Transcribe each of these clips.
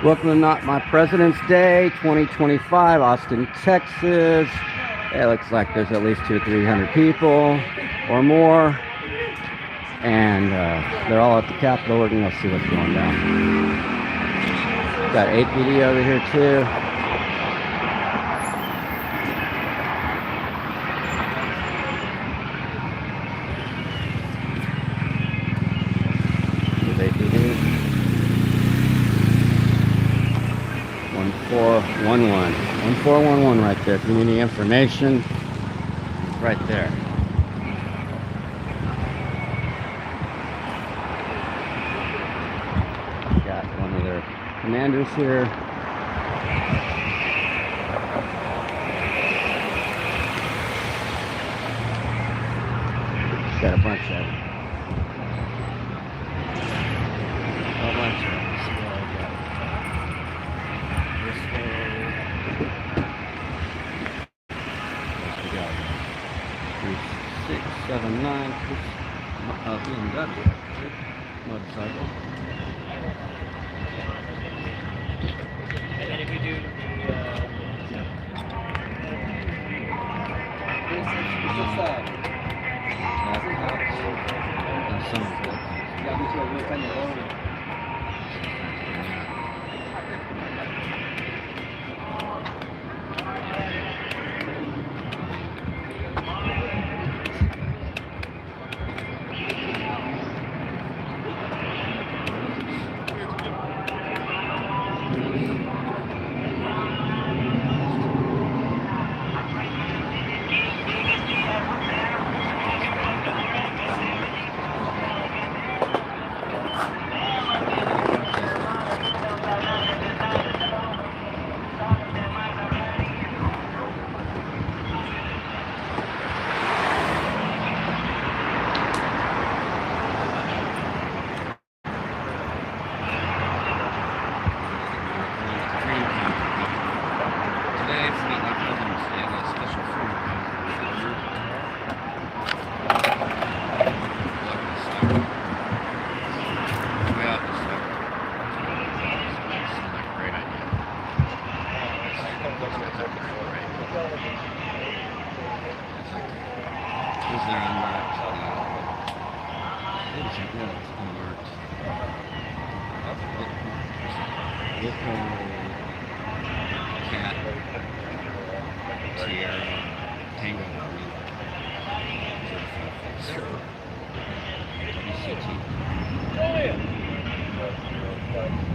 Welcome to Not My President's Day 2025, Austin, Texas. It looks like there's at least 200 or 300 people or more. And they're all at the Capitol. We're going to see what's going down. Got APD over here too. With APD. 1411. 1411 right there. If you need any information, it's right there. Got one of their commanders here. Got a bunch of them. A bunch of them. BMW motorcycle. And then if you do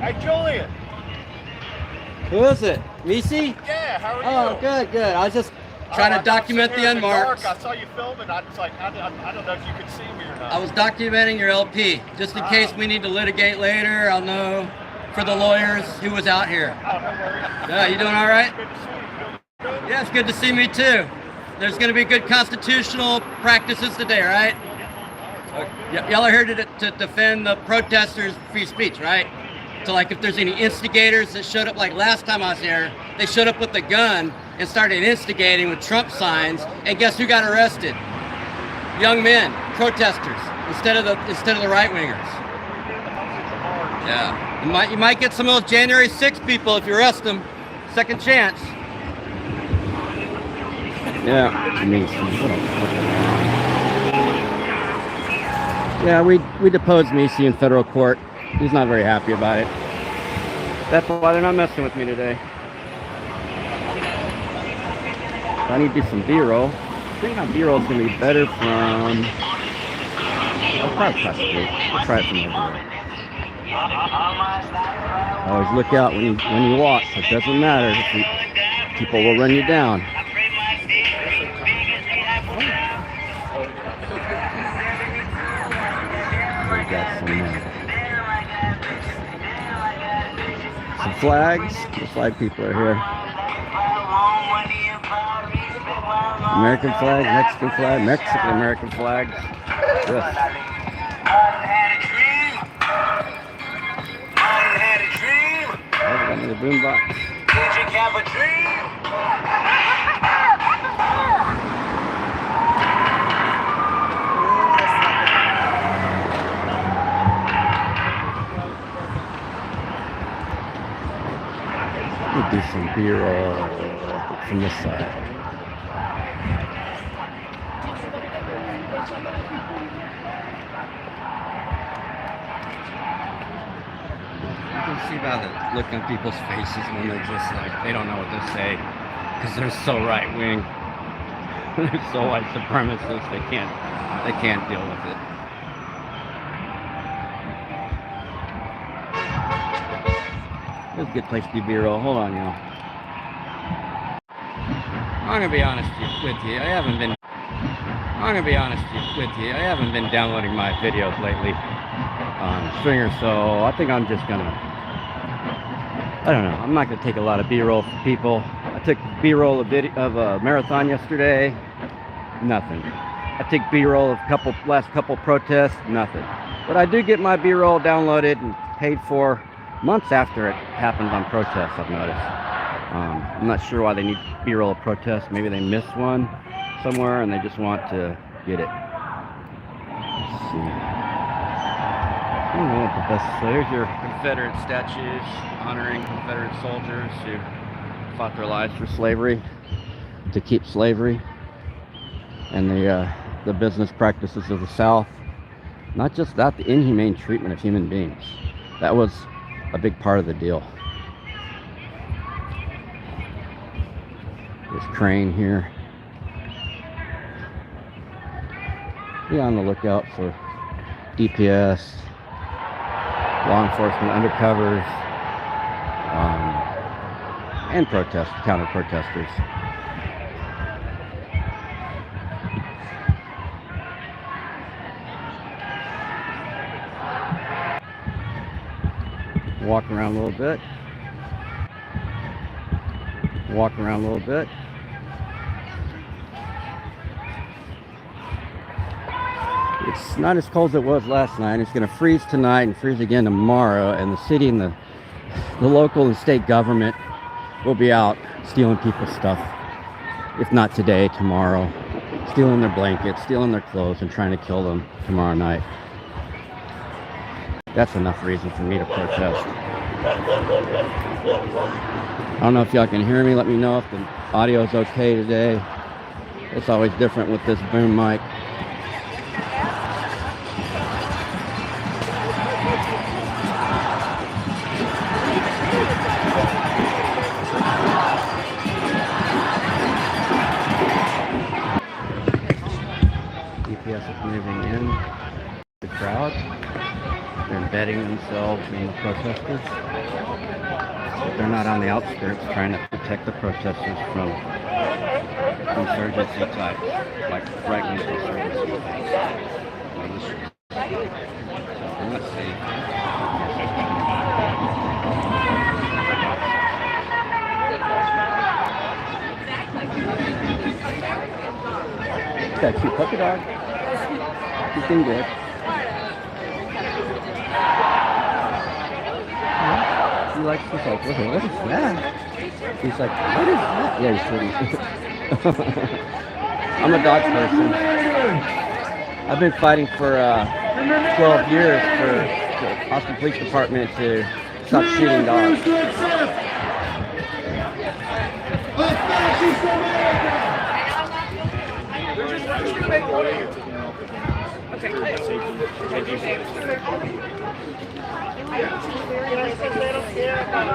Hey, Julian. Who is it? Misi? Yeah, how are you? Oh, good, good. I was just trying to document the unmarked. I saw you filming. I was like, I don't know if you could see me or not. I was documenting your LP, just in case we need to litigate later. I'll know for the lawyers who was out here. Oh, no worries. Yeah, you doing all right? Good to see you. Good? Yeah, it's good to see me too. There's going to be good constitutional practices today, right? Y'all are here to defend the protesters' free speech, right? So like if there's any instigators that showed up, like last time I was here, they showed up with a gun and started instigating with Trump signs, and guess who got arrested? Young men, protesters, instead of the right-wingers. Yeah, you might get some of those January 6 people if you arrest them. Second chance. Yeah, yeah, we deposed Misi in federal court. He's not very happy about it. That's why they're not messing with me today. I need to do some B-roll. I think my B-roll is going to be better from... I'll probably prosecute. I'll try it from over there. Always look out when you walk. It doesn't matter. People will run you down. We got some flags. The flag people are here. American flag, Mexican flag, Mexican-American flags. Yes. The boombox. Did you have a dream? from this side. You can see by the look on people's faces when they're just like, they don't know what to say because they're so right wing. They're so white supremacists, they can't deal with it. It's a good place to do B-roll. Hold on, y'all. I'm gonna be honest with you. I haven't been downloading my videos lately on Stringer, so I think I'm just gonna. I don't know. I'm not gonna take a lot of B-roll for people. I took B-roll of a marathon yesterday. Nothing. I took B-roll of last couple protests. Nothing. But I do get my B-roll downloaded and paid for months after it happens on protests, I've noticed. I'm not sure why they need B-roll of protests. Maybe they missed one somewhere and they just want to get it. Let's see. I don't know what the best. So here's your Confederate statues honoring Confederate soldiers who fought their lives for slavery, to keep slavery, and the business practices of the South. Not just that, the inhumane treatment of human beings. That was a big part of the deal. This crane here. Be on the lookout for DPS, law enforcement, undercovers, and counter-protesters. Walk around a little bit. It's not as cold as it was last night. It's going to freeze tonight and freeze again tomorrow, and the city and the local and state government will be out stealing people's stuff. If not today, tomorrow. Stealing their blankets, stealing their clothes, and trying to kill them tomorrow night. That's enough reason for me to protest. I don't know if y'all can hear me. Let me know if the audio is okay today. It's always different with this boom mic. DPS is moving in the crowd. They're embedding themselves in the protesters. But they're not on the outskirts trying to protect the protesters from insurgency types, like right-wing insurgency types. Let's see. That cute puppy dog. She's been good. He likes to like, what is that? He's like, what is that? Yeah, he's pretty. I'm a dog person. I've been fighting for 12 years for the Austin Police Department to stop shooting dogs.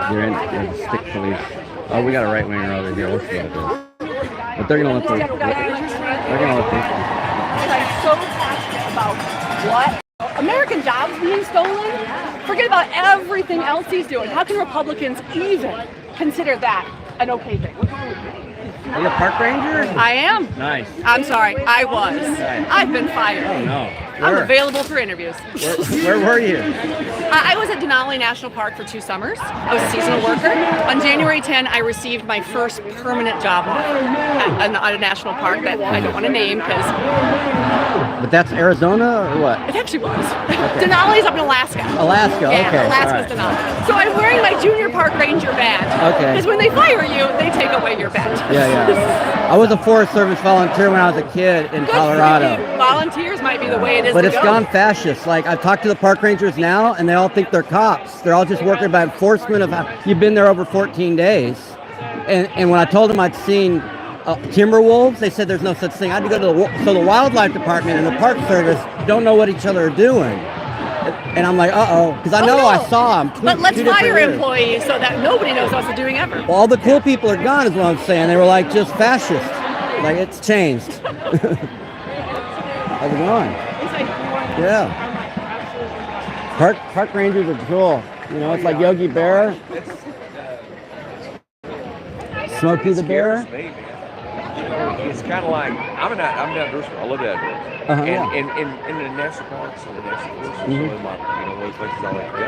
They're in the stick police. Oh, we got a right winger over here. We'll see what it is. But they're gonna let them. I'm so passionate about what? American jobs being stolen? Forget about everything else he's doing. How can Republicans even consider that an okay thing? Are you a park ranger? I am. Nice. I'm sorry, I was. Right. I've been fired. Oh no. I'm available for interviews. Where were you? I was at Denali National Park for 2 summers. I was a seasonal worker. On January 10, I received my first permanent job at a national park that I don't want to name because... But that's Arizona or what? It actually was. Okay. Denali's up in Alaska. Alaska, yeah, okay. Alaska's Denali. So I'm wearing my junior park ranger badge. Okay. Because when they fire you, they take away your badge. Yeah. I was a Forest Service volunteer when I was a kid in Colorado. Volunteers might be the way it is. But it's gone fascist. Like, I've talked to the park rangers now, and they all think they're cops. They're all just working by enforcement of how you've been there over 14 days. And when I told them I'd seen timber wolves, they said there's no such thing. I had to go to the wildlife department and the park service don't know what each other are doing. And I'm like, uh-oh, because I know I saw them. But let's fire employees so that nobody knows what they're doing ever. Well, all the cool people are gone is what I'm saying. They were like just fascist. Like, it's changed. How's it going? Yeah. Park rangers are cool. You know, it's like Yogi Bear. Smokey the Bear. It's kind of like I'm an outdoorsman. I love the outdoors. And in the national parks and the national woods, one of those places I like to go.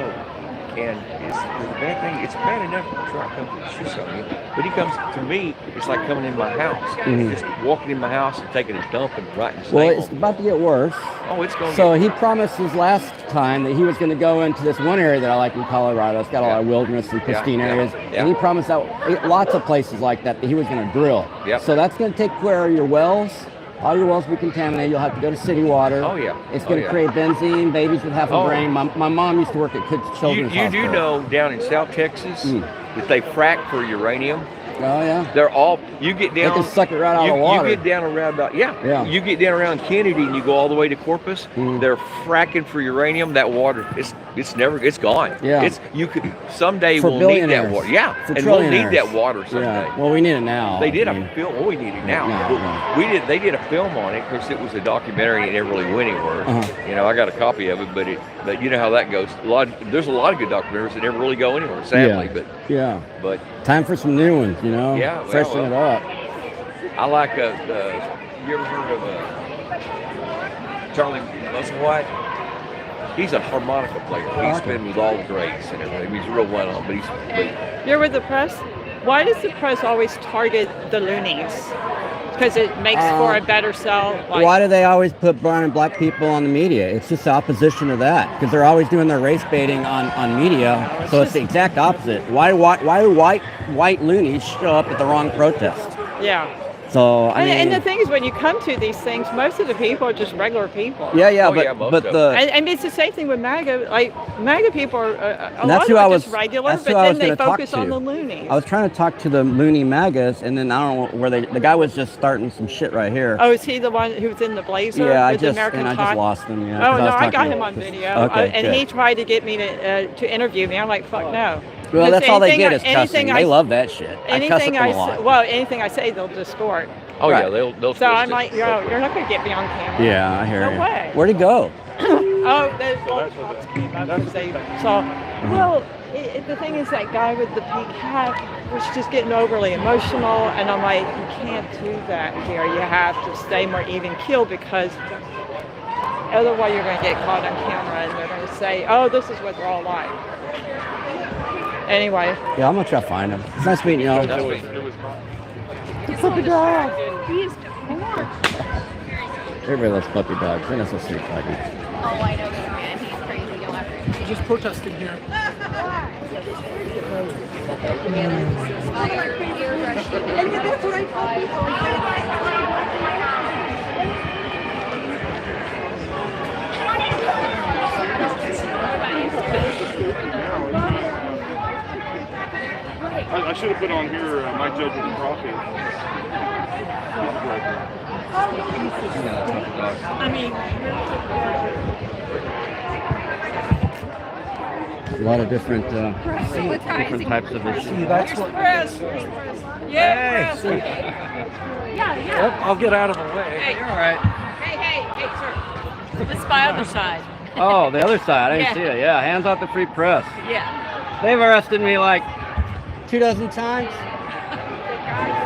And it's a bad thing. It's bad enough to try to come to shoot something, but he comes to me. It's like coming in my house, just walking in my house and taking a dump and writing. Well, it's about to get worse. Oh, it's going. So he promised his last time that he was going to go into this one area that I like in Colorado. It's got a lot of wilderness and pristine areas, and he promised that lots of places like that he was going to drill. So that's going to take care of your wells. All your wells will be contaminated. You'll have to go to city water. Oh, yeah. It's going to create benzene, babies with half a brain. My mom used to work at children's hospital. You do know down in South Texas that they frack for uranium? Oh, yeah. They're all, you get down. They can suck it right out of the water. You get down around about, you get down around Kennedy and you go all the way to Corpus. They're fracking for uranium. That water, it's gone. Yeah. Someday for we'll need that water. Yeah. For and we'll need that water someday. Yeah. Well, we need it now. They did a film. Well, we need it now. They did a film on it because it was a documentary and it never really went anywhere. You know, I got a copy of it, but you know how that goes. There's a lot of good documentaries that never really go anywhere, sadly. But time for some new ones, you know? Yeah, freshen it up. I like you ever heard of Charlie Musselwhite? He's a harmonica player. He's been with all the greats and everything. He's real well known, but You're with the press? Why does the press always target the loonies? Because it makes for a better sell. Why do they always put brown and black people on the media? It's just the opposition of that, because they're always doing their race baiting on media. So it's the exact opposite. Why do white loonies show up at the wrong protest? Yeah. So and the thing is, when you come to these things, most of the people are just regular people. But and it's the same thing with MAGA. Like MAGA people are a lot of them are just regular, but then they focus on the loonies. I was trying to talk to the loony MAGAs, and then I don't know where the guy was just starting some shit right here. Oh, is he the one who was in the blazer? Yeah, with the American I just lost him. Yeah, oh no, I got him on video. Okay, and he tried to get me to interview me. I'm like, fuck no. Well, that's all they get is cussing. They love that shit. Anything I say, they'll distort. Oh yeah, they'll. So I'm like, you're not going to get me on camera. Yeah, I hear you. No way. Where'd he go? The thing is, that guy with the pink hat was just getting overly emotional, and I'm like, you can't do that here. You have to stay more even keel, because otherwise you're going to get caught on camera, and they're going to say, oh, this is what they're all like. Anyway. Yeah, I'm going to try to find him. It's nice meeting you. Puppy dog. Everybody loves puppy dogs. They're not so sweet, puppy. Oh, I know that man. He's crazy. You'll have to. He's just protesting here. I should have put on here my judge of the coffee. A lot of different types of issues. That's what. Yeah. Yep, I'll get out of the way. Hey, you're all right. Hey, sir. Let's buy on the side. Oh, the other side. I didn't see it. Yeah, hands off the free press. Yeah. They've arrested me like 24 times.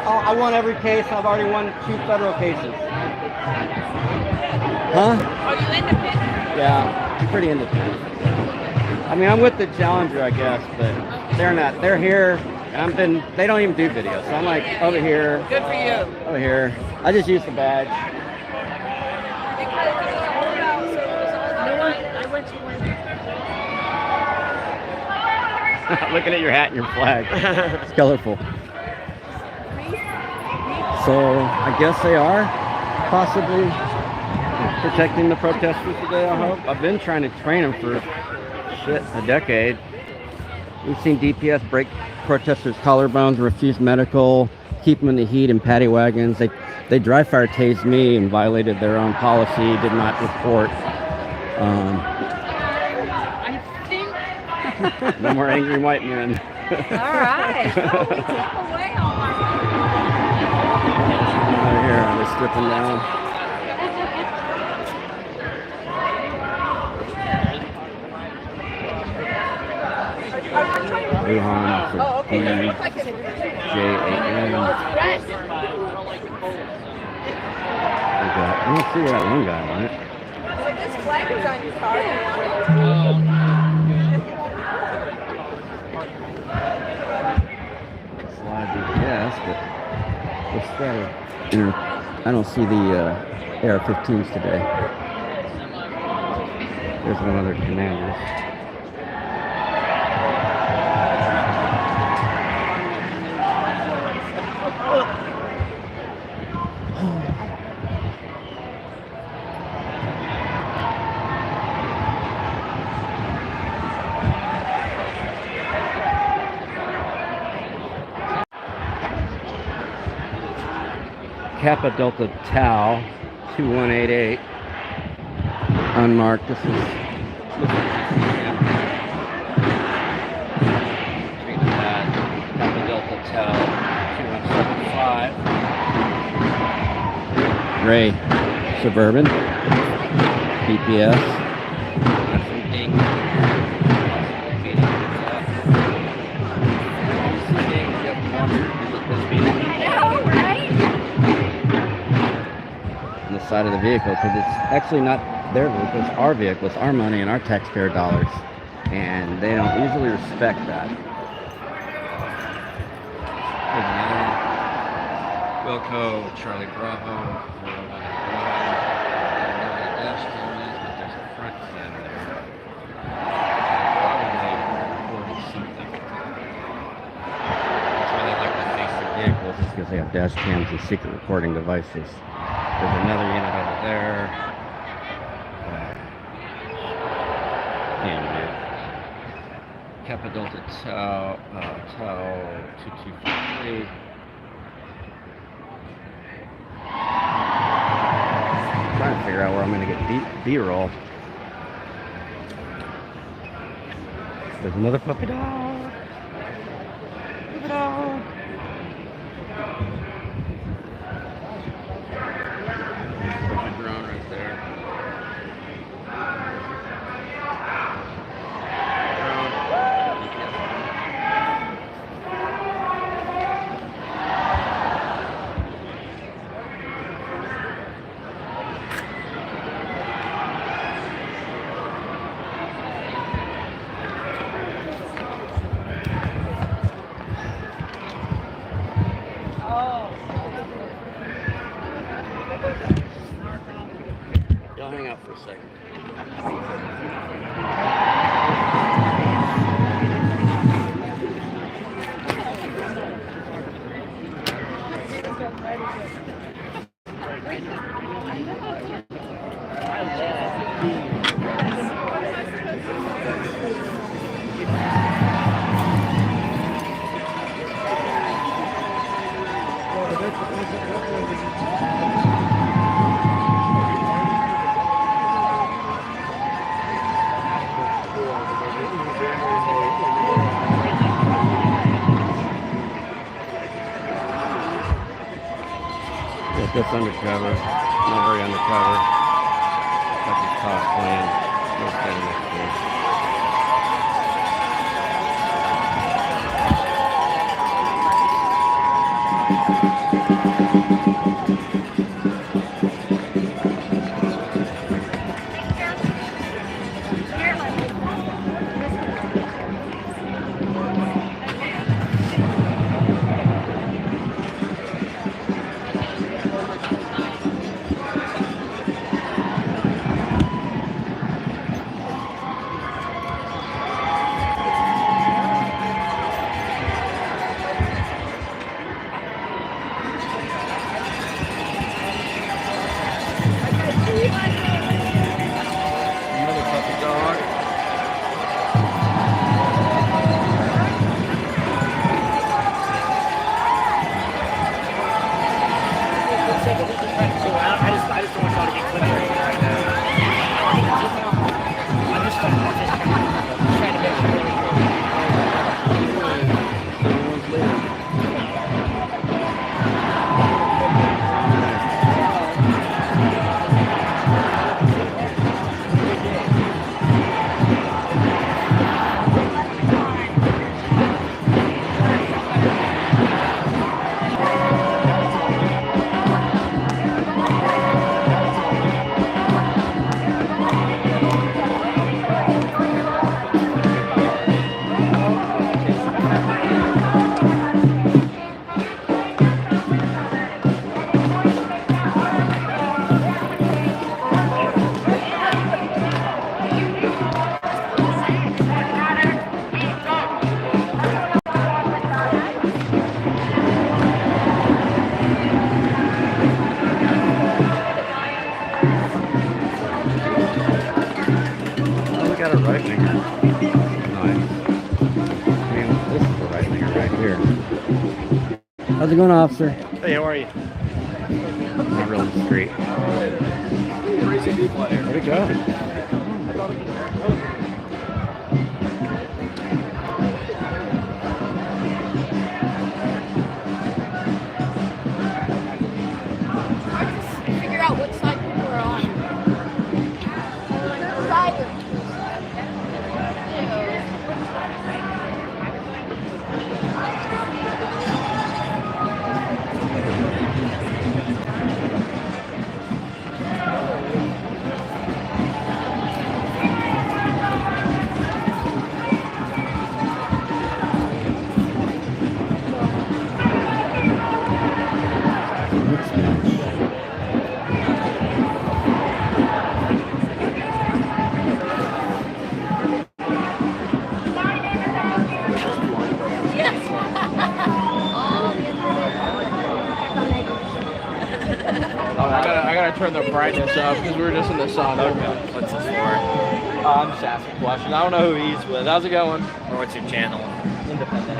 I won every case. I've already won 2 federal cases. Huh? Are you independent? Yeah, I'm pretty independent. I mean, I'm with the Challenger, I guess, but they're not. They're here, and they don't even do videos. So I'm like, over here. Good for you. Over here. I just use the badge. Looking at your hat and your flag. It's colorful. So I guess they are possibly protecting the protesters today, I hope. I've been trying to train them for a decade. We've seen DPS break protesters' collarbones, refused medical, keep them in the heat in paddy wagons. They dry fire tased me and violated their own policy, did not report. I think. No more angry white men. All right. Oh, we took away all my. Right here, they're stripping down. Wuhan, so Oh, okay. B-J-A-N. I don't see that one guy on it. This flag is on your car. Slide GPS, but what's that? I don't see the AR-15s today. There's one other commander. Kappa Delta Tau 2188 unmarked. This is Kappa Delta Tau 2175 gray Suburban BPS. Side of the vehicle, because it's actually not their vehicle, it's our vehicle, it's our money and our taxpayer dollars, and they don't usually respect that. Wilco, Charlie Bravo, there's a front cam there. Probably recording something. That's why they like to face the vehicles, is because they have dash cams and secret recording devices. There's another unit over there. Kappa Delta Tau 2253. Trying to figure out where I'm going to get B-roll. There's another puppy dog. Puppy dog. Drone right there. Y'all hang out for a second. That's undercover, not very undercover. That's his top plan. Let's get him next door. I just don't want y'all to get clickbait right now. I'm just trying to make sure. Got a right winger. Nice. I mean, this is the right winger right here. How's it going, officer? Hey, how are you? Not really straight. Where'd it go? Figure out what side people are on. I gotta turn the brightness up because we were just in the sun. Okay. What's this for? I'm just asking questions. I don't know who he's with. How's it going? Or what's your channel? Independent.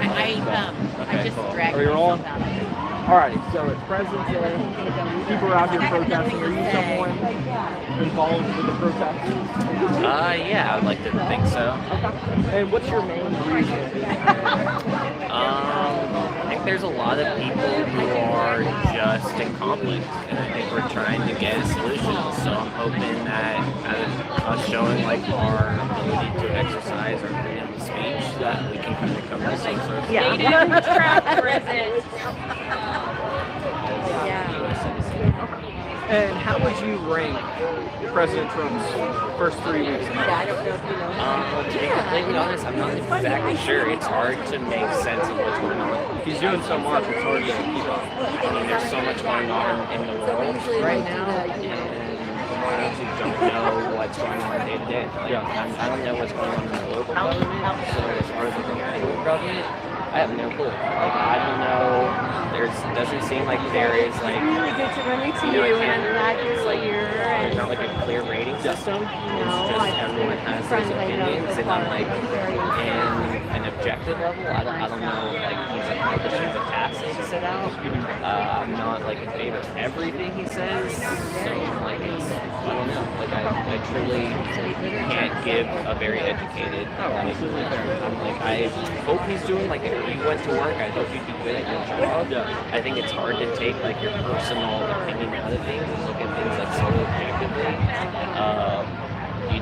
Okay, just cool. dragged Are you rolling? myself out of it. Alrighty, so it's President's Day. People are out here protesting. Are you someone involved with the protests? Yeah, I'd like to think so. And what's your main reason? I think there's a lot of people who are just in conflict, and I think we're trying to get a solution. So I'm hoping that us showing like our ability to exercise our freedom of speech, that we can kind of come to some sort of And how would you rank President Trump's first 3 weeks? I don't know if you know. To be completely honest, I'm not exactly sure. It's hard to make sense of what's going on. He's doing so much, it's hard to keep up. I mean, there's so much going on in the world right now, and I honestly don't know what's going on day to day. Like, I don't know what's going on in the local government, so as far as the national government, I have no clue. Like, I don't know. Doesn't seem like there is like Really good to run into you, and I'm glad you're here. there's not like a clear rating system. It's just everyone has those opinions, and I'm like, in an objective level, I don't know, like, he's accomplishing the tasks that he set out. I'm not like in favor of everything he says, so like I don't know. Like I truly can't give a very educated. I hope he's doing, like, if you went to work, I hope you'd be good at your job. I think it's hard to take like your personal opinion out of things and look at things like so objectively.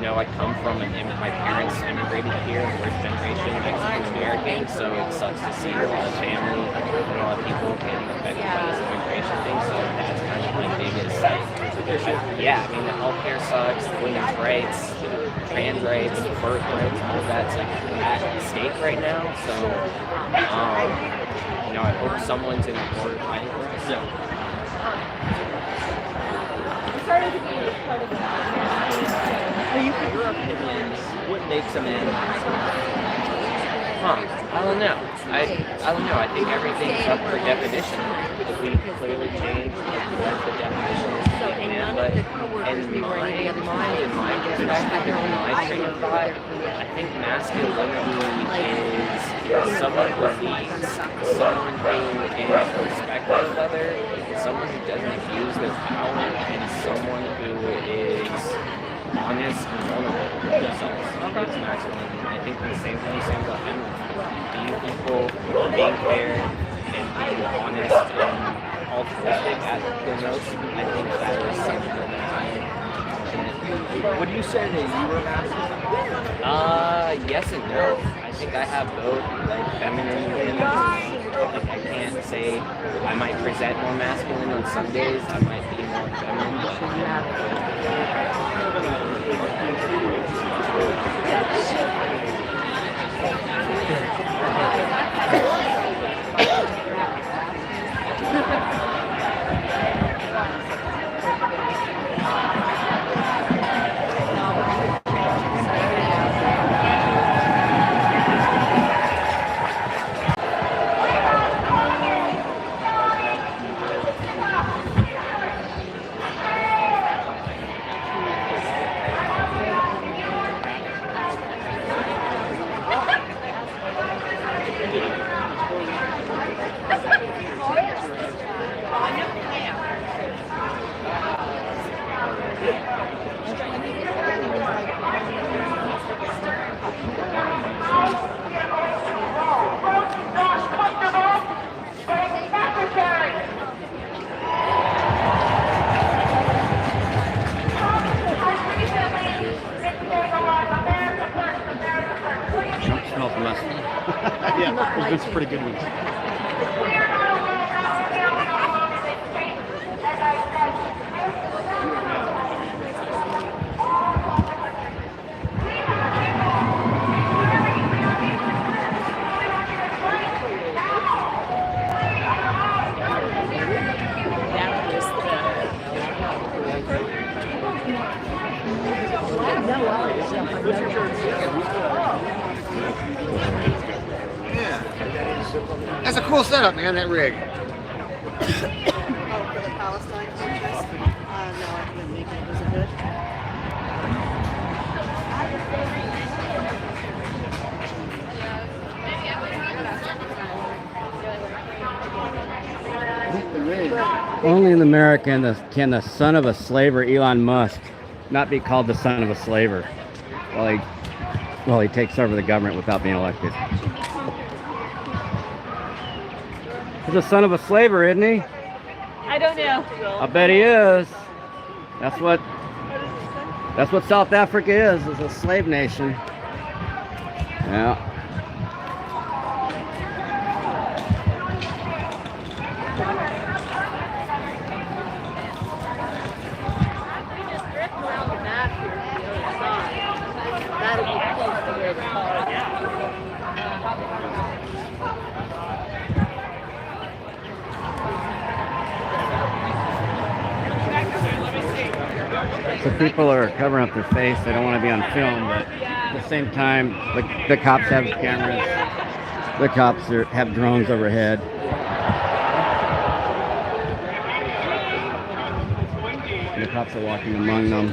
I come from my parents immigrated here, first generation Mexican American, so it sucks to see a lot of family, a lot of people getting affected by this immigration thing. So that's kind of my biggest issue. Yeah, I mean, the healthcare sucks, the women's rights, the trans rights, birth rights, all of that's like at stake right now. So I hope someone's in the court fighting for us. Your opinions, what makes a man? I don't know. I don't know. I think everything's up for definition. If we clearly change what the definition is of a man, but in my perspective, in my train of thought, I think masculinity is someone who leads, someone who is respectful bellwether, someone who doesn't abuse their power, and someone who is honest and vulnerable with themselves. That's masculine. And I think the same thing you say about feminine. Being equal, being fair, and being honest and altruistic at the most, I think that is something that Would you say that you were masculine? yes and no. I think I have both, like feminine and like I can't say I might present more masculine on some days, I might be more feminine, Yeah, there's been some pretty good ones. That's a cool setup, man, that rig. For the Palestine interest? No, I couldn't make it. Was it good? Only in America can the son of a slaver, Elon Musk, not be called the son of a slaver while he takes over the government without being elected. He's the son of a slaver, isn't he? I don't know. I bet he is. That's what South Africa is a slave nation. Yeah. So people are covering up their face. They don't want to be on film, but at the same time, the cops have cameras. The cops have drones overhead. And the cops are walking among them.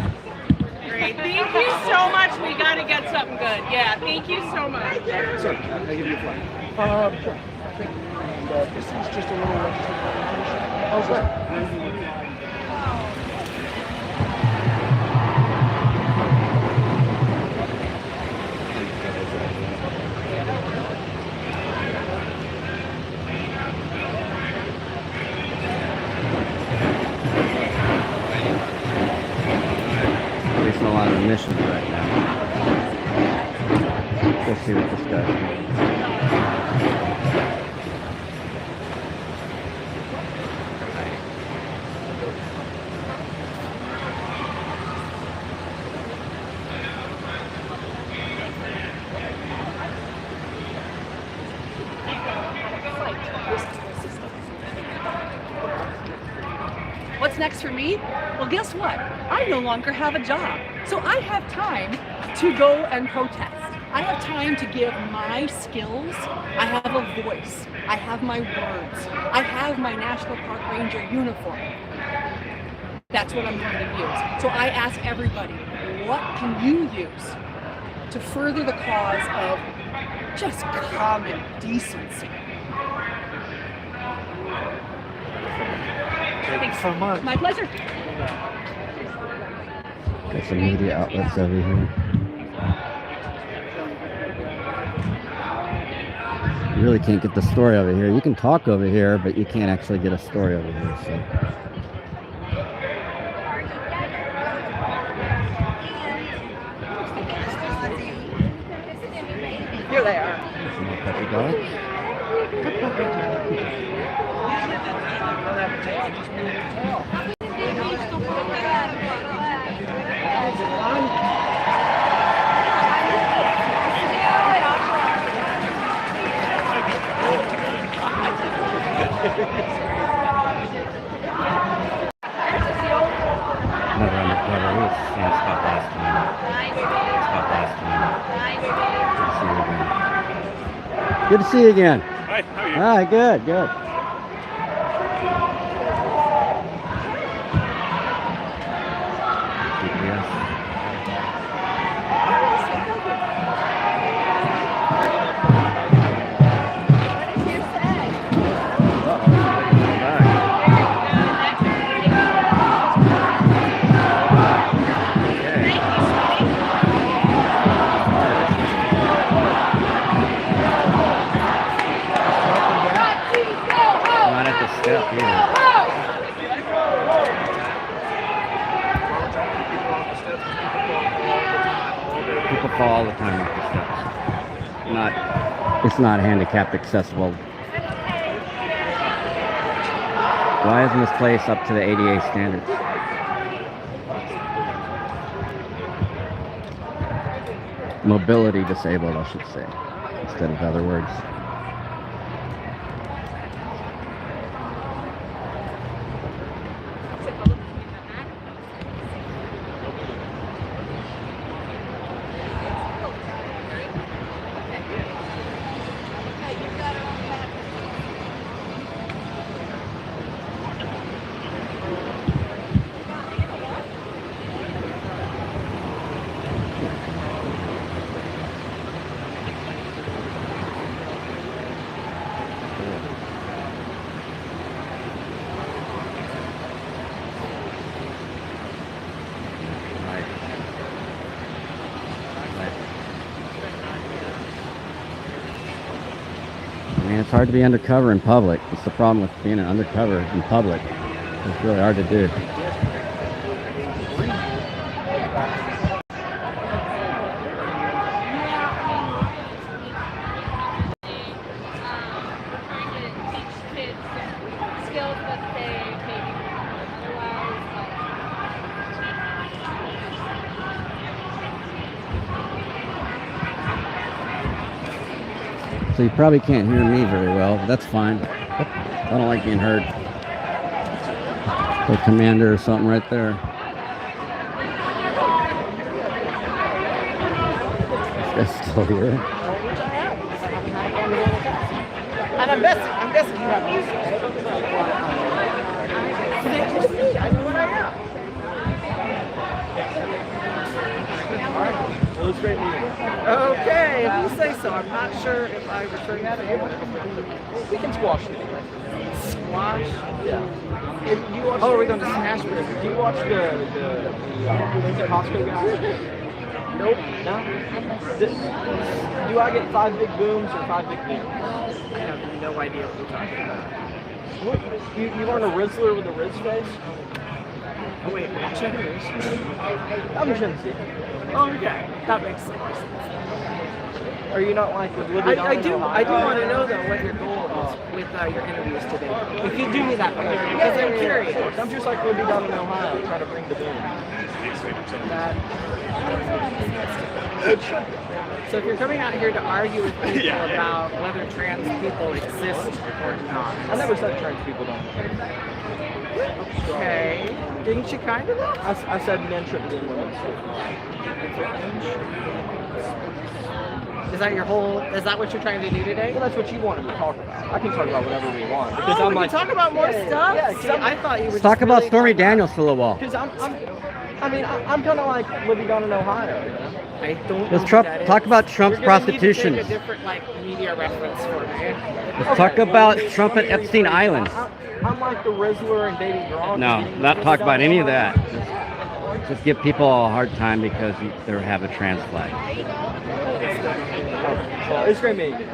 Great. Thank you so much. We got to get something good. Yeah, thank you so much. Sir, can I give you a flag? Sure. Thank you. And this is just a little legislative presentation. Oh, good. A lot of missions right now. Let's see what this does. What's next for me? Well, guess what? I no longer have a job. So I have time to go and protest. I have time to give my skills. I have a voice. I have my words. I have my National Park Ranger uniform. That's what I'm going to use. So I ask everybody, what can you use to further the cause of just common decency? Thank you so much. My pleasure. Got some media outlets over here. You really can't get the story over here. You can talk over here, but you can't actually get a story over here. So. Here they are. Some more puppy dogs. Another undercover. He was the same spot last time. Good to see you again. Hi, how are you? Hi, good, good. GPS. Not at the step either. People fall all the time off the steps. It's not handicapped accessible. Why isn't this place up to the ADA standards? Mobility disabled, I should say, instead of other words. I mean, it's hard to be undercover in public. It's the problem with being an undercover in public. It's really hard to do. So you probably can't hear me very well, but that's fine. I don't like being heard. The commander or something right there. This guy's still here. And I'm guessing you have music. I know what I am. Well, it's great meeting you. Okay, if you say so. I'm not sure if I return that to you. We can squash it. Squash? Yeah. If you watch Oh, are we going to smash it? Do you watch the Costco guys? Nope. No? Do I get 5 big booms or 5 big booms? I have no idea what you're talking about. What? You weren't a Rizzler with a Rizz face? Oh, wait, check it. I'm in Tennessee. Oh, okay. That makes sense. Are you not like with Libby? I do want to know, though, what your goal is with your interviews today. If you do me that favor, because I'm curious. I'm just like Libby down in Ohio, trying to bring the boom. It should be. So if you're coming out here to argue with people about whether trans people exist or not. I never said trans people don't exist. Okay. Didn't you kind of though? I said men shouldn't be in women's Is that your whole, is that what you're trying to do today? Well, that's what you wanted to talk about. I can talk about whatever we want. Because I'm like, talk about more stuff? Yeah, See, I thought you were Let's talk about really Stormy Daniels for a little while. Because I'm kind of like living down in Ohio. You know? I don't Let's know what that talk is. about Trump's You're gonna need to prostitution. take a different, like, media reference for me. Let's talk about Trump at Epstein Island. unlike the Rizzler and Baby Gronk. No, not talk about any of that. Just give people a hard time because they have a trans flag. It's great meeting you.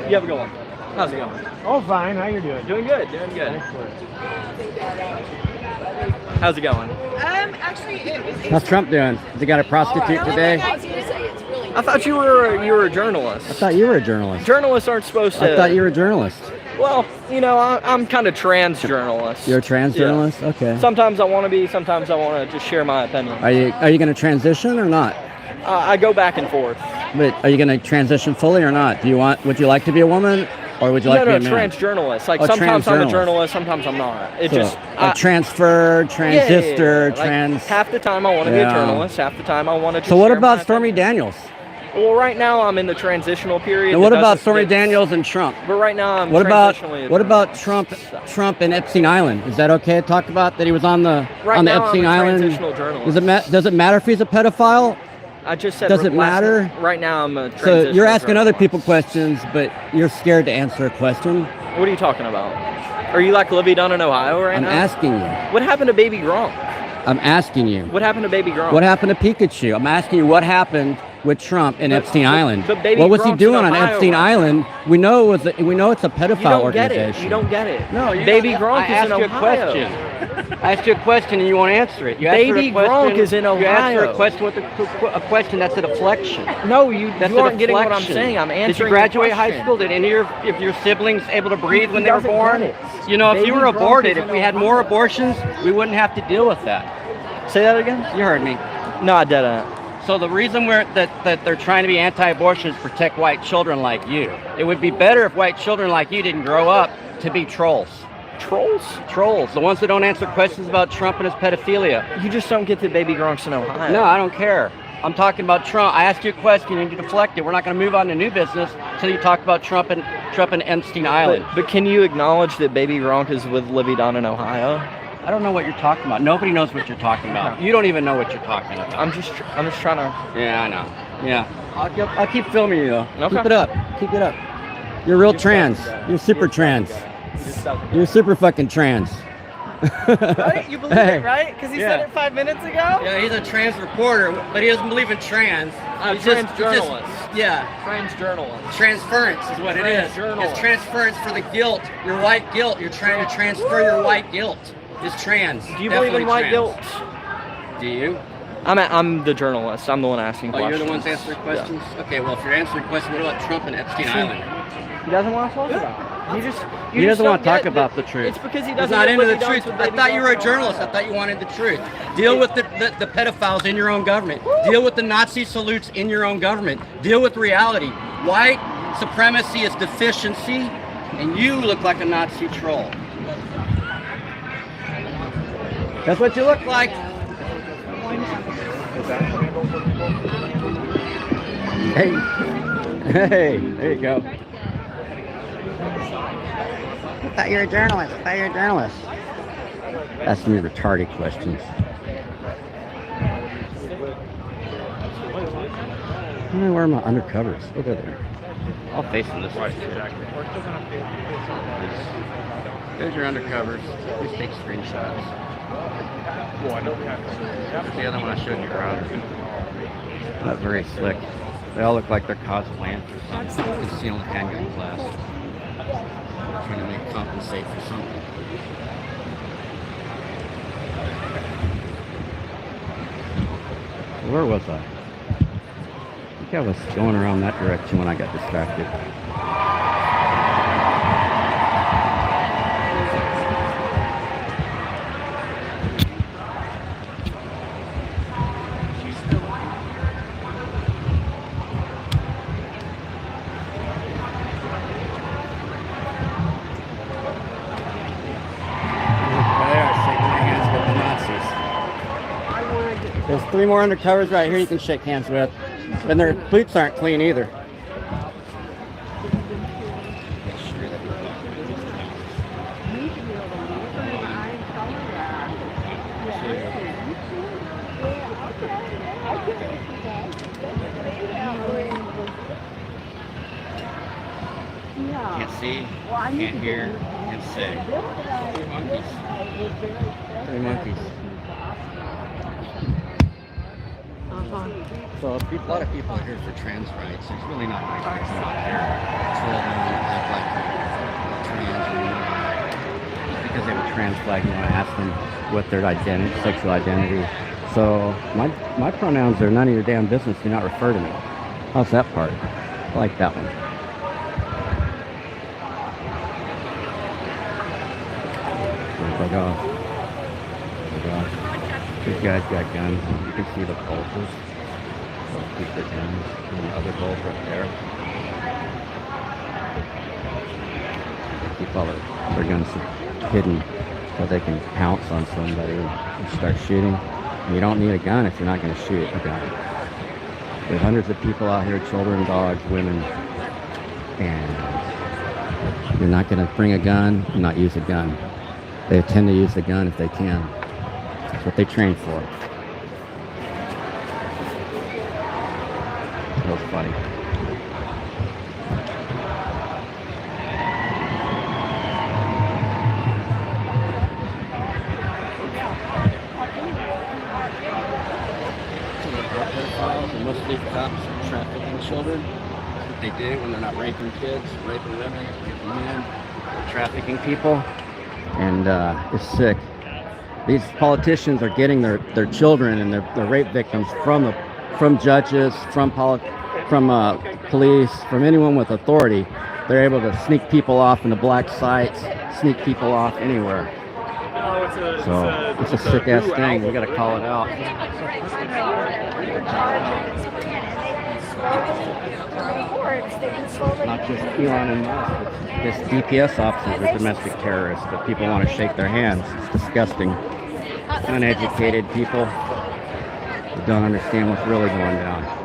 You have a good one. How's it going? Oh, fine. How you doing? Doing good. Doing good. How's it going? Actually, How's Trump doing? Has he got a prostitute today? I thought you were a journalist. I thought you were a journalist. Journalists aren't supposed to. I thought you were a journalist. Well, you know, I'm kind of trans journalist. You're a trans journalist? Yeah. Okay. Sometimes I want to be. Sometimes I want to just share my opinion. Are you going to transition or not? I go back and forth. But are you going to transition fully or not? Would you like to be a woman, or would you like to be a man? trans journalist. Like Oh, sometimes I'm a trans journalist, sometimes I'm not. It So, just transfer, transistor, Like, trans. half the time I want to be a journalist, half the time I want to. Just So what share about my Stormy Daniels? Well, right now I'm in the transitional period. And what It about doesn't- Stormy Daniels and Trump? But right now I'm What about transitionally a Trump and Epstein Island? Is that okay to talk about that he was on the Right now, Epstein I'm a Island? transitional journalist. Does it matter if he's a pedophile? I just said. Does it last- matter? Right now I'm a So transitional you're asking other journalist. people questions, but you're scared to answer a question. What are you talking about? Are you like Libby Dunn in Ohio right I'm now? asking you. What happened to Baby Gronk? I'm asking you. What happened to Baby Gronk? What happened to Pikachu? I'm asking you what happened with Trump and Epstein Island. but Baby What was he Gronk's doing in on Ohio Epstein right Island? We know it's a You pedophile don't get organization. it. You don't get it. No, you Baby don't- Gronk I is asked in you Ohio. a question. I asked you a question and you won't answer it. You Baby Gronk is in You answer Ohio. a question with a question that's a deflection. No, you That's aren't getting what I'm deflection. saying. I'm answering. Did you your graduate high question. school? Did any of your siblings able to breathe when He they were doesn't born? get it. You know, if you Baby were Gronk aborted, is if in we had more Ohio. abortions, we wouldn't have to deal with that. Say that again. You heard me. No, I didn't. So the reason that they're trying to be anti-abortion is protect white children like you. It would be better if white children like you didn't grow up to be trolls. Trolls? Trolls. The ones that don't answer questions about Trump and his pedophilia. You just don't get that Baby Gronk's in Ohio. No, I don't care. I'm talking about Trump. I asked you a question and you deflected. We're not going to move on to new business until you talk about Trump and Epstein Island. But can you acknowledge that Baby Gronk is with Libby Dunn in Ohio? I don't know what you're talking about. Nobody knows what you're talking about. You don't even know what you're talking about. I'm just trying to. Yeah, I know. Yeah. I'll keep filming you though. Okay. Keep it up. Keep it up. You're real trans. You're super trans. You're super fucking trans. Right? You believe Hey. it, right? Because he said it 5 minutes ago? Yeah, he's a trans reporter, but he doesn't believe in trans. He's trans just- journalist. Yeah. Trans journalist. Transference is what it is. It's transference for the guilt, your white guilt. You're trying to transfer your white guilt. It's trans. Do you believe in white guilt? Do you? I'm the journalist. I'm the one asking Oh, questions. you're the ones answering questions? Okay, well, if you're answering questions, what about Trump and Epstein Island? He doesn't want to talk about it. He doesn't want to talk about the truth. It's because he He's doesn't. not get into what the he truth. does with I Baby thought you were a Gronk. journalist. I thought you wanted the truth. Deal with the pedophiles in your own government. Deal with the Nazi salutes in your own government. Deal with reality. White supremacy is deficiency, and you look like a Nazi troll. That's what you look like. Hey. Hey. There you go. I thought you were a journalist. Asking me retarded questions. I'm gonna wear my undercovers. Over there. I'll face them this way. There's your undercovers. Please take screenshots. The other one I showed you earlier. Not very slick. They all look like they're cosplaying for something. Concealed handgun class. Trying to make compensate for something. Where was I? I think I was going around that direction when I got distracted. There's 3 more undercovers right here you can shake hands with. And their boots aren't clean either. Can't see, can't hear. sick. Three monkeys. So a lot of people are here for trans rights. It's really not my rights. I'm not here. It's really don't act like trans anymore. Because they have a trans flag, you want to ask them what their identity, sexual identity. So my pronouns are none of your damn business. Do not refer to me. How's that part? I like that one. Bug off. Bug off. These guys got guns. You can see the pulses. They'll keep their guns. And the other bulls right there. They keep all their guns hidden so they can pounce on somebody and start shooting. And you don't need a gun if you're not going to shoot a gun. There's hundreds of people out here, children, dogs, women, and you're not going to bring a gun and not use a gun. They tend to use the gun if they can. That's what they train for. That was funny. Most of these cops are trafficking children. That's what they do when they're not raping kids, raping women, raping men. They're trafficking people. And it's sick. These politicians are getting their children and their rape victims from judges, from police, from anyone with authority. They're able to sneak people off into black sites, sneak people off anywhere. So it's a sick ass thing. We got to call it out. Not just Elon and Musk. It's DPS officers are domestic terrorists that people want to shake their hands. It's disgusting. Uneducated people who don't understand what's really going down.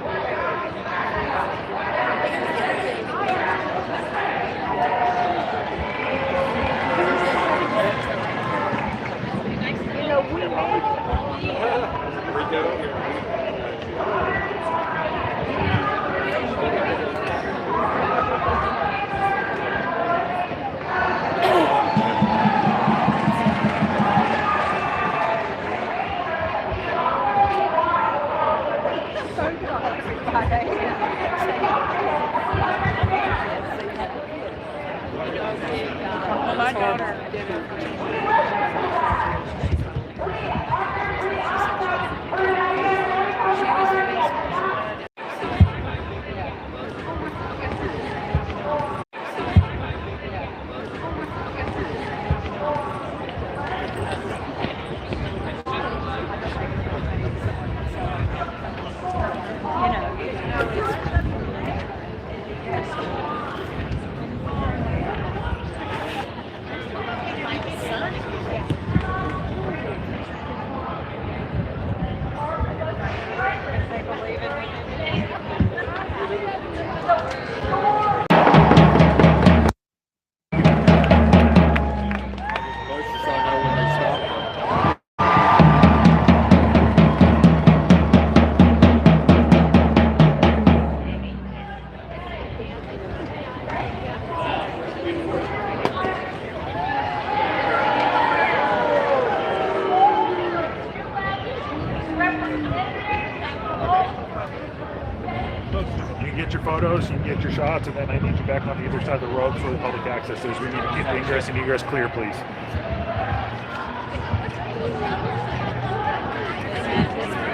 Photos, you can get your shots, and then I need you back on the other side of the road for the public access. So we need to keep the ingress and egress clear, please.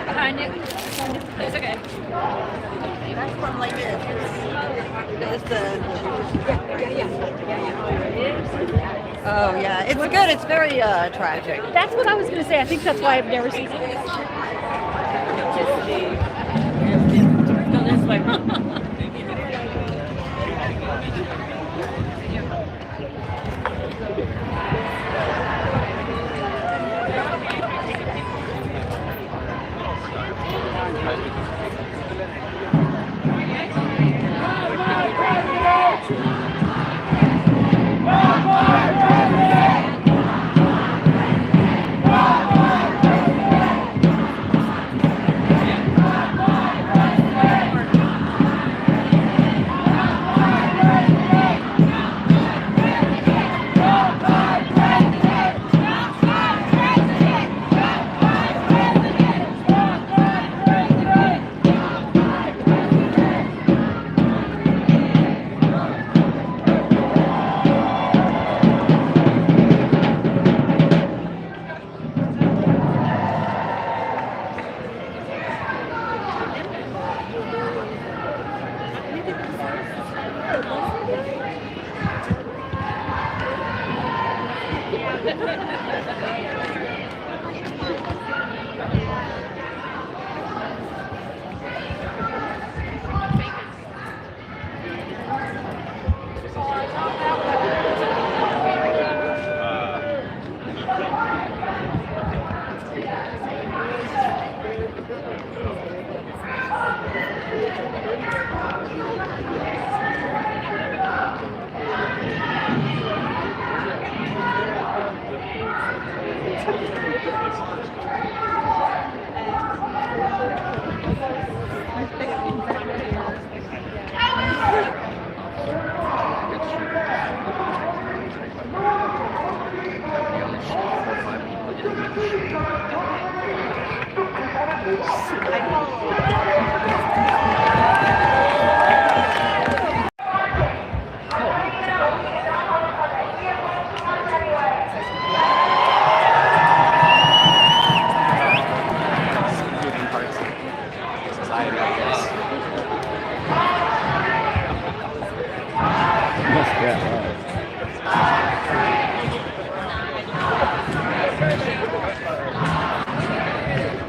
Behind you. It's okay. That's from like this. It's oh yeah, it's good. It's very tragic. That's what I was going to say. I think that's why I've never seen it. Go this way.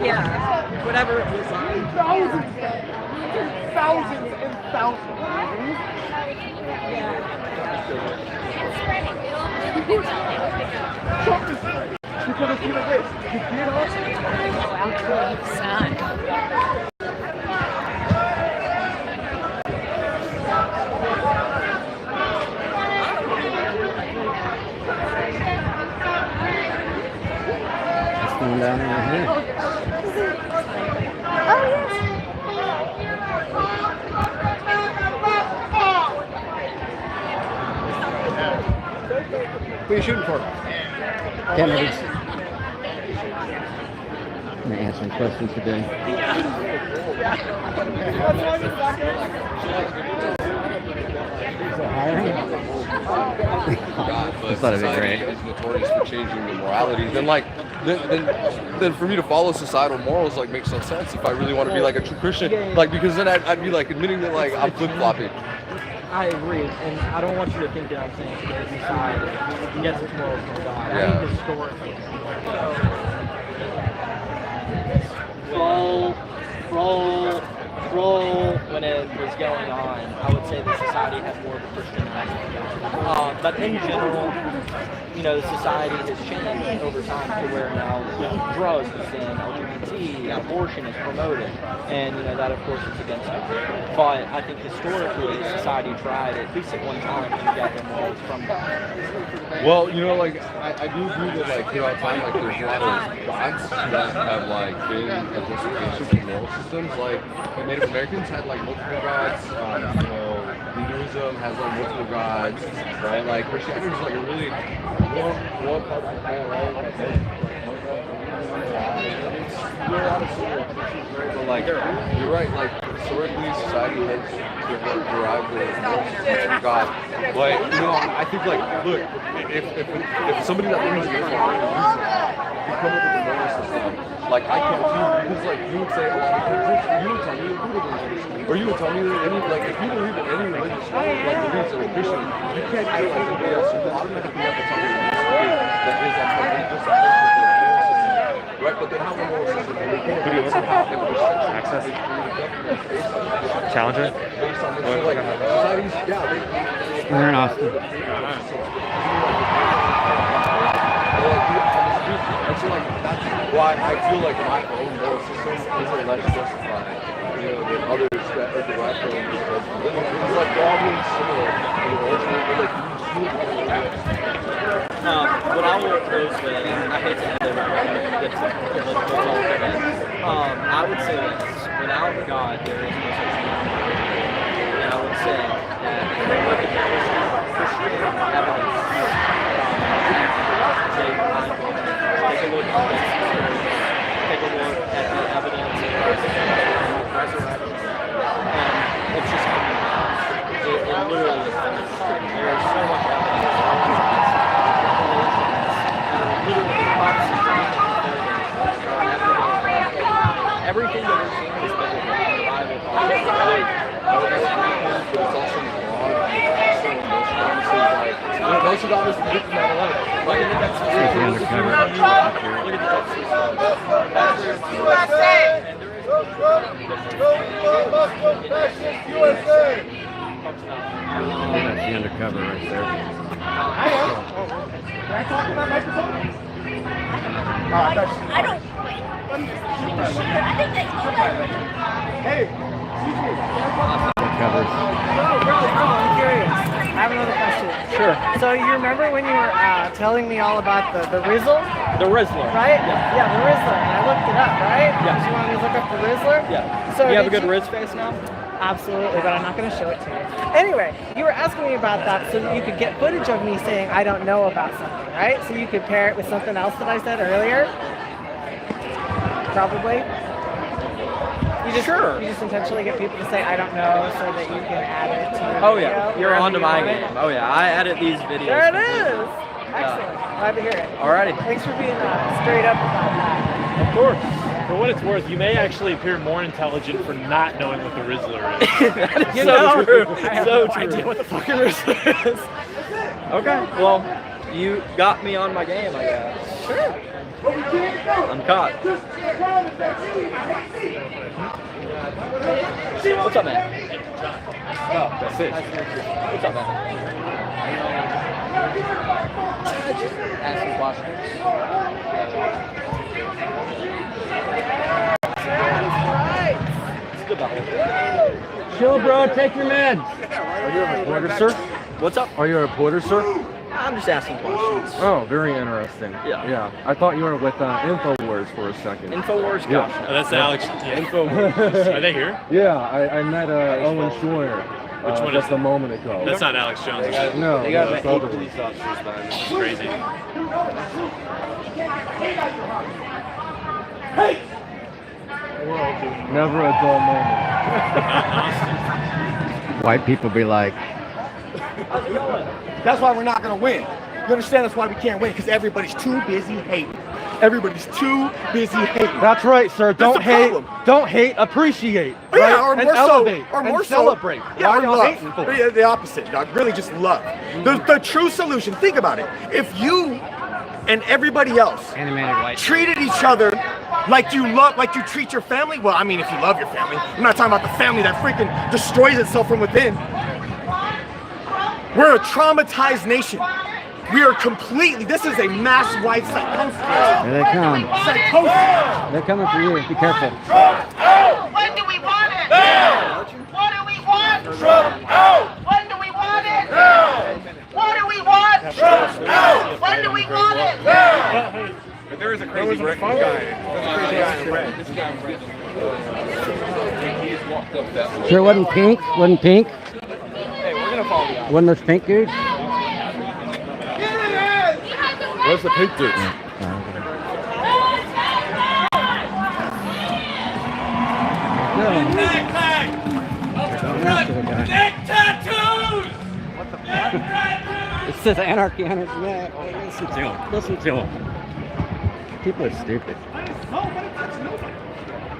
Yeah, whatever it was. Thousands and thousands. Trump is because of this. You get What's going down in here? Who are you shooting for? Kennedys. I'm going to answer some questions today. But I thought it'd be society great. is notorious for changing the morality. Then for me to follow societal morals like makes no sense if I really want to be like a true Christian. Like because then I'd be like admitting that like I'm flip flopping. I agree, and I don't want you to think that I'm saying today's society gets its morals from God. I Yeah. mean historically. Roll when it was going on, I would say the society has more of a Christian background. But in general, you know, the society has changed over time to where now drugs and LGBT, abortion is promoted, and you know that of course is against it. But I think historically, society tried at least at one time to get their morals from God. Well, you know, like I do agree that like throughout time, like there's a lot of gods that have like been a justification for moral systems. Like Native Americans had like multiple gods. You know, Hinduism has like multiple gods, right? Like Christianity is like a really one part of the planet, right? But like you're right, like historically society has derived the moral system from God. But you know, I think like look, if somebody that believes in Islam could come up with a moral system, like I can't do because like you would say a lot of things, you would tell me that Buddhism, or you would tell me that any like if you believe in any religious like beliefs or Christian, you can't act like somebody else. You automatically have to tell me that is on religious right, but then how the moral system access challenger. We're in Austin. And so like that's why I feel like my own moral system isn't less justified, you know, than others that are derived from it. It's like they're all really similar, you know, ultimately like you What I will close with, I hate to end it, get to political talk again. I would say this: without God, there is no such thing. And I would say that if you look at the Christian evidence, take a look at the evidence of resurrection, and it's just it literally is demonstrated. There is so much evidence. Everything that we're seeing is biblical. The Bible talks about it. but it's also broad, so emotional. Like, Nostradamus predicted 9/11. That's the undercover right there. I don't. I think they told us. Hey. Undercovers. Bro, I'm curious. I have another question. Sure. So you remember when you were telling me all about the Rizzle? The Rizzler. Right? Yeah. The Rizzler. And I looked it up, right? Yeah. You wanted me to look up the Rizzler? Yeah. So you have a did good Riz face now? Absolutely, but I'm not going to show it to you. Anyway, you were asking me about that so that you could get footage of me saying I don't know about something, right? So you could pair it with something else that I said earlier. Probably. You just intentionally get people to say I don't know so that you can add it to your Oh video yeah, you're wherever onto you my want it. game. Oh yeah, I edit these videos. There it completely. is. Excellent. Glad to hear it. Alrighty. Thanks for being straight up about that. Of course. For what it's worth, you may actually appear more intelligent for not knowing what the Rizzler is. That is You so know, true. I have So no true. idea what the fucking Rizzler is. Okay, well, you got me on my game, I guess. Sure. I'm caught. What's up, man? Oh, that's it. What's up, man? Just asking questions. It's good battle. Chill, bro. Take your meds. Are you a reporter, sir? What's up? Are you a reporter, sir? I'm just asking questions. Oh, very interesting. Yeah. I thought you were with InfoWars for a second. InfoWars? Yeah. Oh, that's Alex. InfoWars. Are they here? Yeah, I met Owen Schroyer. Which one just is a moment ago. That's not Alex Jones. No, They got that's about 8 other police one. officers behind me. Crazy. Never a dull moment. White people be like, That's why we're not going to win. You understand that's why we can't win? Because everybody's too busy hating. Everybody's too busy hating. That's right, sir. That's Don't the hate. problem. Don't hate. Appreciate. Oh, yeah, right? or And more elevate. so, or and more celebrate. so. Yeah, Why or are y'all love. hating for? Yeah, the opposite, dog. Really, just love. The true solution. Think about it. If you and everybody else animated white. treated each other like you treat your family. Well, I mean, if you love your family, I'm not talking about the family that freaking destroys itself from within. We're a traumatized nation. We are completely. This is a mass-wide psychosis. Here they come. Psychosis. They're coming for you. Be careful. When do we want it? Now. What do we want? Trump out. When do we want it? Now. What do we want? Trump out. When do we want it? Now. But there is a crazy guy. There's a crazy guy in red. This guy in red. He just walked up that way. Sure wasn't pink? Wasn't pink? Hey, we're gonna follow you out. Wasn't those pink dudes? Where's the pink dude? It says anarchy, anarchy. Yeah, listen to him. Listen to him. People are stupid.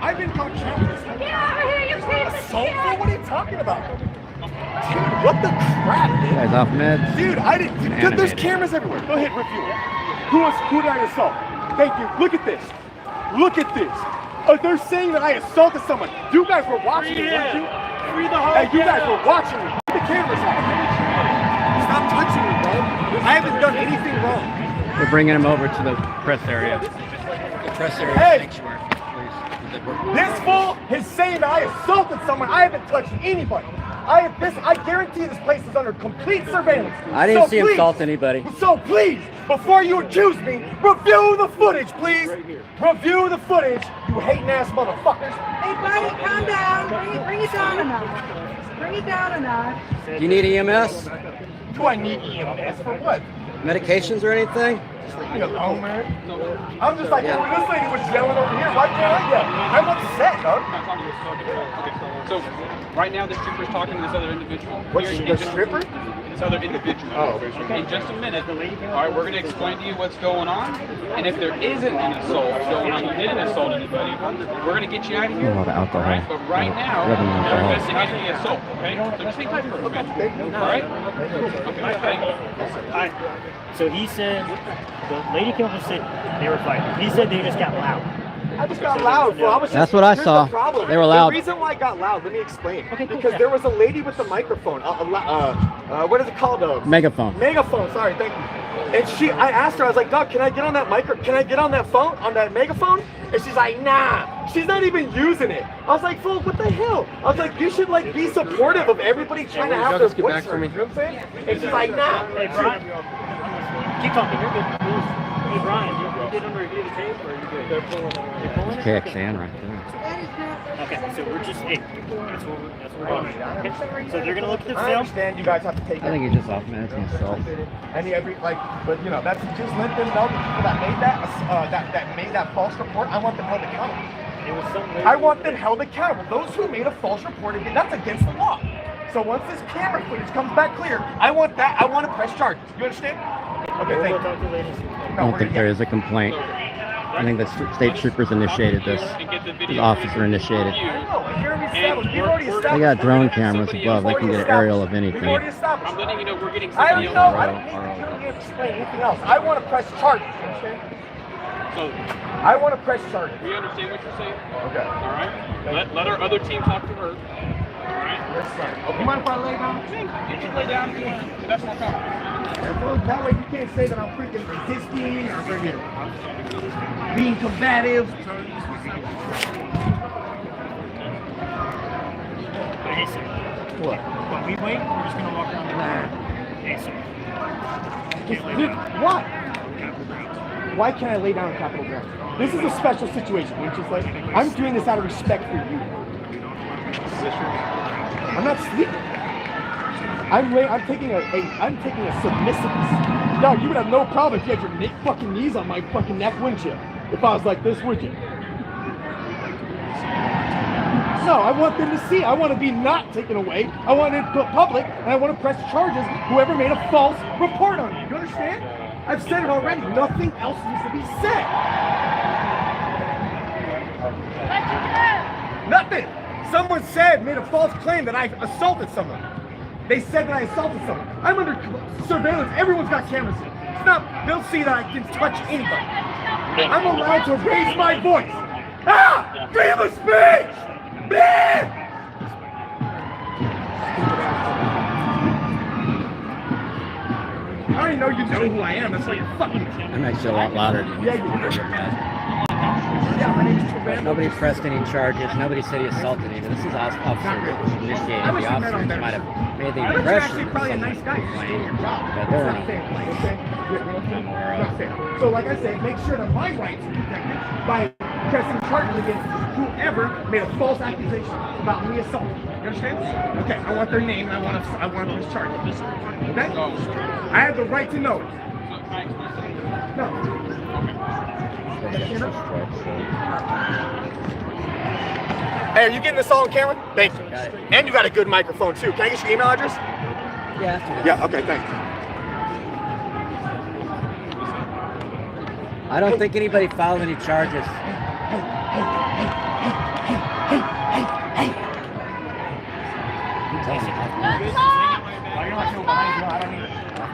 I've been caught assault? What are you talking about? Dude, what the crap, You dude? guys off meds? Dude, I didn't. Dude, there's Animated. cameras everywhere. Go ahead, review it. Who did I assault? Thank you. Look at this. Look at this. They're saying that I assaulted someone. You guys were watching me, weren't you? Hey, you guys were watching me. Put the cameras on. Stop touching me, bro. I haven't done anything wrong. We're bringing him over to the press area. The press area Hey! sanctuary. This fool is saying that I assaulted someone. I haven't touched anybody. I guarantee this place is under complete surveillance. I didn't see him please- assault anybody. So please, before you accuse me, review the footage, please. Review the footage, you hating ass motherfuckers. Hey, buddy, calm down. Bring it down a notch. Bring it down a notch. Do you need EMS? Do I need EMS for what? Medications or anything? Just leave me alone, man. I'm just like, oh, this lady was yelling over here. Why can't I yell? I'm upset, dog. So right now, this stripper's talking to this other individual. What's the stripper? This other individual. Oh. In just a minute, all right, we're going to explain to you what's going on, and if there isn't an assault going on, you didn't assault anybody, we're going to get you out of here. A lot of alcohol. All right? But right now, Rubbing we're alcohol. investigating the assault. Okay, so just hang tight for a minute. All right. Okay. Thank you. Alright, so he said, the lady came up and said they were fighting. He said they just got loud. I just got loud, bro. That's what I here's saw. The problem. They were loud. The reason why I got loud, let me explain. Okay, cool, Because yeah. there was a lady with the microphone. What is it called? Megaphone. Megaphone. Sorry, thank you. And I asked her, I was like, Doc, can I get on that can I get on that phone, on that megaphone? And she's like, nah. She's not even using it. I was like, fool, what the hell? I was like, you should like be supportive of everybody trying to have their voice heard. You know what I'm saying? And she's like, nah. Hey, Brian. Keep talking, you're good. Hey, Brian, you did under review the tape, or are you good? KXN right there. Okay, so we're just, hey, that's what we're doing right now. Okay? So they're going to look at the I film. understand you guys have to take I think he's just off minutes and assault. But you know, that's just let them know the people that made that made that false report. I want them held accountable. I want them held accountable. Those who made a false report, that's against the law. So once this camera footage comes back clear, I want to press charges. You understand? Okay, thank you. I don't think there is a complaint. I think the state troopers initiated this. The officer initiated. They got drone cameras above. They can get an aerial of anything. I'm letting you know we're getting I don't something know. else. I don't need to explain anything else. I want to press charges. You understand? So I want to press charges. we understand what you're saying. Okay. All right. Let our other team talk to her. All right. Yes, sir. You mind if I lay down? You can lay down if you want. That's more comfortable. That way you can't say that I'm freaking resisting or being combative. Hey, sir. What? When we wait, we're just going to walk around the corner. Hey, sir. Why? Why can't I lay down on Capitol ground? This is a special situation, which is like, I'm doing this out of respect for you. I'm not sleeping. I'm taking a submissiveness. No, you would have no problem if you had your fucking knees on my fucking neck, wouldn't you? If I was like this, would you? No, I want them to see. I want to be not taken away. I want it put public, and I want to press charges whoever made a false report on you. You understand? I've said it already. Nothing else needs to be said. Nothing. Someone made a false claim that I assaulted someone. They said that I assaulted someone. I'm under surveillance. Everyone's got cameras in. They'll see that I can touch anybody. I'm allowed to raise my voice. Ah! Freedom of speech! Man! I already know you know who I am. That's like fucking. I'm actually a lot louder than you. Yeah, my name's Trevor. Nobody pressed any charges. Nobody said he assaulted anyone. This is officer that initiated. The officers might have made the impression. You're actually probably a nice guy. But they're not. So like I said, make sure that my rights are protected by pressing charges against whoever made a false accusation about me assaulting. You understand? Okay, I want their name and I want to press charges. Okay? I have the right to know it. No. Hey, are you getting this all on camera? Thank you. And you got a good microphone too. Can I get your email address? Yeah. Yeah, okay, thanks. I don't think anybody filed any charges.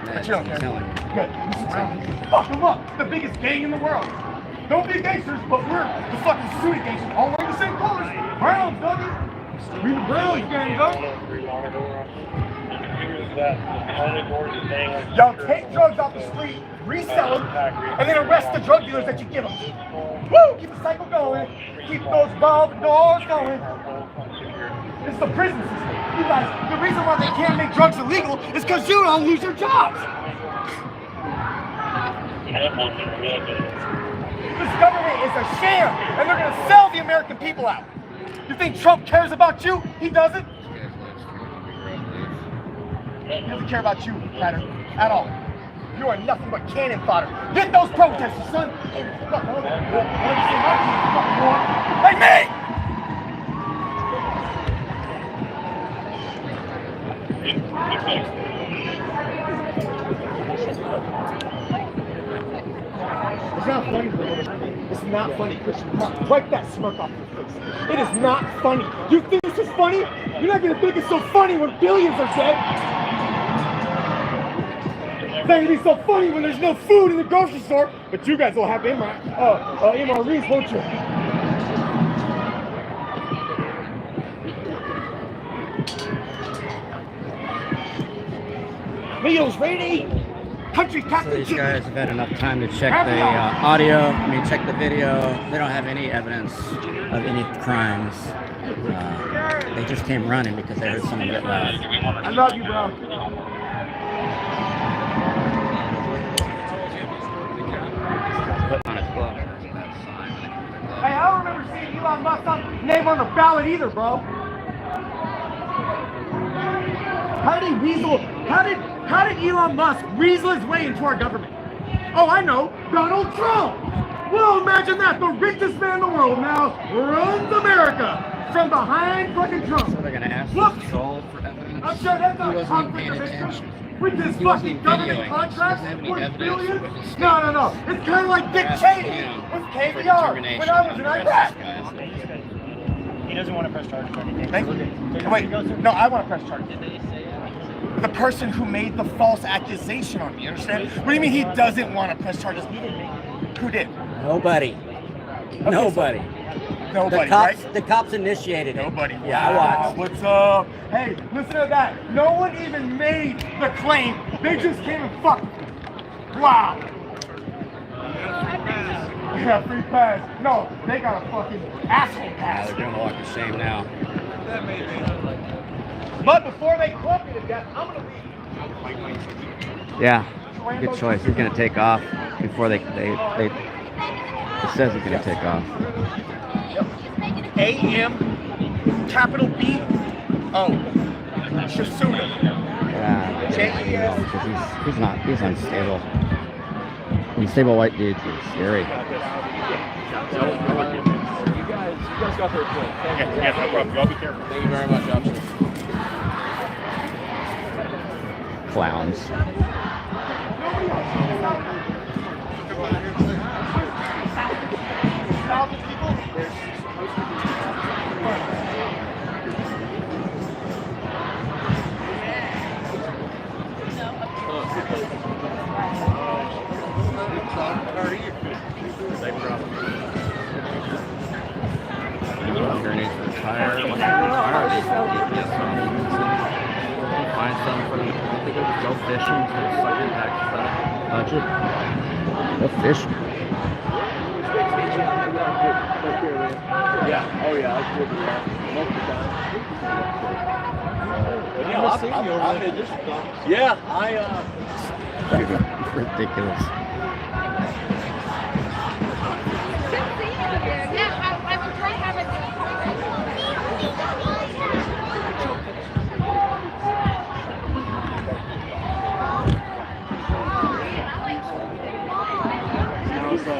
But you don't care. Good. Fuck them up. The biggest gang in the world. Don't be gangsters, but we're the fucking suited gangsters. All wearing the same colors. Browns, doggy. We the Browns gang, go. Y'all take drugs off the street, resell them, and then arrest the drug dealers that you give them. Woo! Keep the cycle going. Keep those valve doors going. It's the prison system. You guys, the reason why they can't make drugs illegal is because you don't lose your jobs. This government is a sham, and they're going to sell the American people out. You think Trump cares about you? He doesn't. He doesn't care about you, Pattern, at all. You are nothing but cannon fodder. Get those protesters, son. Hey, fuck, hold on. Hey, me! It's not funny, bro. It's not funny, Christian. Wipe that smirk off your face. It is not funny. You think this is funny? You're not gonna think it's so funny when billions are dead. It's not gonna be so funny when there's no food in the grocery store. But you guys will have MREs, won't you? Meals ready to eat. Country So captain. these guys have had enough time to check the check the video. They don't have any evidence of any crimes. They just came running because they heard someone get loud. I love you, bro. On his glove. Hey, I don't remember seeing Elon Musk's name on the ballot either, bro. How did Elon Musk weasel his way into our government? Oh, I know, Donald Trump. Well, imagine that. The richest man in the world now runs America from behind fucking Trump. So they're gonna ask Look, Sol for evidence. I'm sure that's not a He wasn't conflict even of paying interest. attention. With this He wasn't fucking government videoing. contract He doesn't have any worth evidence billions? with his No. It's kind of like Dick Cheney with KBR when I was in Iraq. He doesn't want to press charges or anything. Thank you. Wait, no, I want to press charges. The person who made the false accusation on me, understand? What do you mean he doesn't want to press charges? He didn't make it. Who did? Nobody. Okay, Nobody. Nobody, The cops initiated it. Nobody. Yeah, I watched. What's up? Hey, listen to that. No one even made the claim. They just came and fucked. Wow. Yeah, free pass. No, they got a fucking asshole Yeah, pass. they're doing a walk of shame now. But before they club me to death, I'm gonna leave. Yeah, good choice. He's gonna take off before they it says he's gonna take off. A.M. capital B. O. Shasuda. Yeah, because he's unstable. Unstable white dudes are scary. You guys got their point. Yeah, no problem. Y'all be careful. Thank you very much, officer. Clowns. Underneath the tire. Find something for them. I think it would go fishing for the second tax budget. Go fishing. Yeah. Oh yeah. That's good. Most of the time. Yeah. Ridiculous.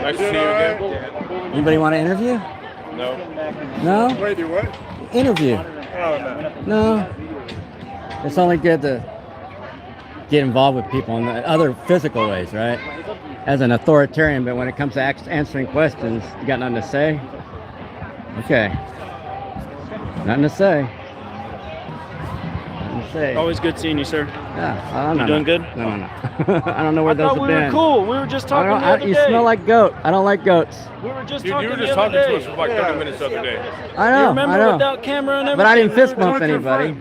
Nice to see you again. Anybody want to interview? No. No? Wait, do what? Interview. Oh, no. No. It's only good to get involved with people in the other physical ways, right? As an authoritarian, but when it comes to answering questions, you got nothing to say? Okay. Nothing to say. Nothing to say. Always good seeing you, sir. Yeah, I don't know. You doing good? No. I don't know where I those thought have we been. were cool. We were just talking the other You day. smell like goat. I don't like goats. We were just You talking were the just other talking to day. us for like 30 minutes the other day. I know. You remember I know. without camera and everything? But I didn't fist We were bump talking anybody.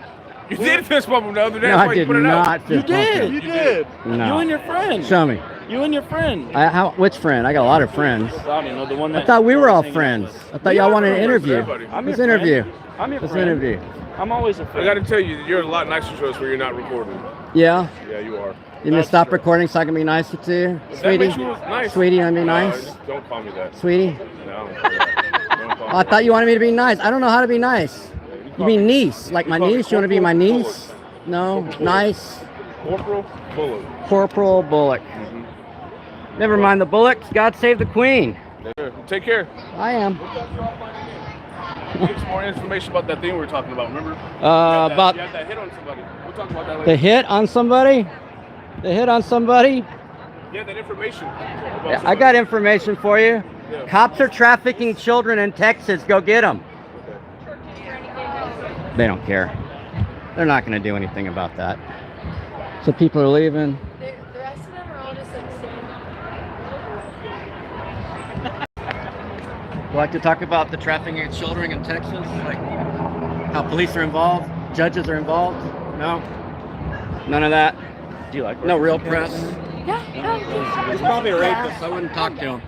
You did fist bump him the other day. No, That's I why you did put it out. not fist bump him. You did. No. You and your friend. Show me. You and your friend. Which friend? I got a lot of friends. I don't know, the one that I thought we were all friends. I thought y'all wanted an interview. I'm Let's your friend. interview. I'm your Let's friend. interview. I'm always a friend. I got to tell you, you're a lot nicer to us when you're not recording. Yeah? Yeah, you are. You need to stop recording so I can be nicer to you? That Sweetie? makes you nice. Sweetie, you want to be No, nice? don't call me that. Sweetie? No. Don't call Oh, I thought you wanted me to be nice. I don't know how to be nice. You mean niece? Like my call me niece? You want to be my Corporal niece? No? Nice? Corporal Bullock. Corporal Bullock. Mm-hmm. Never mind the bullocks. God save the queen. Take care. I am. Get some more information about that thing we were talking about. Remember? About you had that hit on somebody. We'll talk about that later. the hit on somebody. The hit on somebody. Yeah, that information. Yeah, I got information for you. Yeah. Cops are trafficking children in Texas. Go get them. They don't care. They're not going to do anything about that. So people are leaving. The rest of them are all just Would like to talk about the trafficking of children in Texas, like how police are involved, judges are involved? No? None of that? Do you like no real press? Yeah. He's probably a rapist. I wouldn't talk to him.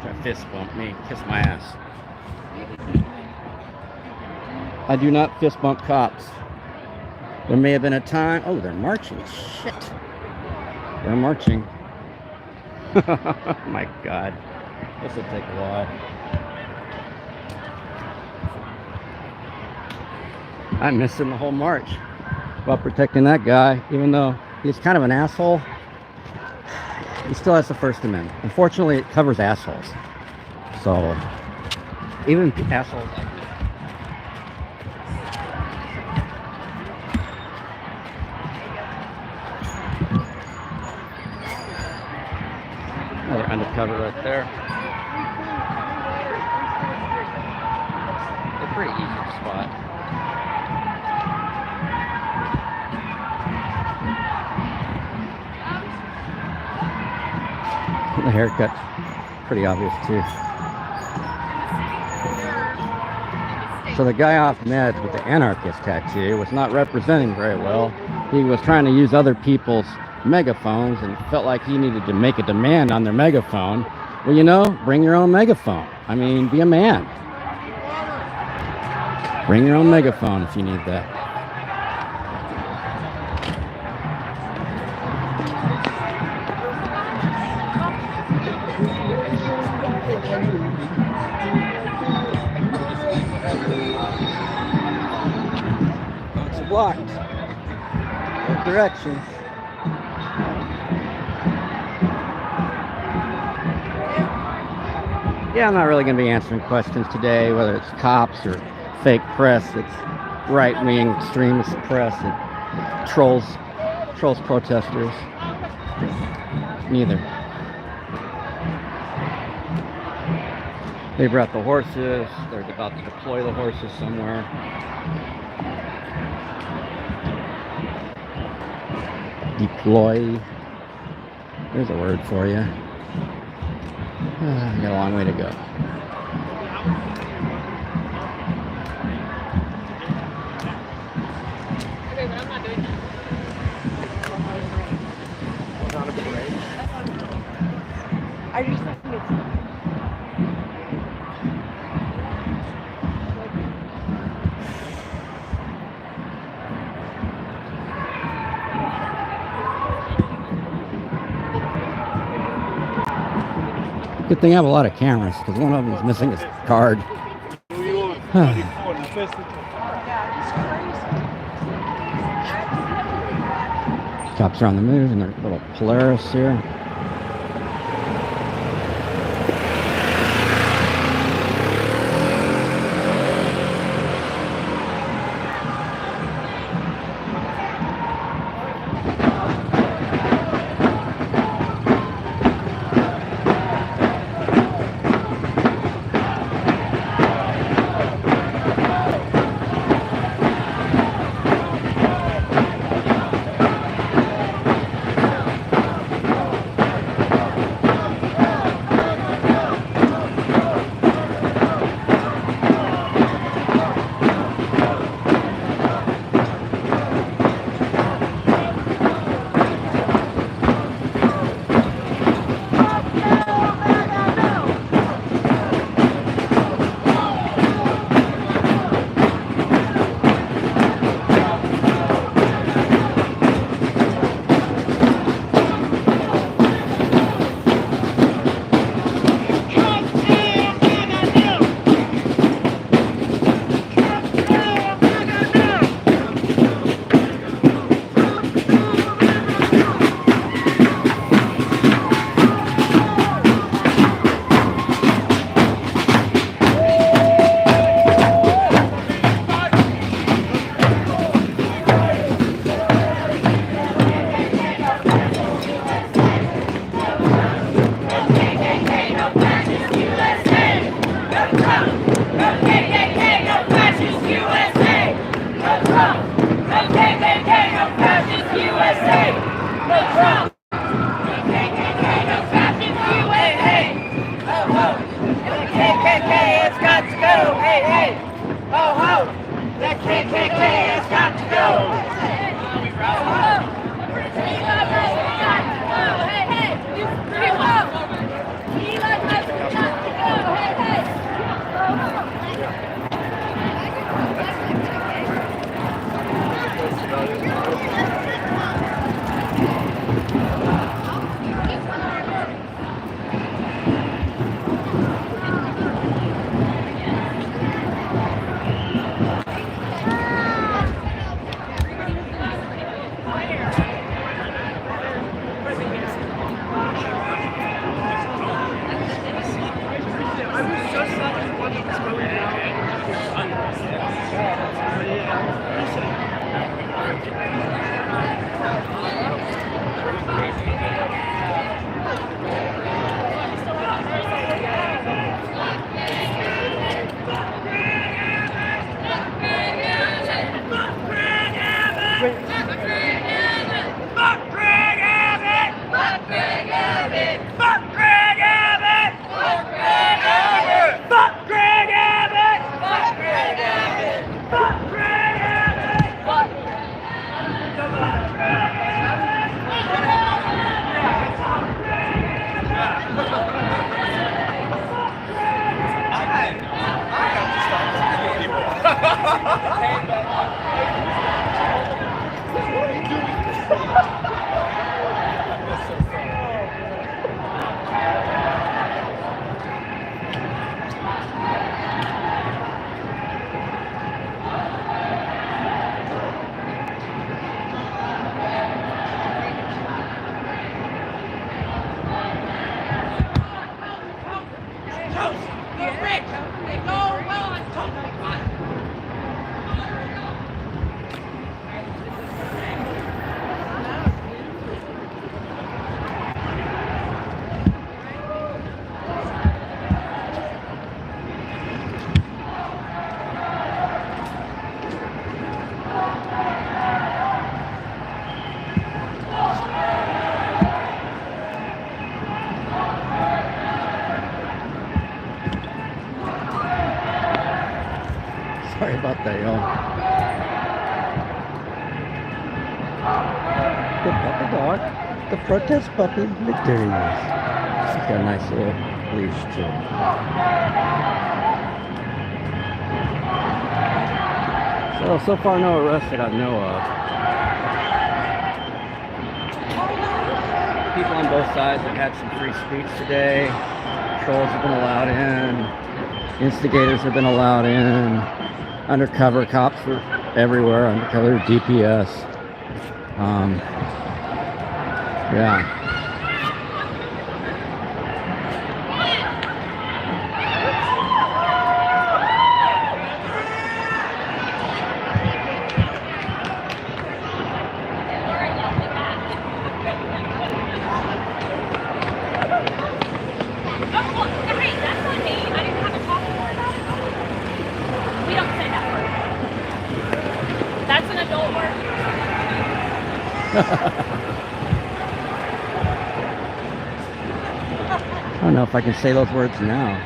Try to fist bump me, kiss my ass. I do not fist bump cops. There may have been a time. Oh, they're marching. Shit. They're marching. Oh my God. This will take a while. I'm missing the whole march while protecting that guy, even though he's kind of an asshole. He still has the First Amendment. Unfortunately, it covers assholes. So, even assholes like this. Another undercover right there. They're pretty easy to spot. The haircut's pretty obvious too. So the guy off meds with the anarchist tattoo was not representing very well. He was trying to use other people's megaphones and felt like he needed to make a demand on their megaphone. Well, you know, bring your own megaphone. I mean, be a man. Bring your own megaphone if you need that. Oh, it's blocked. Both directions. Yeah, I'm not really going to be answering questions today, whether it's cops or fake press. It's right-wing extremist press that trolls protesters. Neither. They brought the horses. They're about to deploy the horses somewhere. Deploy. There's a word for you. Got a long way to go. Okay, but I'm not doing that. Not a parade. I just think it's. Good thing I have a lot of cameras, because one of them is missing his card. Cops are on the move in their little Polaris here. toast. The rich, they go well on toast. Sorry about that, y'all. The puppy dog. The protest puppy. Look, there he is. He's got a nice little leash, too. So far, no arrests that I know of. People on both sides have had some free speech today. Trolls have been allowed in. Instigators have been allowed in. Undercover cops are everywhere. Undercover DPS. Yeah. That's an adult word. I don't know if I can say those words now.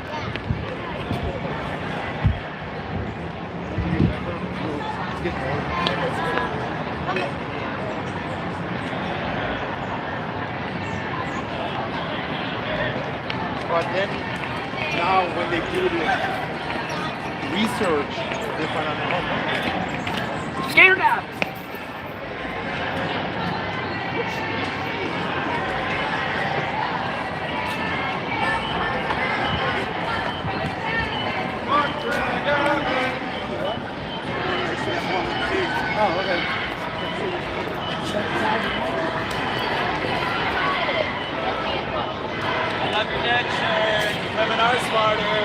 But then, now when they do the research, they find out, Scared now. oh, okay. I love your neck shirt. Women are smarter.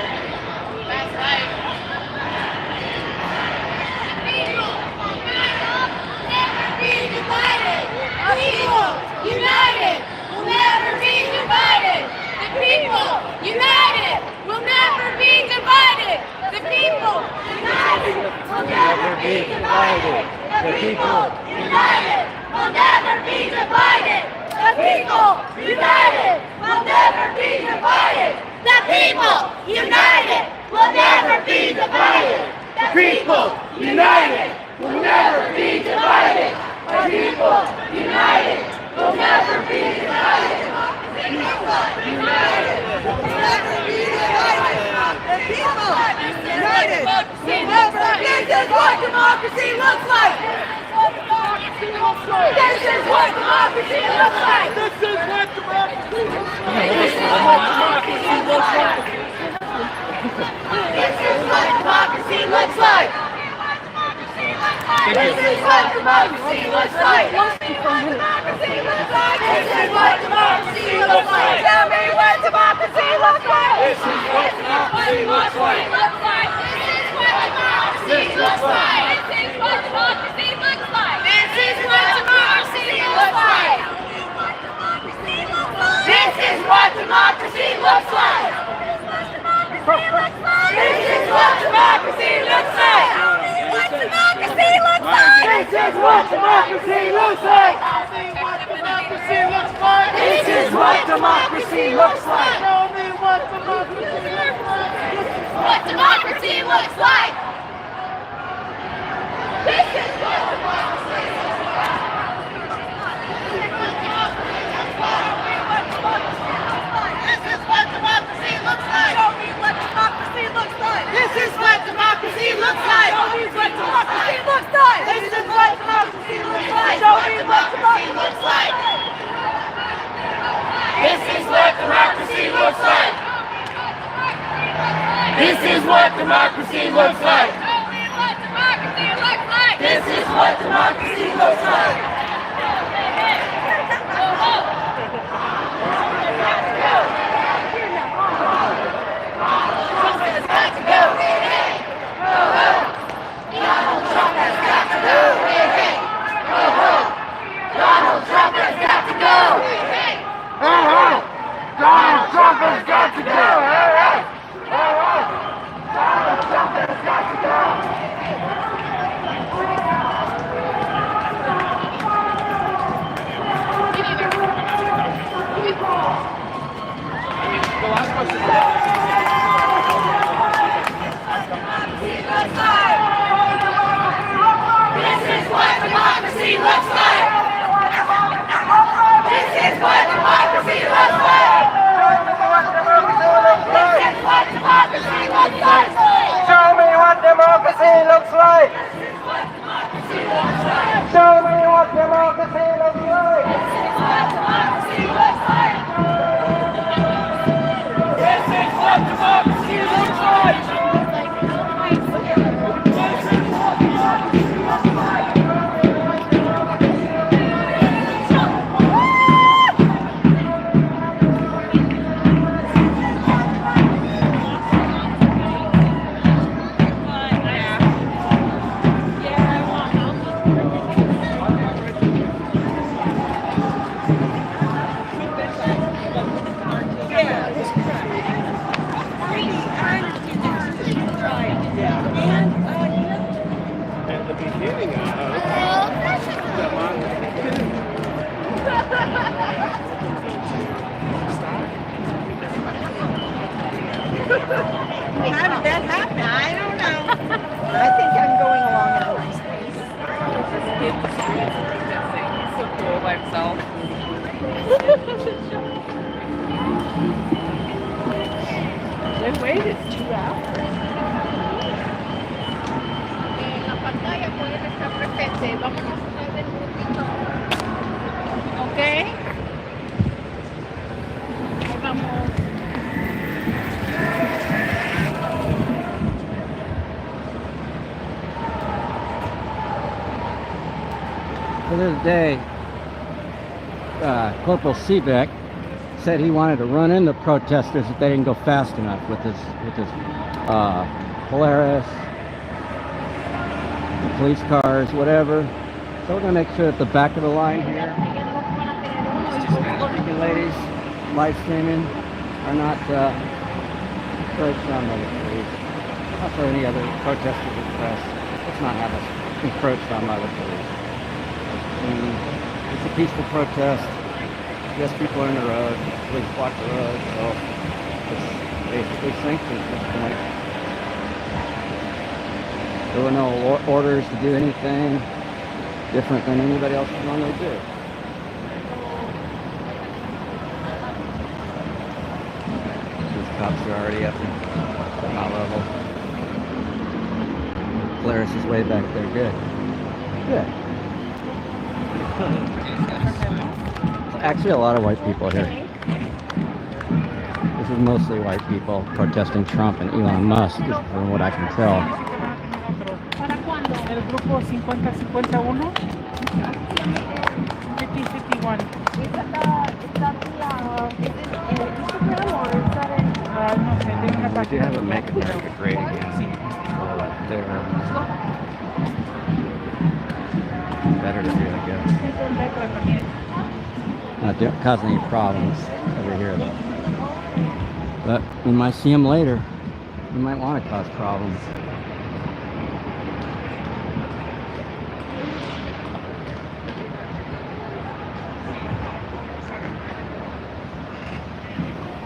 That's right. United will never be divided. The people united will never be divided. The people united will never be divided. The people united will never be divided. The people united will never be divided. The people united will never be divided. The people united will never be divided. The people united will never be divided. The people united will never be divided. The people united will never be divided. This is what democracy looks like. This is what democracy looks like. This is what democracy looks like. This is what democracy looks like. This is what democracy looks like. This is what democracy looks like. This is what democracy looks like. Tell me what democracy looks like. This is what democracy looks like. This is what democracy looks like. This is what democracy looks like. This is what democracy looks like. This is what democracy looks like. What democracy looks like. This is what democracy looks like. This is what democracy looks like. Tell me what democracy looks like. This is what democracy looks like. This is what democracy looks like. This is what democracy looks like. Show me what democracy looks like. This is what democracy looks like. Show me what democracy looks like. This is what democracy looks like. Show me what democracy looks like. This is what democracy looks like. This is what democracy looks like. This is what democracy looks like. Show me what democracy looks like. Show me what democracy looks like. This is what democracy looks like. How did that happen? I don't know. I think I'm going along at a nice pace. He's so cool by himself. They waited 2 hours. En la pantalla pueden estar presentes. Vámonos a hacer el grupito. ¿Ok? Ahí vamos. The other day, Corporal Seebeck said he wanted to run into protesters if they didn't go fast enough with his Polaris, the police cars, whatever. So we're going to make sure at the back of the line here, you ladies live streaming are not encroached on by the police. Also any other protesters or press. Let's not have us encroached on by the police. It's a peaceful protest. Yes, people are in the road. Police block the road, so it's basically sanctioned at this point. There were no orders to do anything different than anybody else would normally do. These cops are already up in my level. Polaris is way back there. Good. Good. Actually, a lot of white people here. This is mostly white people protesting Trump and Elon Musk, from what I can tell. ¿Para cuándo? El grupo 5051. 5051. We do have a Make America Great Again there. Better to really go. Not causing any problems over here though. But we might see them later. We might want to cause problems.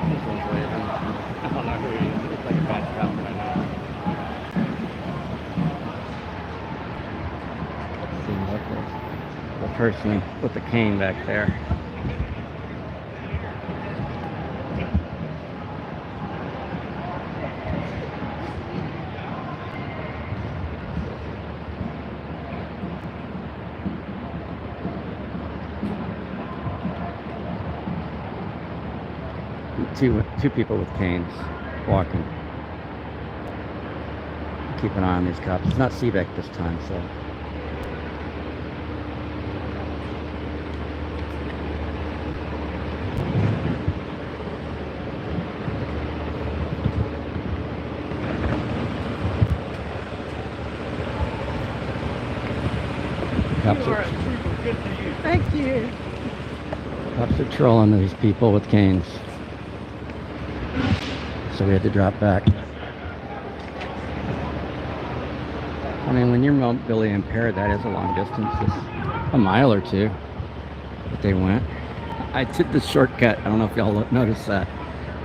This one's waving. I don't know who he is. It looks like a bad cop right now. Let's see what the person with the cane back there. Two people with canes walking. Keep an eye on these cops. It's not Seebeck this time, so. Cops are, Thank you. cops are trolling these people with canes. So we had to drop back. I mean, when you're mobility impaired, that is a long distance. It's a mile or two that they went. I took the shortcut. I don't know if y'all noticed that.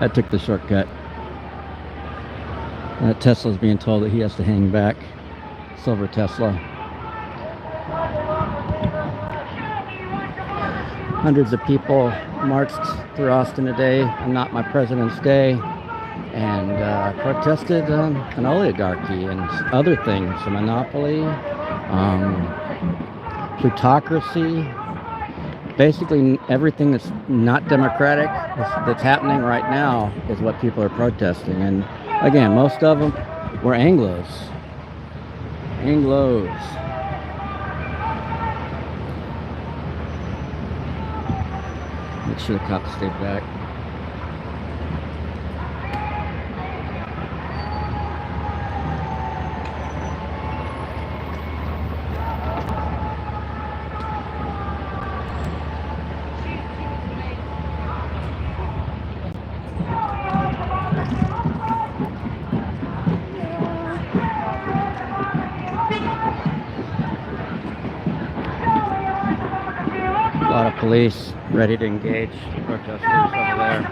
I took the shortcut. Tesla's being told that he has to hang back. Silver Tesla. Hundreds of people marched through Austin today on Not My President's Day and protested an oligarchy and other things, a monopoly, plutocracy, basically everything that's not democratic that's happening right now is what people are protesting. And again, most of them were Anglos. Make sure the cops stay back. A lot of police ready to engage protesters over there. A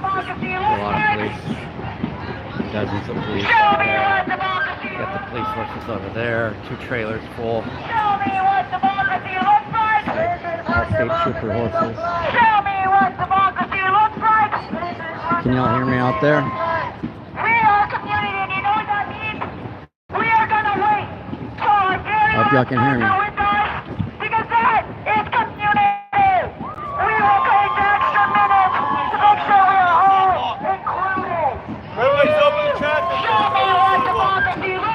lot of police. Dozens of police over there. Got the police horses over there. 2 trailers full. All state trooper horses. Can y'all hear me out there? I hope y'all can hear me.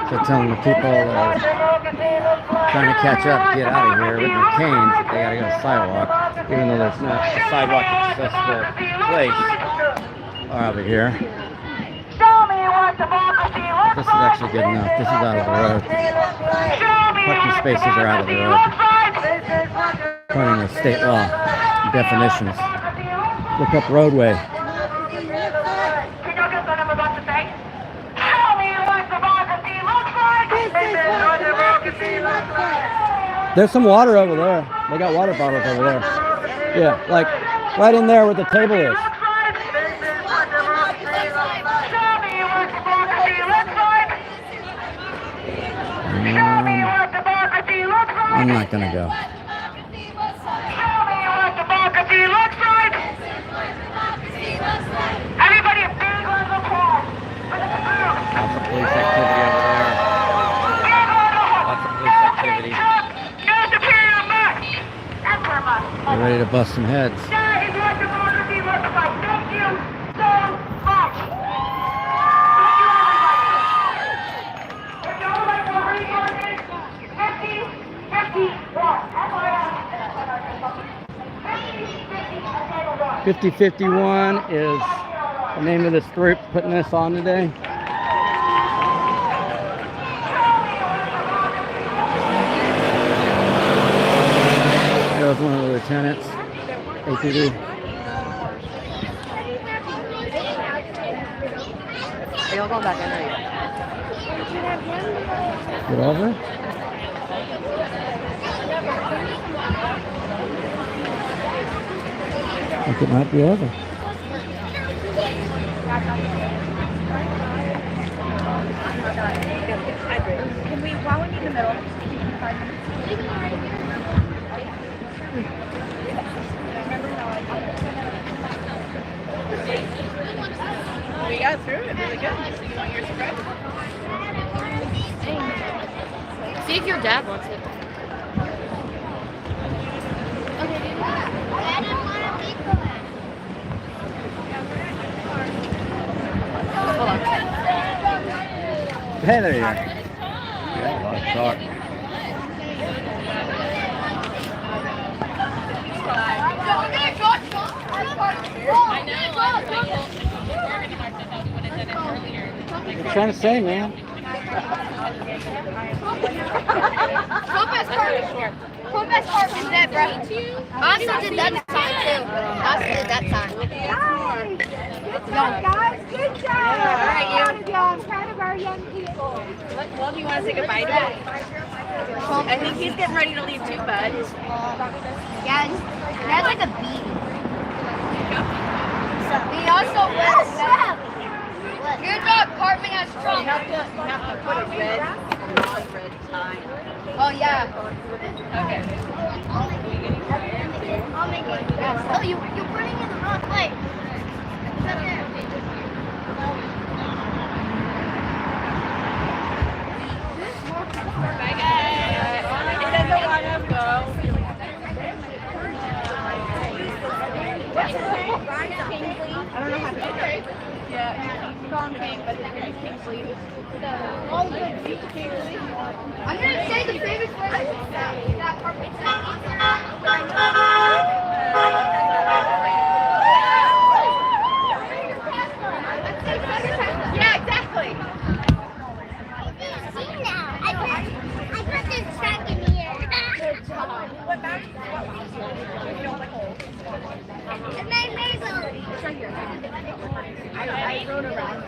So telling the people trying to catch up, get out of here with their canes, they gotta go to the sidewalk, even though there's not a sidewalk accessible place over here. This is actually good enough. This is out of the road. Parking spaces are out of the road, according to state law definitions. Look up roadway. There's some water over there. They got water bottles over there. Yeah, like right in there where the table is. I'm not gonna go. Everybody, a big round of applause. Lots of police activity over there. Lots of police activity. They're ready to bust some heads. That is what democracy looks like. Thank you so much. Thank you, everybody. 5051 is the name of this group putting this on today. That was one of the lieutenants, APD. Are y'all going back in there yet? Get over? I think it might be over. Can we, while we're in the middle, 5 minutes? We got through it really good. So you want yours fresh? See if your dad wants it. Hold on. Hey, there you are. Yeah, a lot of talk. What are you trying to say, man? Best part is that, bro. Austin did that time too. Austin did that time. Good job, guys. Good job. All right, you. I'm proud of our young people. Well, do you want to say goodbye to him? I think he's getting ready to leave too, bud. Yeah, that's like a beat. So, We also wear that. Your dog carving us strong. You have to put a red, non-red tie. Oh yeah. Okay. I'll make it. Oh, you're putting it the wrong way. It's up there. Bye guys. He doesn't want to go. I don't know how to do it. Yeah, strong thing, but it's very Kingsley. All good. Kingsley. I'm gonna say the famous word is that perfect. Yeah, exactly. See now. I put this track in here. Good job. And then maybe. I rode around.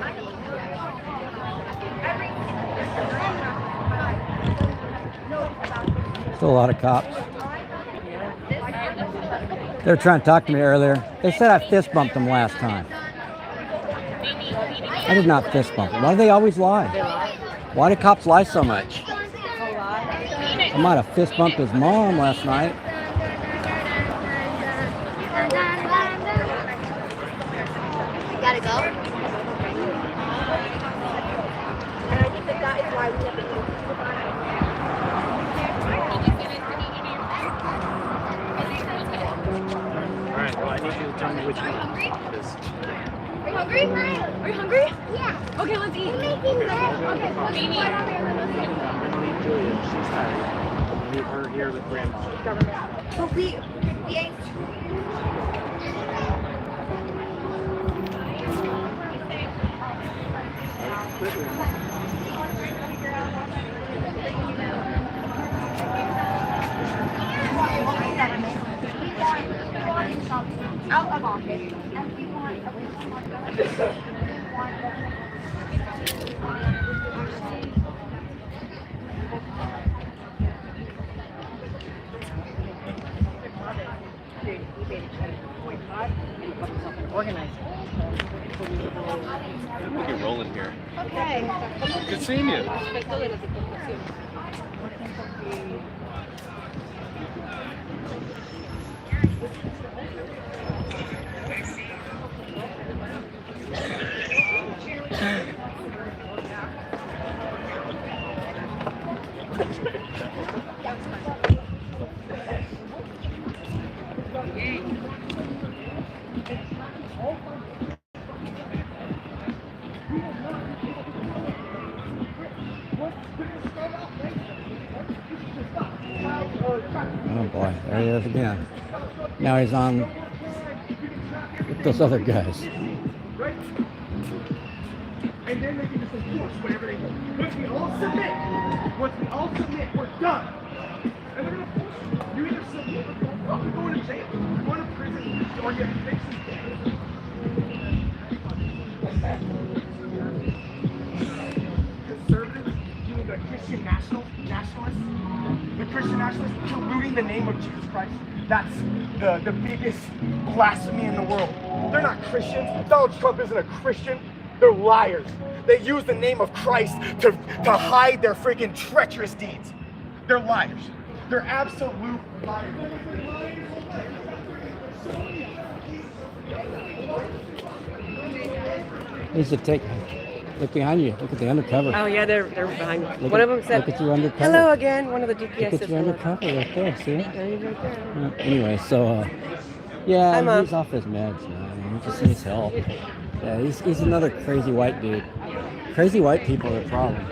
Still a lot of cops. They were trying to talk to me earlier. They said I fist bumped them last time. I did not fist bump them. Why do they always lie? Why do cops lie so much? I might have fist bumped his mom last night. Gotta go. And I think that is why we have to Alright, well, I need you to tell me which one. Are you hungry? Are you hungry? Yeah. Okay, let's eat. We're making that. Okay, let's eat. I'm gonna leave Julian. She's tired. I'm gonna leave her here with Grandma. But we ain't. Out of office. Organized. We'll get rolling here. Okay. Good seeing you. Oh boy, there he is again. Now he's on with those other guys. And then they can just enforce whatever they want. Once we all submit, we're done. And they're gonna force you. You either submit or you're probably going to jail, going to prison, or you have to face some conservatives, you mean the Christian nationalists? The Christian nationalists polluting the name of Jesus Christ. That's the biggest blasphemy in the world. They're not Christians. Donald Trump isn't a Christian. They're liars. They use the name of Christ to hide their freaking treacherous deeds. They're liars. They're absolute liars. Needs to take. Look behind you. Look at the undercover. Oh yeah, they're behind me. Look One at, of them said, look at your undercover. "Hello again." One of the DPS Look at said, your "Hello." undercover right there. See it? There he's right there. Anyway, so yeah, Hi, Mom. he's off his meds now. He just needs help. Yeah, he's another crazy white dude. Crazy white people are a problem.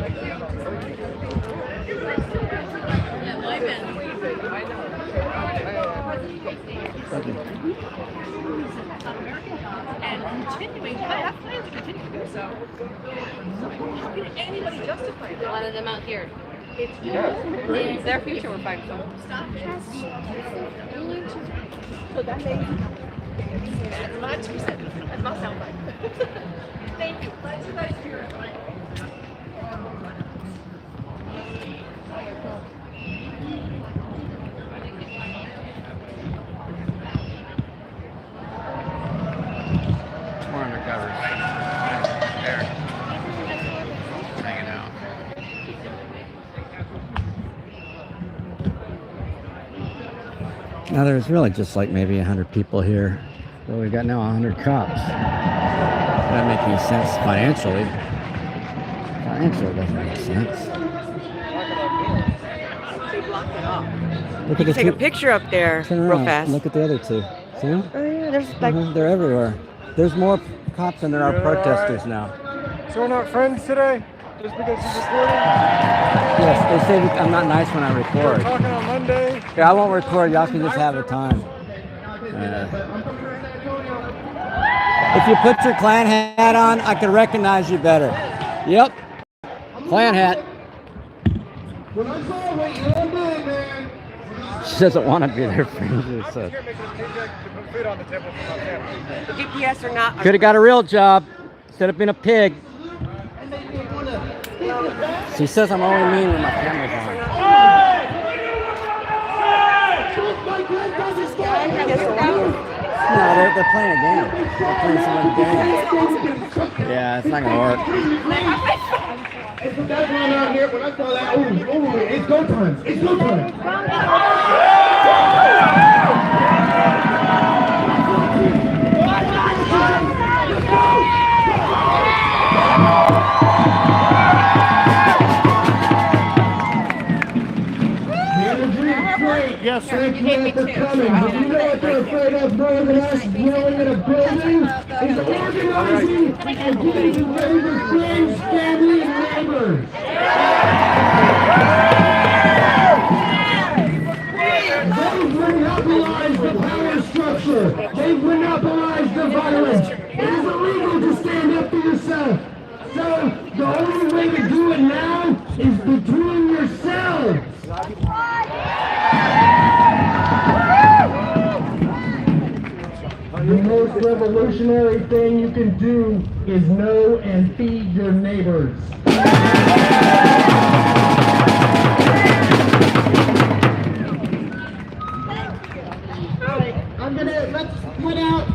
And continuing, I have plans to continue to do so. How can anybody justify that? A lot of them out here. It's their future we're fighting for. Stop so that makes that's my 2 cents. That's my soundbite. Thank you. Glad you guys here. Now there's really just like maybe 100 people here. Well, we've got now 100 cops. Doesn't make any sense financially. Financially, it doesn't make sense. Look You at can the take a two. picture up there Turn real around. fast. Look at the other two. See them? Oh yeah, there's like They're everywhere. There's more cops than there are protesters now. So we're not friends today? Just because you're recording? Yes, they say I'm not nice when I We were record. talking on Monday. Yeah, I won't record. Y'all can just have the time. If you put your Klan hat on, I can recognize you better. Yep. Klan hat. She doesn't want to be their friend. So. GPS or not. Could have got a real job instead of being a pig. She says I'm only mean when my camera's on. No, they're playing a game. They're playing some other game. Yeah, it's not gonna work. It's the guys running out here when I saw that. Oh, it's go time. It's go time. Yes, sir. Thank you all for coming. But you know what they're afraid of more than us dwelling in a building? Is organizing and getting ready with friends, family, and neighbors. They've monopolized the power structure. They've monopolized the violence. It is illegal to stand up for yourself. So the only way to do it now is between yourselves. The most revolutionary thing you can do is know and feed your neighbors. Let's split out.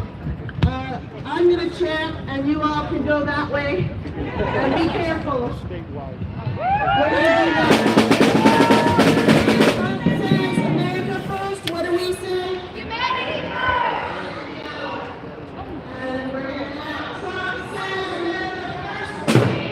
I'm gonna chant and you all can go that way. And be careful. America first, what do we say? Humanity and we're gonna have Trump says America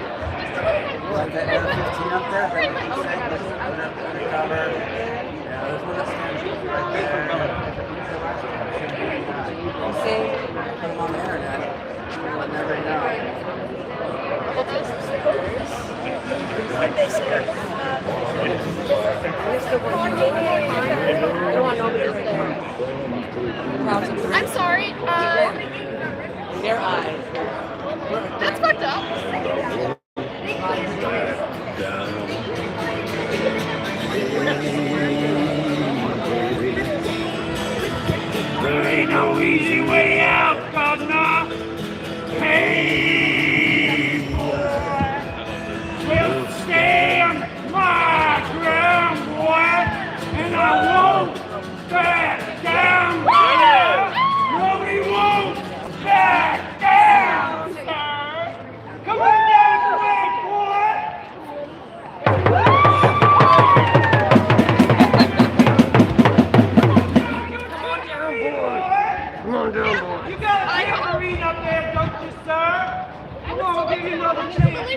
Like that Air 15 up there? Undercover. Yeah, there's one that stands right there. You see, put them on the internet. We'll never know. I'm sorry. Their eyes. That's fucked up. There ain't no easy way out, governor. Hey, we'll stand my ground, boy, and I won't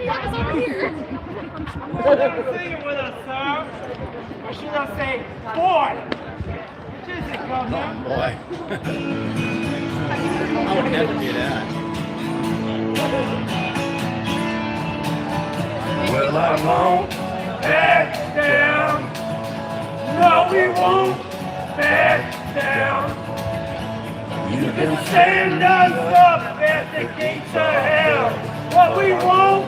over here. Singing with us, sir. Or should I say, boy? Boy. I would never do that. Well, I won't back down. No, we won't back down. You can stand us up at the gates of hell, but we won't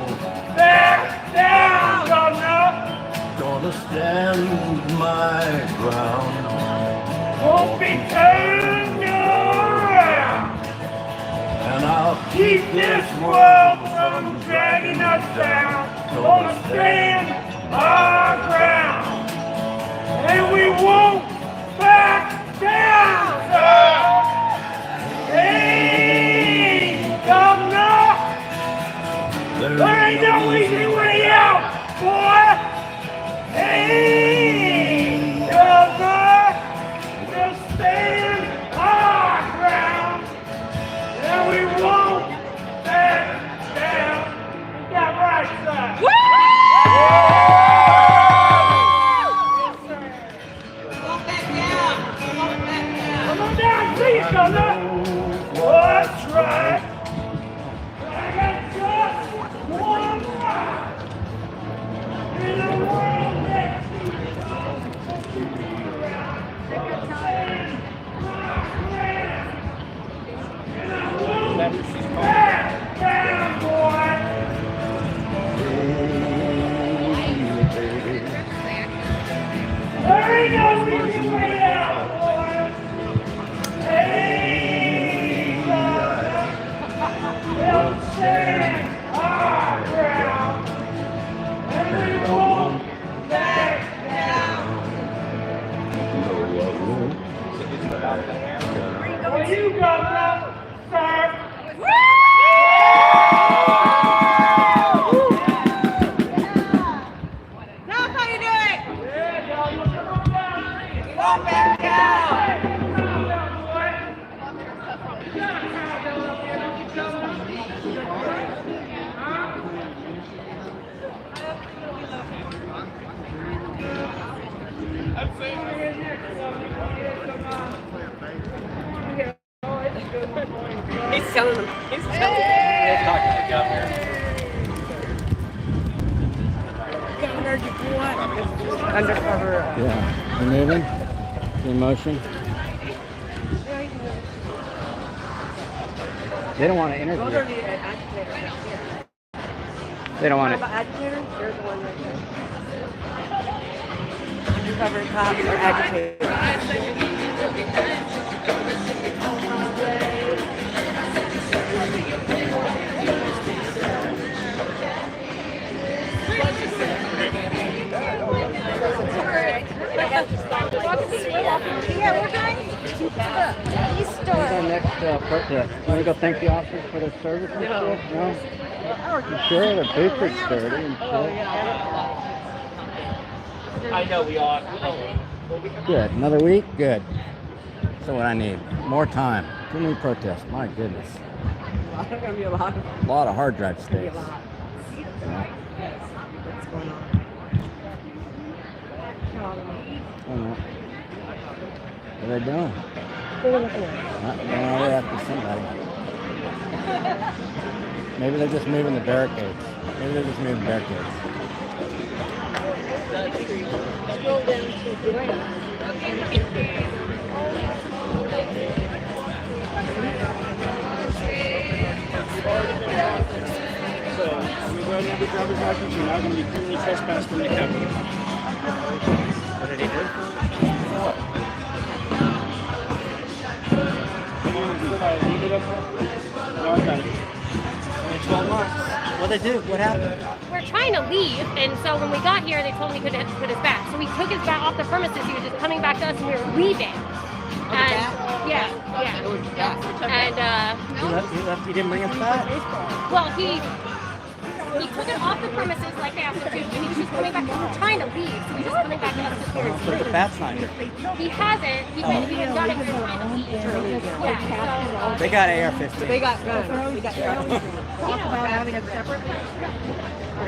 back down, governor. Gonna stand my ground. Won't be turned around. And I'll Keep this world from dragging us down. Gonna stand our ground. And we won't back down, sir. Hey, governor. There ain't no easy way out, boy. Hey, governor. Just stand our ground. And we won't back down. Yeah, right, sir. Come on down, please, governor. What's right? I got just one life in a world that's back down, boy. There ain't no easy way out, boy. Hey, brother, we'll stand our ground, and we won't back down. Well, you got that, sir. Now how you doing? We won't back down. He's telling them. He's telling them. He's talking to the governor. Governor, you what? Undercover. Yeah. You moving? Your motion? They don't want to interview. They don't want to. Agitator? There's the one right there. Undercover cops or agitators. Yeah, we're going to the What's our next protest? Want to go thank the officers for their service and stuff? No? You sure? Their boots are sturdy and shit. I know we all. Good. Another week? Good. That's what I need. More time. Too many protests. My goodness. There's going to be a lot of. A lot of hard drive space. What's going on? I don't know. What are they doing? Going over after somebody. Maybe they're just moving the barricades. Maybe they're just moving the barricades. scroll down to Duran. So, when we go ahead and have the driver's license, you're not going to be criminally trespassed from the Capitol. What did he do? Come on, leave it up. No, I got it. Only 12 months. What'd they do? What happened? We're trying to leave, and so when we got here, they told me he couldn't put us back. So we took us back off the premises. He was just coming back to us, and we were leaving. And yeah. And He didn't bring us back? well, he took it off the premises like they asked him to, and he was just coming back. We were trying to leave, so he was just coming back to us. So the bat's not here. He hasn't. He said he got it. We're trying to leave. Yeah. They got AR-15. They got guns. They got guns. Talk about having a separate.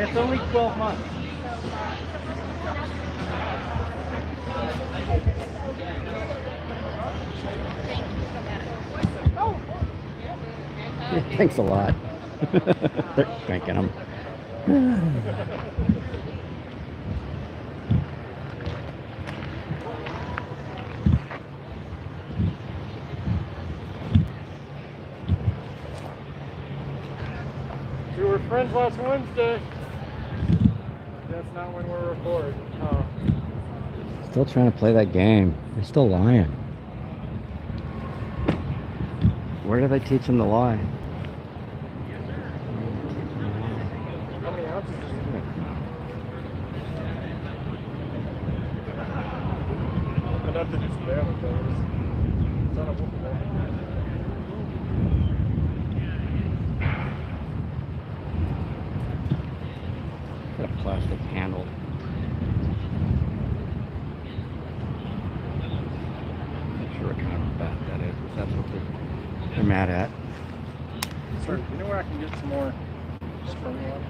it's only 12 months. Thanks a lot. They're drinking them. We were friends last Wednesday. That's not when we're recording. Oh. Still trying to play that game. They're still lying. Where do they teach them to lie? How many ounces is it? Enough to just barely goes. It's not a whoop ball. Got a plastic handle. Not sure what kind of bat that is. But that's what they're mad at. Sir, you know where I can get some more spring water?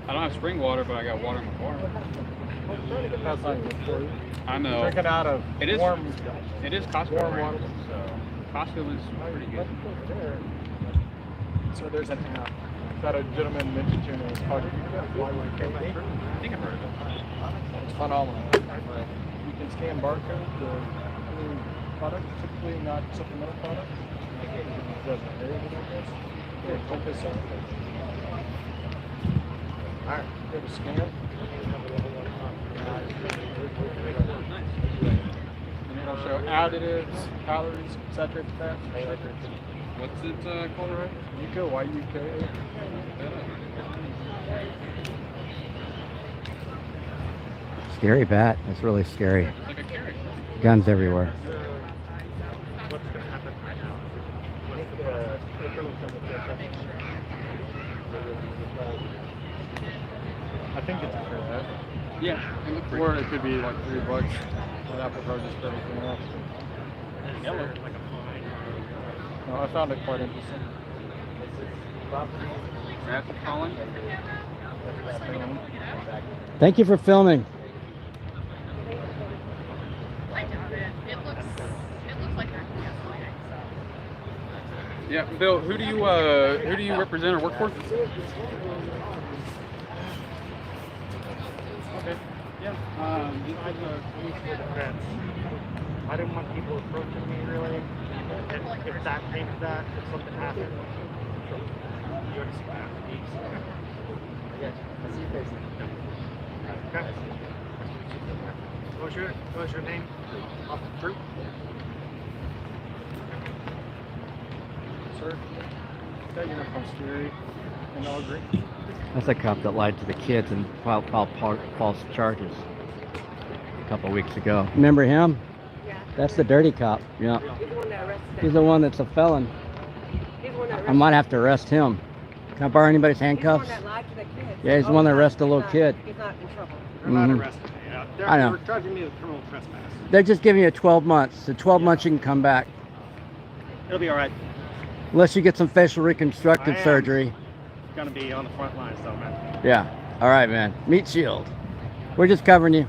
I don't have spring water, but I got water in my car. That's not good for you. I know. Drink it out of It is warm Costco warm brand, water. so Costco is pretty good. So there's an app that a gentleman mentioned to me. It's called I think I've heard of it. It's phenomenal. You can scan barcodes of any product, typically not supplemental product. It doesn't vary, I guess. Yeah, focus on it. Alright, give a scan. And it'll show additives, calories, saturated fats, What's it called, right? Yuka, Y-U-K-A. Scary bat. That's really scary. Like a carrot. Guns everywhere. I think it's a fair bet. Yeah, it looked pretty Or it could be like $3 with Apple charges for everything else. yellow. No, I found it quite interesting. That's Colin. Thank you for filming. Yeah, Bill. Who do you represent or work for? Okay. Yeah. I didn't want people approaching me really. If that came to that, if something happened, you understand. Yes, I see your face. Okay. What was your name? Off the group? Sir, is that uniform theory and all agree? That's a cop that lied to the kids and filed false charges a couple weeks ago. Remember him? Yeah. That's the dirty cop. Yeah. He's the one that arrested them. He's the one that's a felon. He's the one that I arrested might have to arrest him. Can I borrow anybody's handcuffs? He's the one that lied to the kids. Yeah, he's the one that arrested a little kid. He's not in trouble. They're not Mhm. arresting me. I know. They're charging me with criminal trespass. They're just giving you 12 months. So 12 months you can come back. It'll be all right. Unless you get some facial reconstructive I am. surgery. Gonna be on the front lines though, man. Yeah. All right, man. Meet Shield. We're just covering you.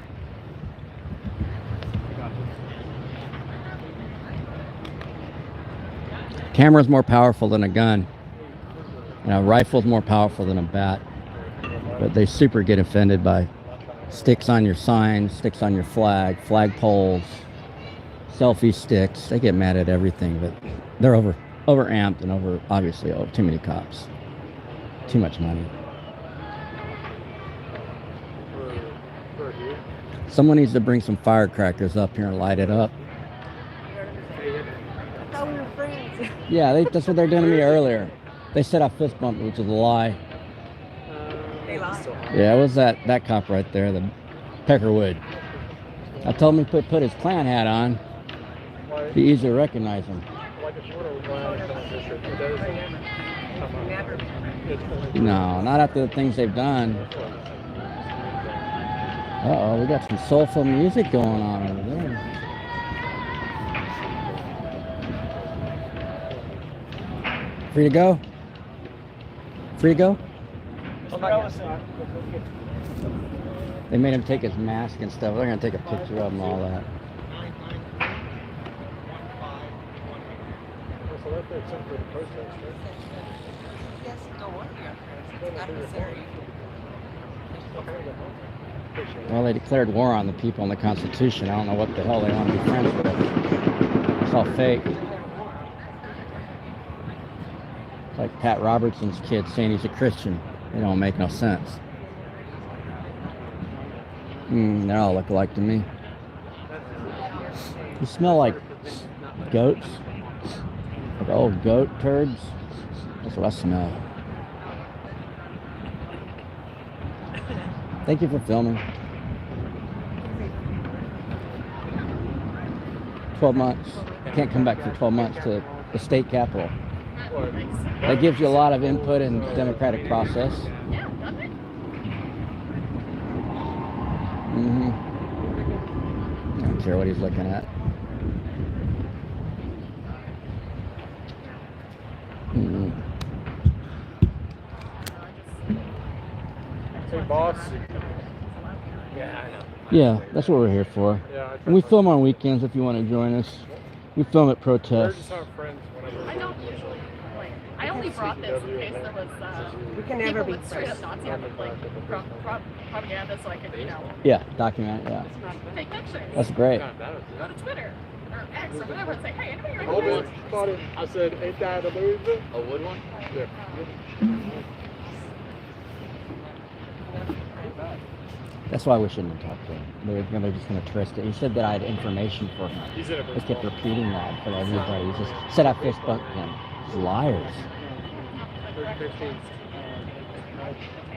Camera's more powerful than a gun. And a rifle's more powerful than a bat. But they super get offended by sticks on your signs, sticks on your flag, flag poles, selfie sticks. They get mad at everything, but they're overamped and obviously too many cops. Too much money. Someone needs to bring some firecrackers up here and light it up. I thought we were friends. Yeah, that's what they're doing to me earlier. They said I fist bumped, which is a lie. They lied. Yeah, it was that cop right there, the Peckerwood. I told him to put his clan hat on. Be easy to recognize him. No, not after the things they've done. Uh-oh, we got some soulful music going on over there. Free to go? Free to go? They made him take his mask and stuff. They're gonna take a picture of him and all that. So right there, except for the protest, right? Yes, don't want to. Adversary. Well, they declared war on the people and the Constitution. I don't know what the hell they want to be friends with. It's all fake. It's like Pat Robertson's kid saying he's a Christian. They don't make no sense. They all look alike to me. You smell like goats. Like old goat turds. That's what I smell. Thank you for filming. 12 months. Can't come back for 12 months to the state capitol. That gives you a lot of input in the democratic process. I don't care what he's looking at. Hey, boss. Yeah, I know. Yeah, that's what we're here for. Yeah, And we film on weekends if you want to join us. We film at We're protests. just our friends whenever. I don't usually. I only brought this in case there was We can never be people with straight up Nazi propaganda, so I could, Yeah, document it, yeah. take pictures. That's great. Go to Twitter or X or whatever and say, hey, anybody ready Hold for it. this? Caught it. I said, ain't that a loser? A wood one? Yeah. That's why we shouldn't have talked to him. They're just going to twist it. He said that I had information for him. He's in a He kept repeating that for everybody. He just said I Facebook him. He's liars.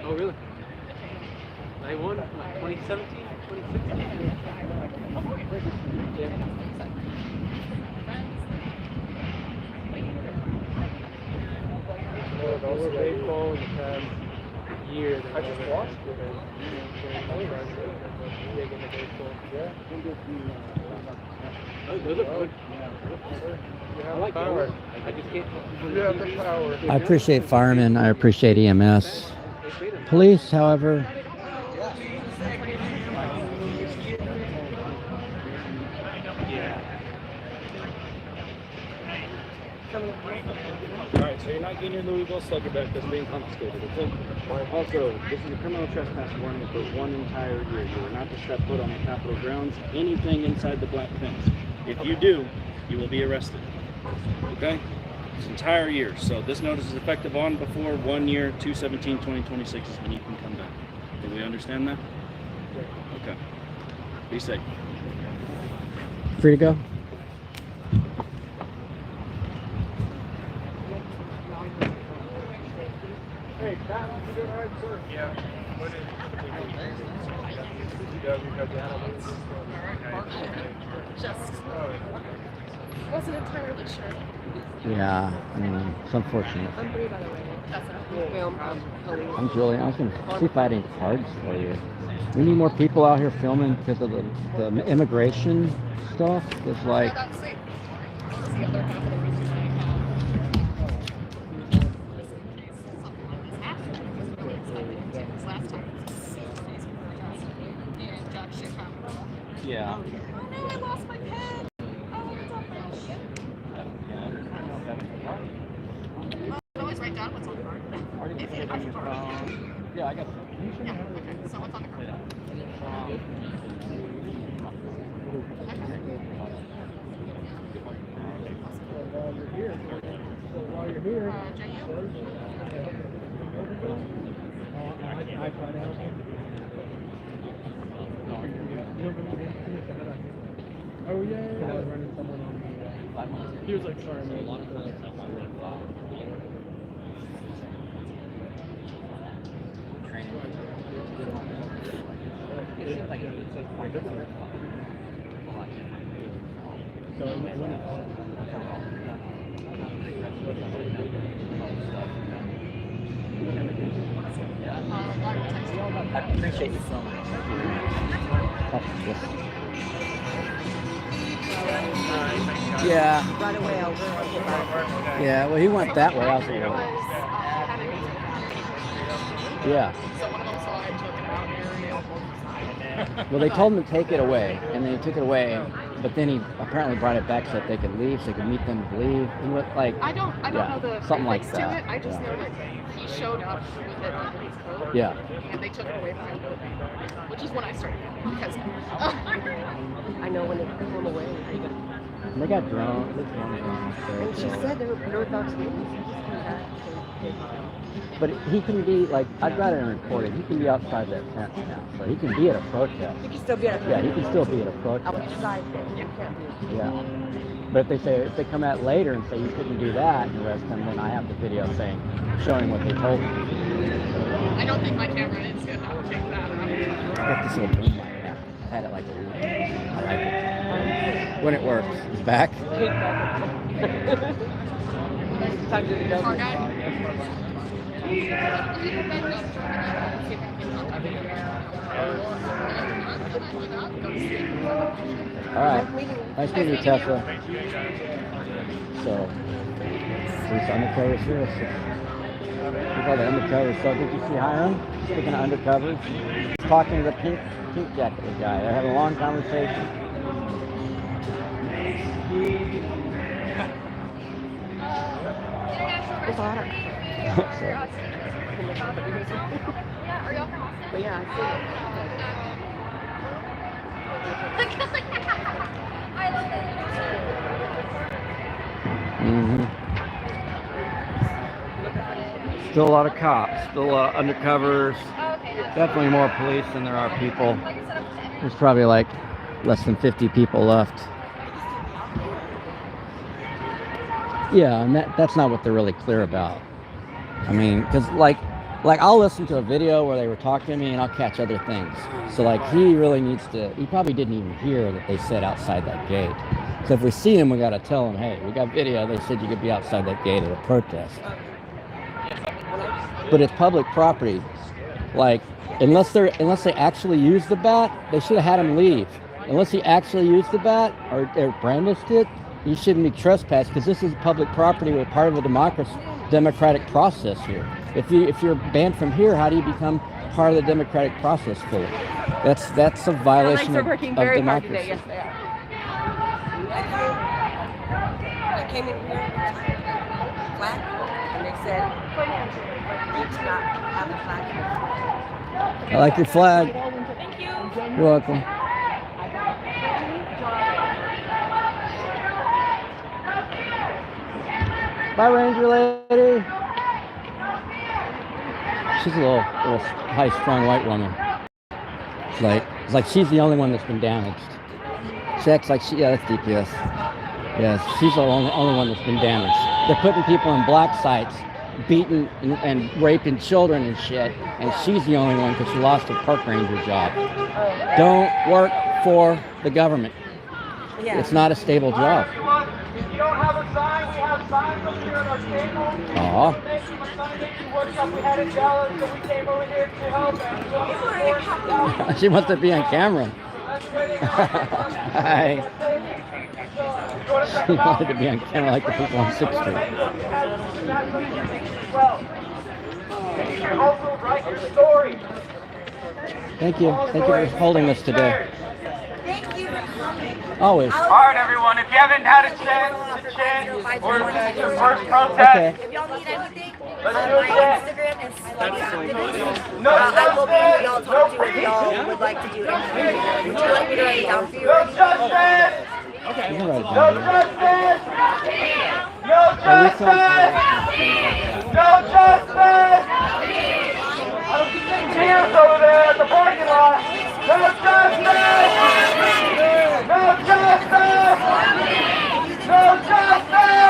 Oh, really? I won 2017, 2016. Over baseball in the past year. I just watched it. Those are good. I like power. I just can't. Yeah, the power. I appreciate firemen. I appreciate EMS. Police, however, Alright, so you're not getting your Louisville slugger back that's being confiscated, okay? Also, this is a criminal trespass warning for 1 entire year. You are not to step foot on the Capitol grounds, anything inside the black fence. If you do, you will be arrested. Okay? This entire year. So this notice is effective on before 1 year, 2/17/2026 is when you can come back. Do we understand that? Okay. Be safe. free to go. Hey, Pat, you doing all right, sir? Yeah. Just wasn't entirely sure. Yeah, I mean, it's unfortunate. I'm Bree, by the way. That's it. I'm Julian. I was going to see if I had any cards for you. We need more people out here filming because of the immigration stuff. It's like, That's the other half of the reason I yeah. Oh no, I lost my pen. Always write down what's on the card. If you have a card. Yeah, I got Yeah, okay. So what's on the card? While you're here, oh yeah, I was running someone on the. He was like, sorry, man. I appreciate you filming. Yeah. Right away over. Yeah, well, he went that way. I was like, Yeah. So one of them saw it, took it out area. Well, they told him to take it away, and they took it away, but then he apparently brought it back so that they could leave, so they could meet them to leave. He was like, I don't know the something like prefix to that. it. I just yeah. know that he showed up with it under his coat. Yeah. And they took it away from him, which is when I started because I know when they come away. And they got drones. They drones there. And she said they were about to leave. But he can be like, I've got it recorded. He can be outside that fence now, so he can be at a protest. He can still be at a Yeah, he can still be at a protest. outside there. You can't be. Yeah. But if they come out later and say you couldn't do that and arrest him, then I have the video showing what they told me. I don't think my camera is good enough to take that out. I got this little boom mic. I had it like a week. I like it. When it works. It's back. Time to go. All right. Nice meeting you, Tessa. So, these undercover serious. We call the undercover. So, did you see Hiram? Speaking of undercovers, he's talking to the pink jacketed guy. They're having a long conversation. It's hotter. So, But yeah, I see Still a lot of cops, still a lot of undercovers. Definitely more police than there are people. There's probably like less than 50 people left. Yeah, and that's not what they're really clear about. I mean, because like I'll listen to a video where they were talking to me and I'll catch other things. So like he really needs to, he probably didn't even hear that they said outside that gate. So if we see him, we got to tell him, hey, we got video. They said you could be outside that gate at a protest. But it's public property. Like, unless they actually use the bat, they should have had him leave. Unless he actually used the bat or brandished it, he shouldn't be trespassed because this is public property. We're part of a democratic process here. If you're banned from here, how do you become part of the democratic process fully? That's a violation of democracy. Yes, they are. I came in here flag, and they said you cannot have a flag. I like your flag. Thank you. You're welcome. Bye, Ranger lady. She's a little high-strung white woman. It's like she's the only one that's been damaged. She acts like that's DPS. Yes, she's the only one that's been damaged. They're putting people in black sites, beating and raping children and shit, and she's the only one because she lost her park ranger job. Don't work for the government. Yeah. It's not a stable job. If you don't have a sign, we have signs up here at our table. Aw. Thank you for Sunday workshop we had in Dallas, so we came over here to help and She wants to be on camera. Hi. She wanted to be on camera like the people on 6th Street. Also write your story. Thank you. Thank you for holding this today. Thank you for coming. Always. All right, everyone. If you haven't had a chance to chant or this is your first protest, Okay. If y'all need anything, let's do my it again. Instagram is Activism. No I will be justice, y'all no talk to if peace. y'all would like to do anything. Would you like me to write it down for you? No justice. You can write it No down. justice. No Yeah, we justice. No justice. I don't see any tears over there at the parking lot. No justice. No justice. No justice.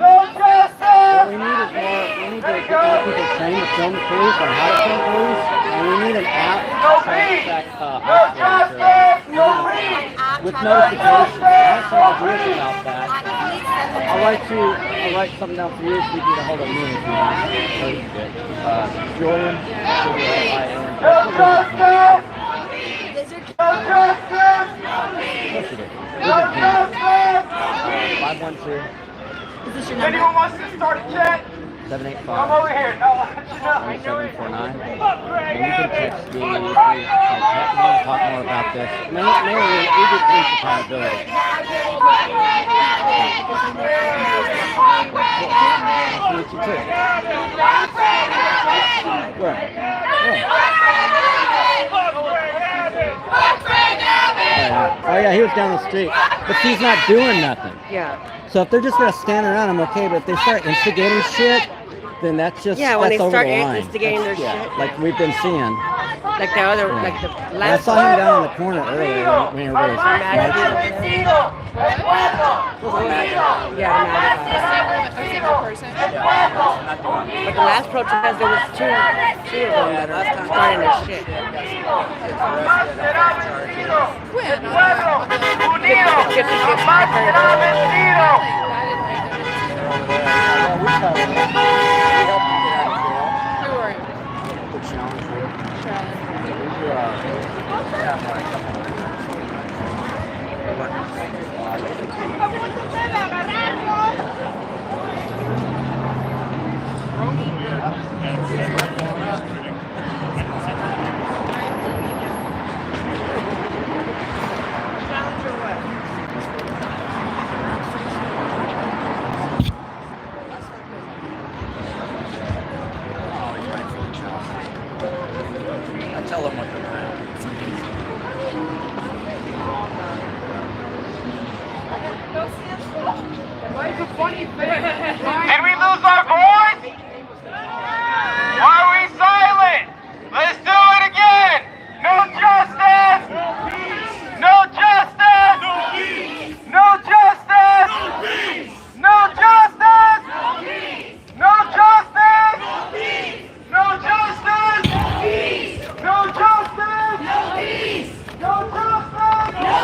No justice. What we need is more. We need to get more people trained to film the police on how to film police, and we need an app No to peace. track No justice. No peace. with notifications. I have some ideas about that. I'll write something down for you so you can get a hold of me if you want. Julian. No justice. No justice. No justice. 512. If anyone wants to start a chat, 785 Come over here. No, 1749. And you can text me if you want to talk more about this. Mainly, we do police accountability. Nice to meet you too. Where? Oh yeah, he was down the street. But he's not doing nothing. Yeah. So if they're just gonna stand around, I'm okay. But if they start instigating shit, then that's just Yeah, when that's they over start the line. instigating their Yeah, shit. like we've been seeing. Like the other, Yeah. like the And I last saw him down in the corner earlier when everybody was marching. Yeah, but the last protest, there was two of them that are starting this shit. I tell them what they're doing. Did we lose our voice? Why are we silent? Let's do it again. No justice. No justice. No justice. No justice. No justice. No justice. No justice. No justice. No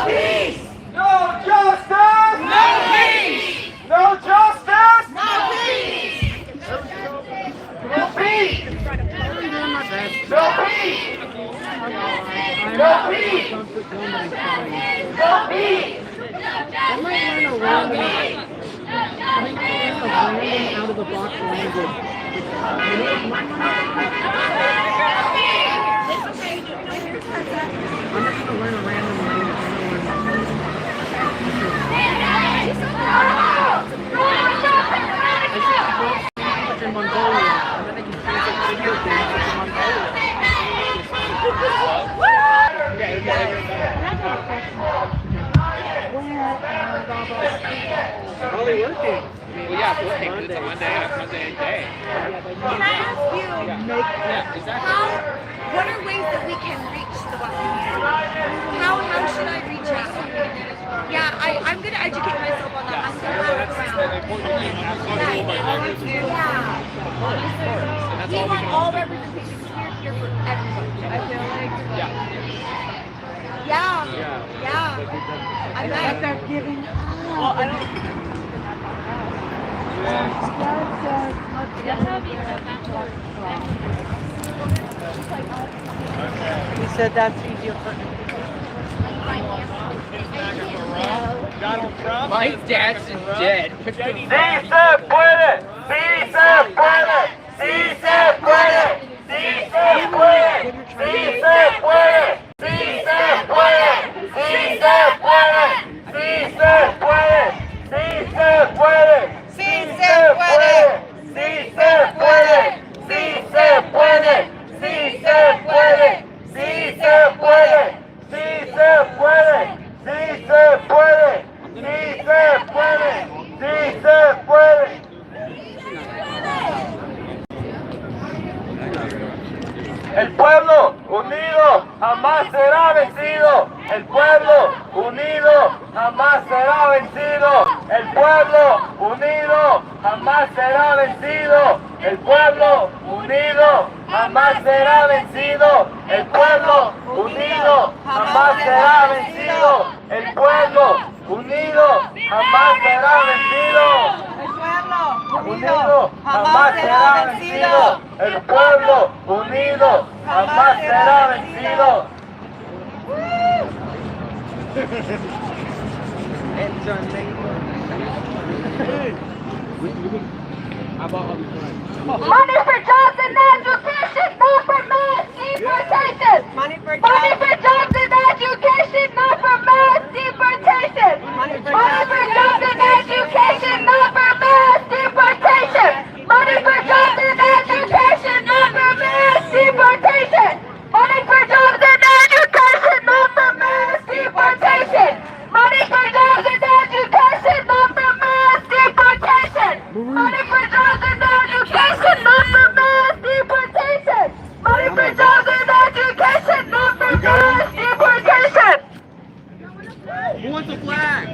peace. No justice. No peace. No justice. No peace. No peace. No peace. No peace. No peace. I might learn a random out of the box language. I'm just gonna learn a random language. In Mongolia, and then they can translate video games into Mongolia. Probably working. Well, yeah, it's working. It's a Monday day. Can I ask you, what are ways that we can reach the Black community? How should I reach out? Yeah, I'm going to educate myself on that. I'm going to ask around. We want all representation. We're here for everybody. I feel like. Yeah. I'm not there giving. Well, I don't. He said that's easier for him. Donald Trump. My dad's dead. Sí se puede. Sí se puede. Sí se puede. Sí se puede. Sí se puede. Sí se puede. Sí se puede. Sí se puede. Sí se puede. Sí se puede. Sí se puede. Sí se puede. Sí se puede. Sí se puede. Sí se puede. Sí se puede. Sí se puede. Sí se puede. El pueblo unido jamás será vencido. El pueblo unido jamás será vencido. El pueblo unido jamás será vencido. El pueblo unido jamás será vencido. El pueblo unido jamás será vencido. El pueblo unido jamás será vencido. Unido jamás será vencido. El pueblo unido jamás será vencido. How about Money for jobs and education, not for mass deportation. Money for jobs and education, not for mass deportation. Money for jobs and education, not for mass deportation. Money for jobs and education, not for mass deportation. Money for jobs and education, not for mass deportation. Money for jobs and education, not for mass deportation. Money for jobs and education, not for mass deportation. Money for jobs and education, not for mass deportation. Who wants a flag?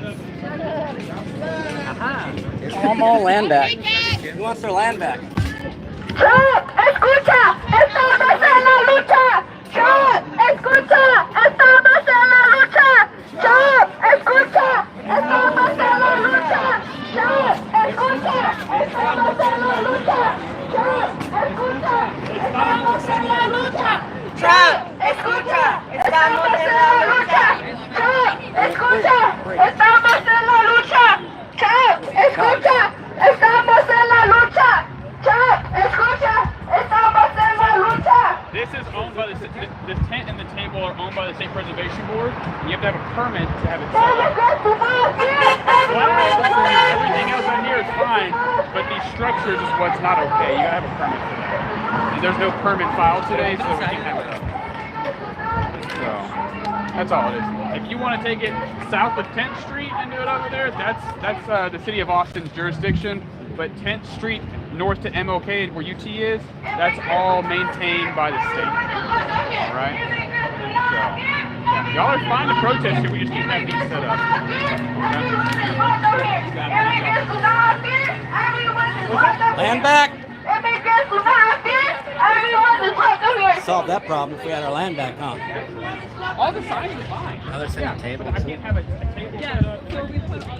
I'm all land back. Who wants their land back? Trump, escucha, estamos en la lucha. Trump, escucha, estamos en la lucha. Trump, escucha, estamos en la lucha. Trump, escucha, estamos en la lucha. Trump, escucha, estamos en la lucha. Trump, escucha, estamos en la lucha. Trump, escucha, estamos en la lucha. Trump, escucha, estamos en la lucha. Trump, escucha, estamos en la lucha. This is owned by the tent and the table are owned by the State Preservation Board. And you have to have a permit to have it set up. Everything else on here is fine, but these structures is what's not okay. You gotta have a permit for that. And there's no permit filed today, so we can't have it up. So that's all it is. If you want to take it south of 10th Street and do it over there, that's the city of Austin's jurisdiction. But 10th Street north to MLK, where UT is, that's all maintained by the state. All right? So, yeah. Y'all are fine to protest here. We just need to have these set up. Land back. Solve that problem if we had our land back, huh? All the signs are fine. Now they're setting a table. I can't have a table set up. So we put all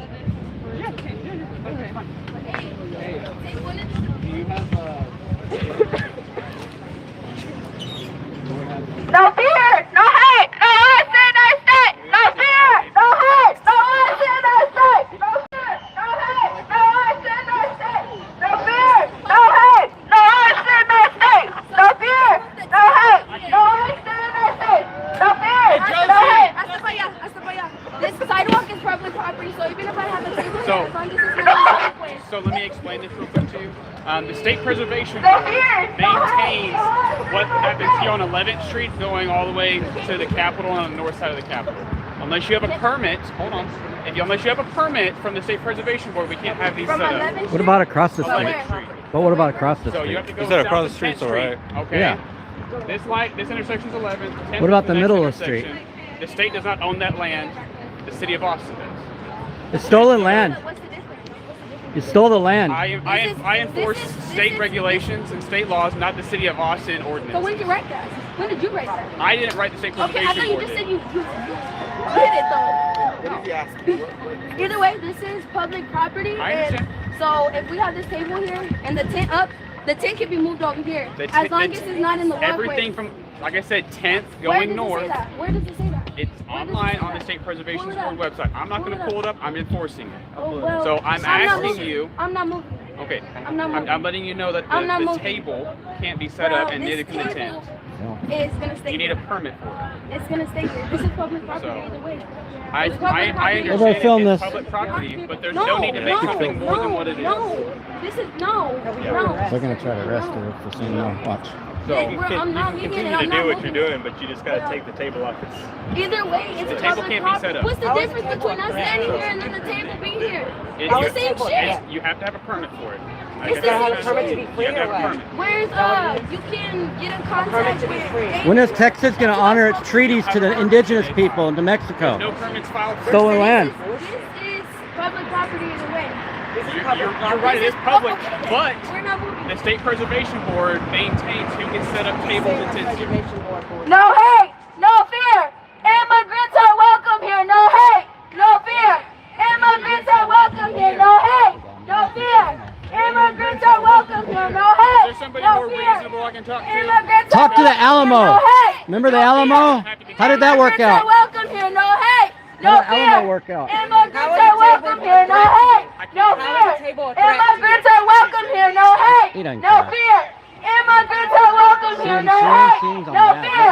No fear, no hate, no arson, no state. No fear, no hate, no arson, no state. No fear, no hate, no arson, no state. No fear, no hate, no arson, no state. No fear, no hate, no arson, no state. No fear, no hate. Hasta para allá, hasta para allá. This sidewalk is public property, so even if I have a table, So, as long as it's not in so let me explain this real quick to you. The State Preservation Board maintains what happens here on 11th Street going all the way to the Capitol on the north side of the Capitol. Unless you have a permit, hold on. Unless you have a permit from the State Preservation Board, we can't have these set up. What about across the street? 11th Street. But what about across the So street? you have to go You said south across to the street's 10th Street, all right. Okay. Yeah. This intersection's 11th. 10th What about is the next middle of the street? intersection. The state does not own that land. The city of Austin does. It's stolen land. You stole the land. I enforce state regulations and state laws, not the city of Austin ordinance. So when did you write that? When did you write that? I didn't write the State Okay, I Preservation thought you Board. just said you did it though. Either way, this is public property. I And understand. so if we have this table here and the tent up, the tent can be moved over here. As long as it's not in the walkway. Everything from, like I said, 10th Where going does north. it say that? Where does it say that? It's online on the State Preservation Pull it Board up. website. I'm not going to Pull it pull it up. I'm enforcing it. Oh, well, So I'm not asking moving. you. I'm not moving. Okay. I'm not moving. I'm letting you know that I'm not the moving. table can't be set Well, up, and this neither can the table tent. It's gonna stay You need here. a permit for it. It's gonna stay here. This is public property So, either way. I It's public property. understand We're gonna film it's this. public property, but there's no need to make something more than what it is. No, this is no. They're gonna try to arrest her for saying no. Watch. So I'm not leaving it. I'm not moving. doing, but you just gotta take the table off its. Either way, it's The table public can't be property. set up. What's the difference between us standing here and then the table being here? It's the same shit. You have to have a permit for it. It's the same shit. You have to have a permit. Where's you can get in contact with. When is Texas gonna honor its treaties to the indigenous people in New Mexico? No permits filed. Stolen land. This is public property either way. You're right, it is public, but We're not moving. the State Preservation Board maintains who can set up tables and tents here. No hate, no fear. Immigrants are welcome here. No hate, no fear. Immigrants are welcome here. No hate, no fear. Immigrants are welcome here. No hate, Is there somebody no more fear. reasonable I can talk to? Immigrants Talk are to the welcome here. Alamo. No hate, Remember the no Alamo? fear. How did that work Immigrants out? are welcome here. No hate, no How did fear. Alamo work out? Immigrants are welcome here. No hate, no fear. table a threat Immigrants are welcome here. No hate. He doesn't No care. fear. Immigrants are welcome here. No hate. No fear.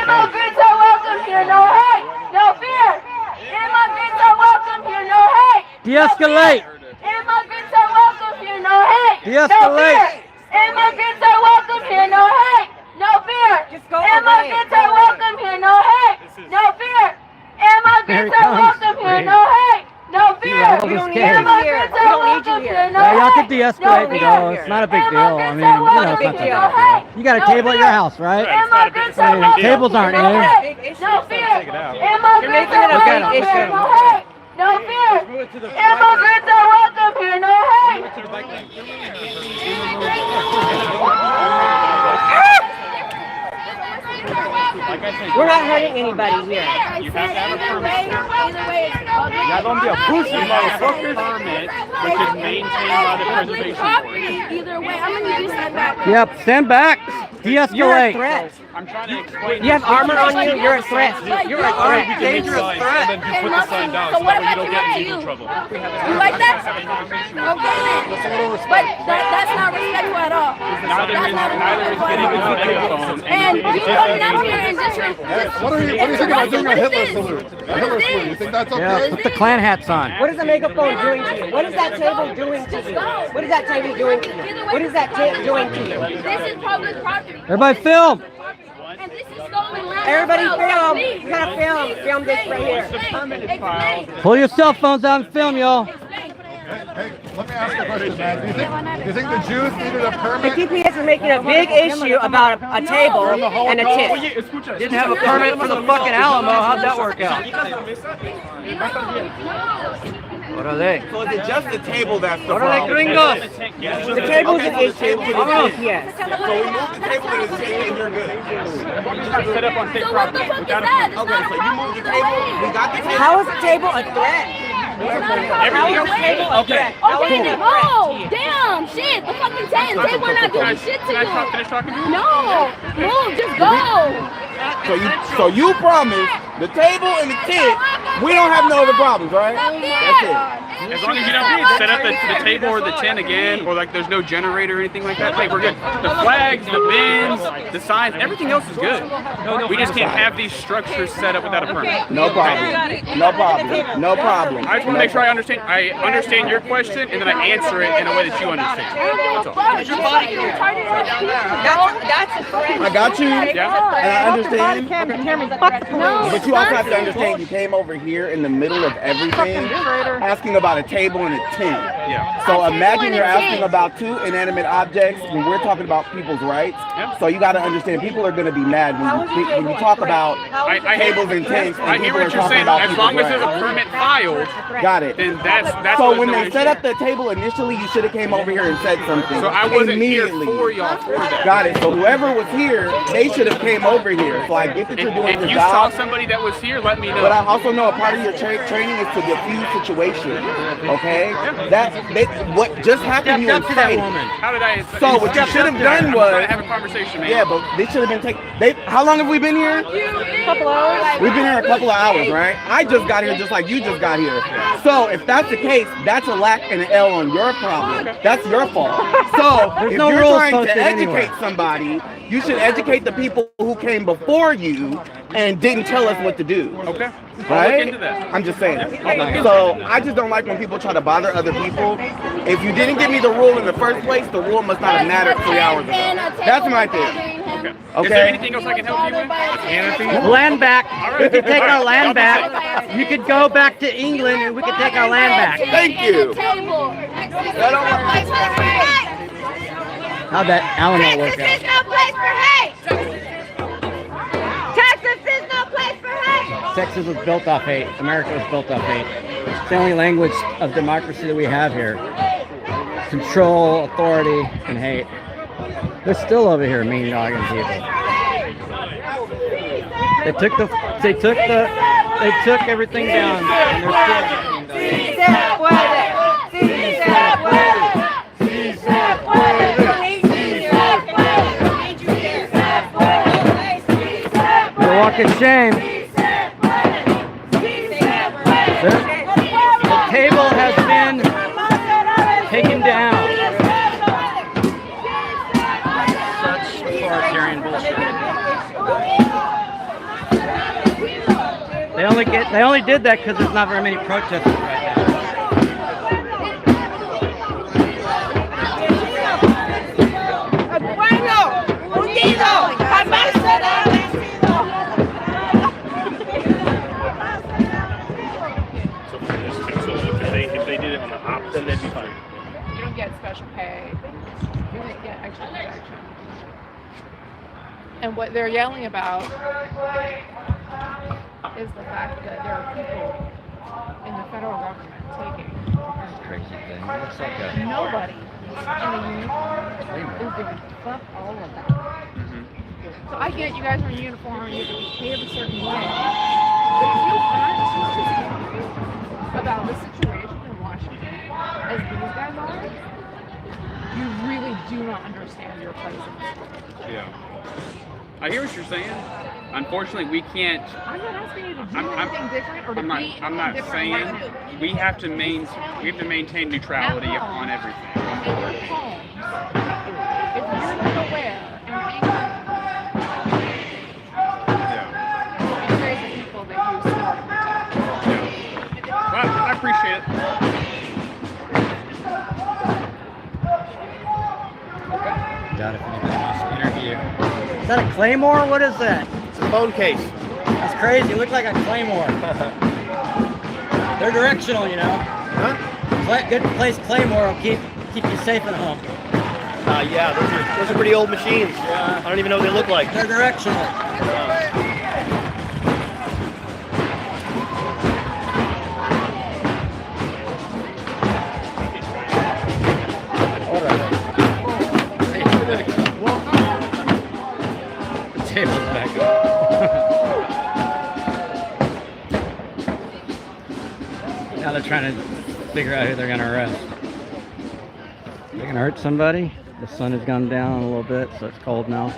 Immigrants are welcome here. No hate. No fear. Immigrants are welcome here. No hate. De-escalate. Immigrants are welcome here. No hate. De-escalate. Immigrants are welcome here. No hate. No fear. Immigrants are welcome here. No hate. No fear. Immigrants are welcome here. No hate. No fear. We don't need Immigrants are welcome here. No Yeah, y'all can hate. de-escalate me though. It's not a big deal. I mean, you know, it's not that big a deal. You got a table at your house, right? Immigrants I are mean, welcome tables aren't here. No in. hate. No fear. Immigrants are Look at welcome him. here. No hate. No fear. Immigrants are welcome here. No hate. We're not hurting anybody here. You have to have a permit. Y'all gonna be a pussy, motherfuckers. Permit, which is maintained by the preservation board. Either way, I'm gonna use that back. Yep, stand back. De-escalate. You're a threat. I'm trying to explain. You have armor on you. You're a threat. You're a threat. Dangerous threat. And then you put the sign down so that way you don't get in legal trouble. You like that? Okay then. But that's not respectful at all. Neither is getting a megaphone. And you coming out here and just What do you think about doing a Hitler salute? A Hitler salute. You think that's okay? Yeah, put the Klan hats on. What is the megaphone doing to you? What is that table doing to you? What is that table doing to you? What is that table doing to you? This is public property. Everybody film. And this is stolen land. Everybody as well. film. Please, You gotta film. please, Film this please, right here. explain. Pull your cell phones out and film, y'all. Hey, let me ask you a question, man. Do you think the Jews needed a The permit? DPS is making a big issue about a table and a tent. Didn't have a permit for the fucking Alamo. How'd that work out? What are they? So is it just the table that's the What are they, problem? gringos? The table's an issue to the DPS. So we moved the table to the tent and you're good. Set up on state So what the property. fuck is that? It's Okay, not so a you problem. moved the Either table. way. We got the table. How is the table a threat? How is the table a threat? How is it a threat to Oh, you? damn, shit. The fucking tent. They were not doing shit to Can I you. finish talking to you? No, move, just go. So you promised the table and the tent, we don't have no other problems, right? That's it. As long as you don't set up the table or the tent again, or like there's no generator or anything like that, hey, we're good. The flags, the bins, the signs, everything else is good. We just can't have these structures set up without a permit. No problem. No problem. No problem. I just want to make sure I understand your question and then I answer it in a way that you understand. That's all. That's a threat. I got you. Yeah. And I understand. No, But you also have to understand you came over here in the middle of everything asking about a table and a tent. Yeah. So imagine you're asking about two inanimate objects when we're talking about people's rights. So you got to understand people are going to be mad when you talk about tables and tents. I hear what you're saying. As long as there's a permit filed, got it. then that's So what's when no they issue. set up the table initially, you should have came over here and said something. So I wasn't here immediately. for y'all for that. Got it. So whoever was here, they should have came over here. So I get that you're doing If your you saw job. somebody that was here, let me know. But I also know a part of your training is to diffuse situations. Okay? What just happened, you incited. How did I? So what you should have done I'm was trying to have a conversation, man. yeah, but they should have been taken. How long have we been here? A couple hours. We've been here a couple of hours, right? I just got here just like you just got here. So if that's the case, that's a lack and an L on your problem. That's your fault. So There's if no you're rules trying to posted educate anywhere. somebody, you should educate the people who came before you and didn't tell us what to do. Okay. I'll Right? look into that. I'm just saying. So I just don't like when people try to bother other people. If you didn't give me the rule in the first place, the rule must not have mattered 3 hours ago. That's my thing. Okay. Okay. Is there anything else I can help you with? Land back. We could take our land back. You could go back to England and we could take our land back. Thank you. How'd that Alamo work out? Texas is no place for hate. Texas is no place for hate. Texas was built off hate. America was built off hate. It's the only language of democracy that we have here. Control, authority, and hate. They're still over here mean dogging people. They took everything down, and they're You're walking shame. The table They only did that because there's not very many protesters right now. If they did it on the hop, then they'd be fine. You don't get special pay. You don't get extra protection. And what they're yelling about is the fact that there are people in the federal government taking. Crazy thing. Looks like a Nobody in a uniform is doing fuck all of that. So I get you guys are in uniform, you have to behave a certain way. But if you aren't about the situation in Washington as these guys are, you really do not understand your place in this. Yeah. I hear what you're saying. Unfortunately, we can't. I'm not asking you to do anything different or to be anything I'm not different. saying we have to maintain neutrality on everything. In your homes, if you're not aware and angry, it's crazy people that use smart. Well, I appreciate it. Doubt if anybody wants to interview. Is that a claymore? What is that? It's a phone case. That's crazy. It looked like a claymore. They're directional, you know. Huh? Good place claymore will keep you safe at home. Yeah, those are pretty old machines. Yeah. I don't even know what they look like. They're directional. Table's back up. Now they're trying to figure out who they're going to arrest. They're going to hurt somebody. The sun has gone down a little bit, so it's cold now.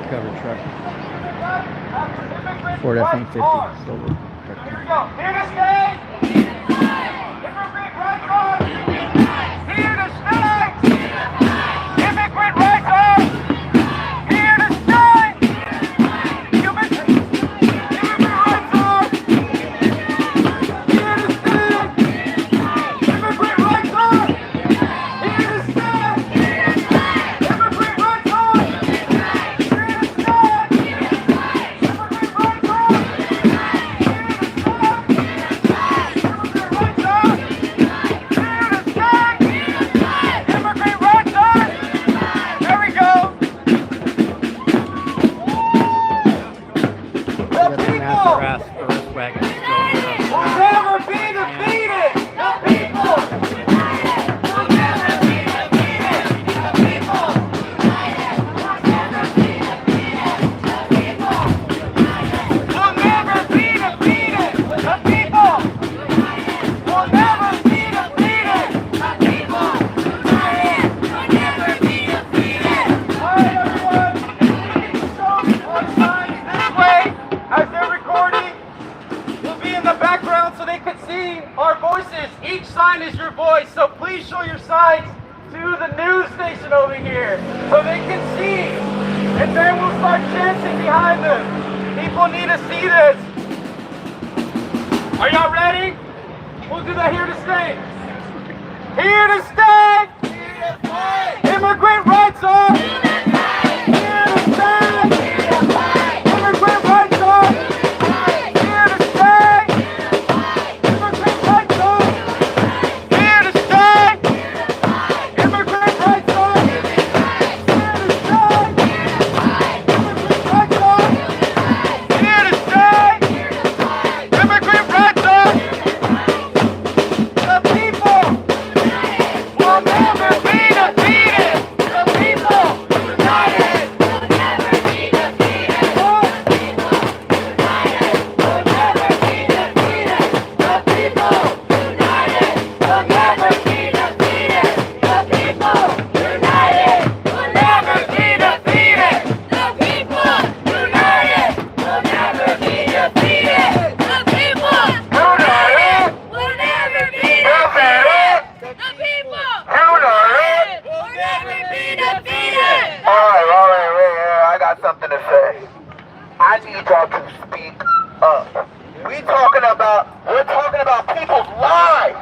covered truck. Ford F-150 silver truck. Here we go. Here to stay. Immigrant rights are. Here to stay. Immigrant rights are. Here to stay. Immigrant rights are. Here to stay. Immigrant rights are. Here to stay. Immigrant rights are. Here to stay. Immigrant rights are. Each sign is your voice, so please show your signs to the news station over here so they can see. And then we'll start chanting behind them. People need to see this. Are y'all ready? We'll do that here to stay. Here to stay. Immigrant rights are. Here to stay. Immigrant rights are. Here to stay. Immigrant rights are. Here to stay. Immigrant rights are. Here to stay. Immigrant rights are. Here to stay. Immigrant rights are. The people will never be defeated. The people united will never be defeated. The people united will never be defeated. The people united will never be defeated. The people united will never be defeated. The people united will never be defeated. The people united will never be defeated. The people united will never be defeated. All right, I got something to say. I need y'all to speak up. We're talking about people's lives.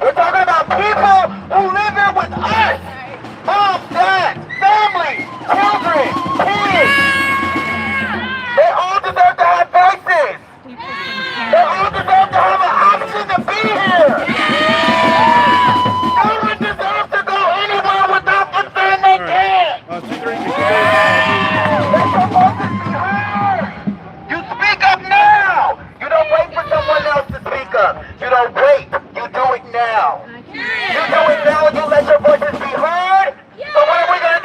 We're talking about people who live here with us. Mom, dad, family, children, kids. They all deserve to have voices. They all deserve to have an option to be here. No one deserves to go anywhere without the thing they can. Let your voices be heard. You speak up now. You don't wait for someone else to speak up. You don't wait. You do it now. You do it now and you let your voices be heard. So what are we going to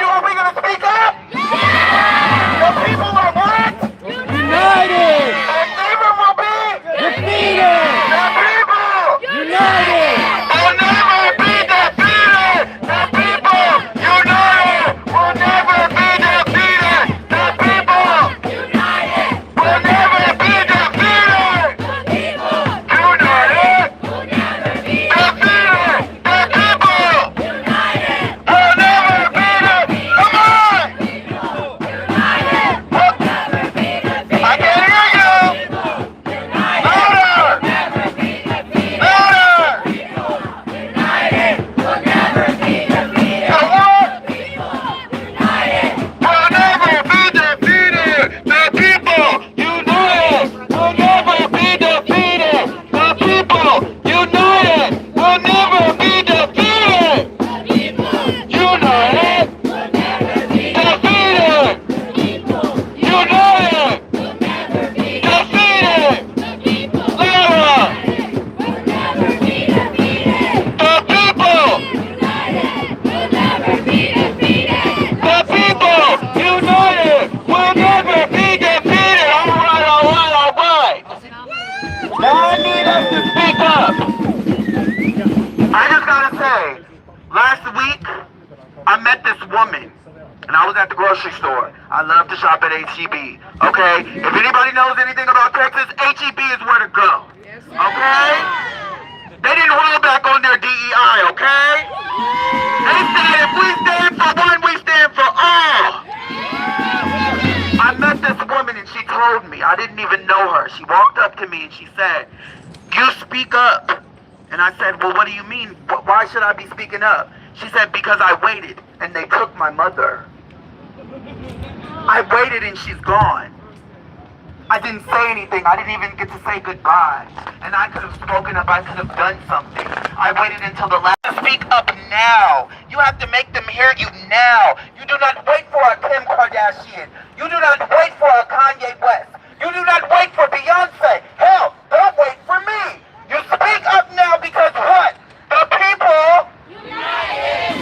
and I was at the grocery store. I love to shop at HEB, okay? If anybody knows anything about Texas, HEB is where to go, okay? They didn't roll back on their DEI, okay? They said if we stand for one, we stand for all. I met this woman and she told me, I didn't even know her. She walked up to me and she said, "You speak up." And I said, "Well, what do you mean? Why should I be speaking up?" She said, "Because I waited and they took my mother. I waited and she's gone. I didn't say anything. I didn't even get to say goodbye. And I could have spoken up. I could have done something. I waited until the last. Speak up now. You have to make them hear you now. You do not wait for a Kim Kardashian. You do not wait for a Kanye West. You do not wait for Beyonce. Hell, don't wait for me. You speak up now because what? The people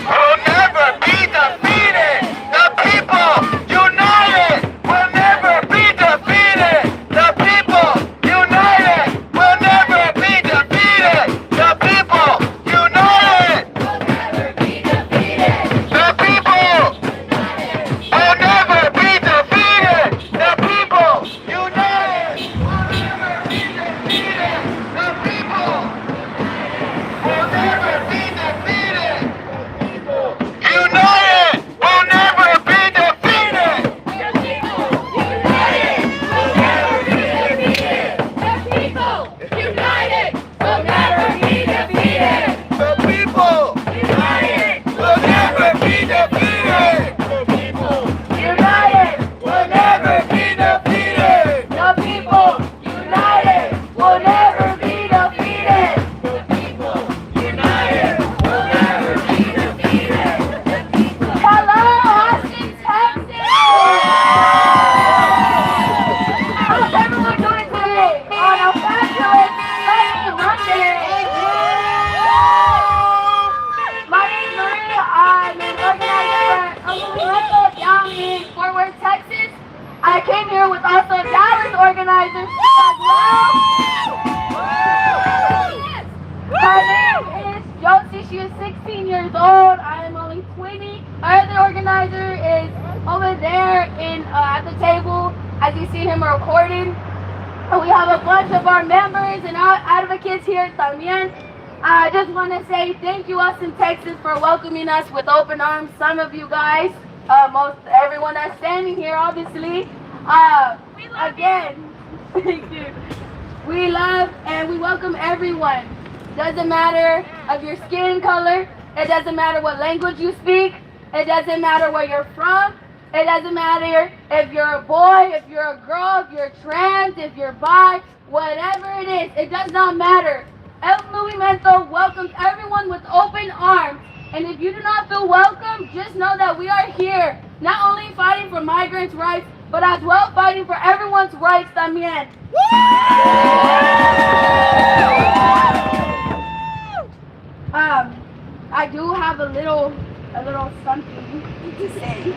will never be defeated. The people united will never be defeated. The people united will never be defeated. The people united will never be defeated. The people will never be defeated. The people united will never be defeated. The people will never be defeated. United will never be defeated. The people united will never be defeated. The people united will never be defeated. The people united will never be defeated. The people united will never be defeated. The people united will never be defeated. The people united will never be defeated. Hello, Austin, Texas! How's everyone doing today on a fabulous sunny Monday? My name's Maria. I'm an organizer for Lizzardo down in Fort Worth, Texas. I came here with also Dallas organizers as well. Her name is Josie. She is 16 years old. I am only 20. Our other organizer is over there at the table, as you see him recording. And we have a bunch of our members and our advocates here también. I just want to say thank you, Austin, Texas, for welcoming us with open arms. Some of you guys, most everyone that's standing here, obviously. Again, thank you. We love and we welcome everyone. Doesn't matter of your skin color. It doesn't matter what language you speak. It doesn't matter where you're from. It doesn't matter if you're a boy, if you're a girl, if you're trans, if you're bi, whatever it is. It does not matter. El Movimiento welcomes everyone with open arms. And if you do not feel welcome, just know that we are here, not only fighting for migrants' rights, but as well fighting for everyone's rights también. I do have a little something to say.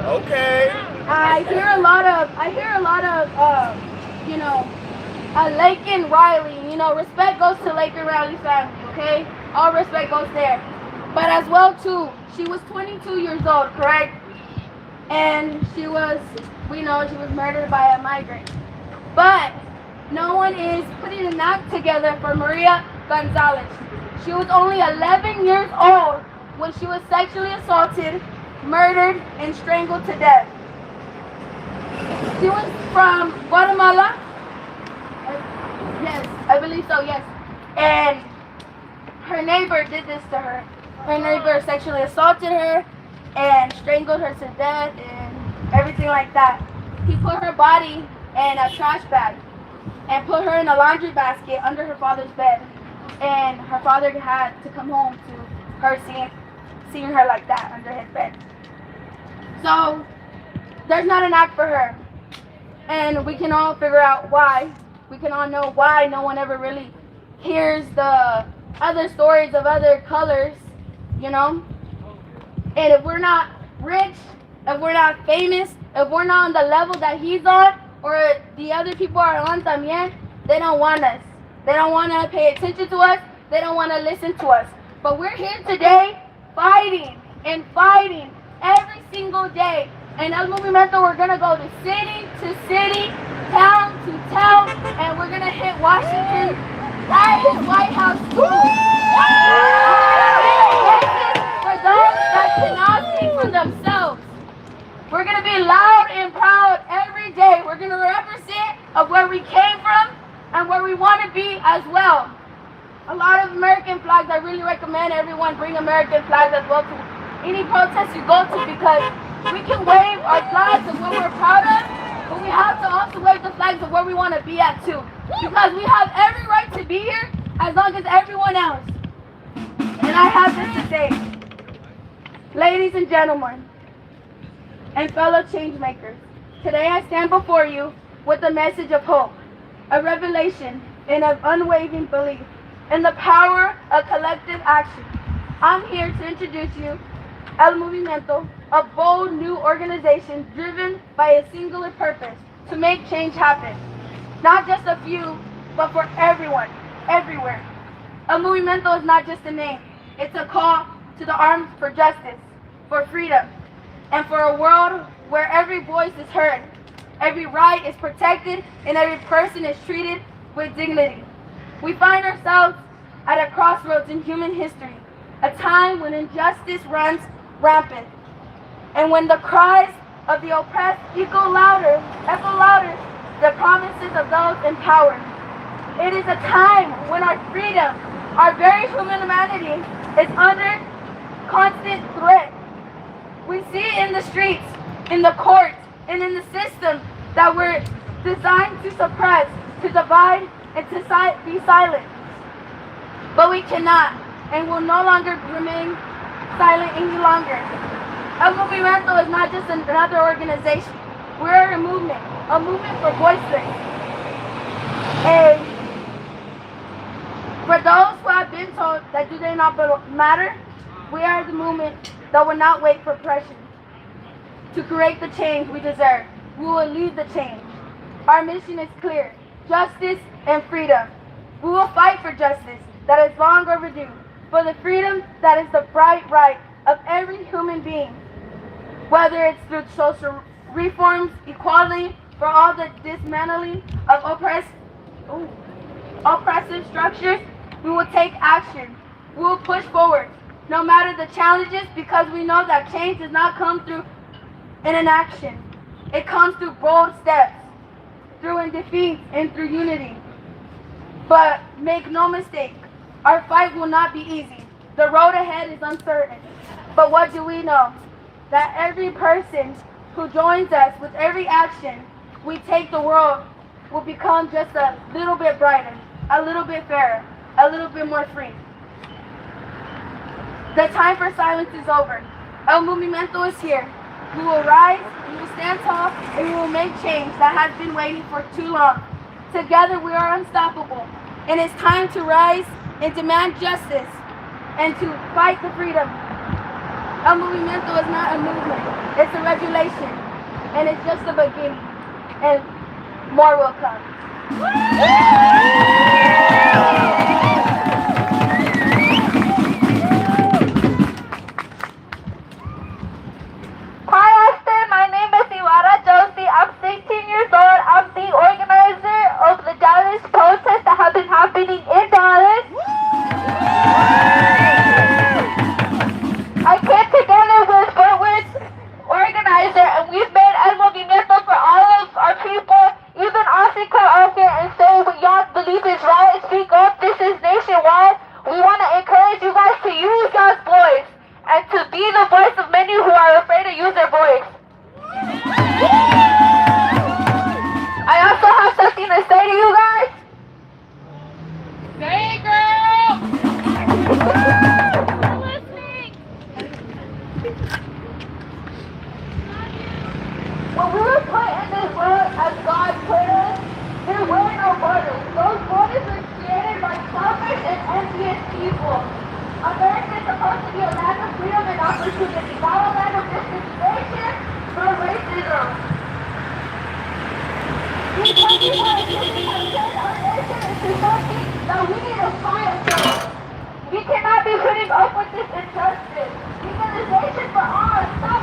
Okay. I hear a lot of Lakin Riley, respect goes to Lakin Riley's family, okay? All respect goes there. But as well too, she was 22 years old, correct? And we know she was murdered by a migrant. But no one is putting an act together for Maria Gonzalez. She was only 11 years old when she was sexually assaulted, murdered, and strangled to death. She was from Guatemala. Yes, I believe so, yes. And her neighbor did this to her. Her neighbor sexually assaulted her and strangled her to death and everything like that. He put her body in a trash bag and put her in a laundry basket under her father's bed. And her father had to come home to her seeing her like that under his bed. So there's not an act for her. And we can all figure out why. We can all know why no one ever really hears the other stories of other colors, And if we're not rich, if we're not famous, if we're not on the level that he's on, or the other people are on también, they don't want us. They don't want to pay attention to us. They don't want to listen to us. But we're here today fighting every single day. And El Movimiento, we're gonna go to city, town to town, and we're gonna hit Washington, right in White House too. For those that cannot speak for themselves, we're gonna be loud and proud every day. We're gonna represent of where we came from and where we want to be as well. A lot of American flags, I really recommend everyone bring American flags as well to any protest you go to, because we can wave our flags of what we're proud of, but we have to also wave the flags of where we want to be at too. Because we have every right to be here as long as everyone else. And I have this to say, ladies and gentlemen, and fellow change makers, today I stand before you with a message of hope, a revelation, and of unwavering belief in the power of collective action. I'm here to introduce you El Movimiento, a bold new organization driven by a singular purpose, to make change happen. Not just a few, but for everyone, everywhere. El Movimiento is not just a name, it's a call to the arms for justice, for freedom, and for a world where every voice is heard, every right is protected, and every person is treated with dignity. We find ourselves at a crossroads in human history, a time when injustice runs rampant, and when the cries of the oppressed echo louder the promises of those in power. It is a time when our freedom, our very humanity, is under constant threat. We see it in the streets, in the courts, and in the system that we're designed to suppress, to divide, and to be silent. But we cannot, and will no longer remain silent any longer. El Movimiento is not just another organization. We're a movement for voiceless. And for those who have been told that do they not matter, we are the movement that will not wait for pressure to create the change we deserve. We will lead the change. Our mission is clear: justice and freedom. We will fight for justice that is long overdue, for the freedom that is the bright right of every human being, whether it's through social reforms, equality, for all the dismantling of oppressive structures. We will take action. We will push forward, no matter the challenges, because we know that change does not come through in inaction. It comes through bold steps, through defeat and through unity. But make no mistake, our fight will not be easy. The road ahead is uncertain. But what do we know? That every person who joins us with every action we take, the world will become just a little bit brighter, a little bit fairer, a little bit more free. The time for silence is over. El Movimiento is here. We will rise, we will stand tall, and we will make change that has been waiting for too long. Together we are unstoppable, and it's time to rise and demand justice and to fight the freedom. El Movimiento is not a movement, it's a regulation, and it's just the beginning, and more will come. My name is Iwara Josie. I'm 16 years old. I'm the organizer of the Dallas protests that have been happening in Dallas. I came together with Fort Worth's organizer, and we've made El Movimiento for all of our people. Even Austin come out here and say what y'all believe is right. Speak up. This is nationwide. We want to encourage you guys to use y'all's voice and to be the voice of many who are afraid to use their voice. I also have something to say to you guys. Say it, girl! We're listening! When we were put in this world as God put us, there were no borders. Those borders were created by selfish and envious people. America is supposed to be a land of freedom and opportunity, not a land of discrimination nor racism. These countries have turned our nation into something that we need to fight for. We cannot be putting up with this injustice. Legalization for all, stop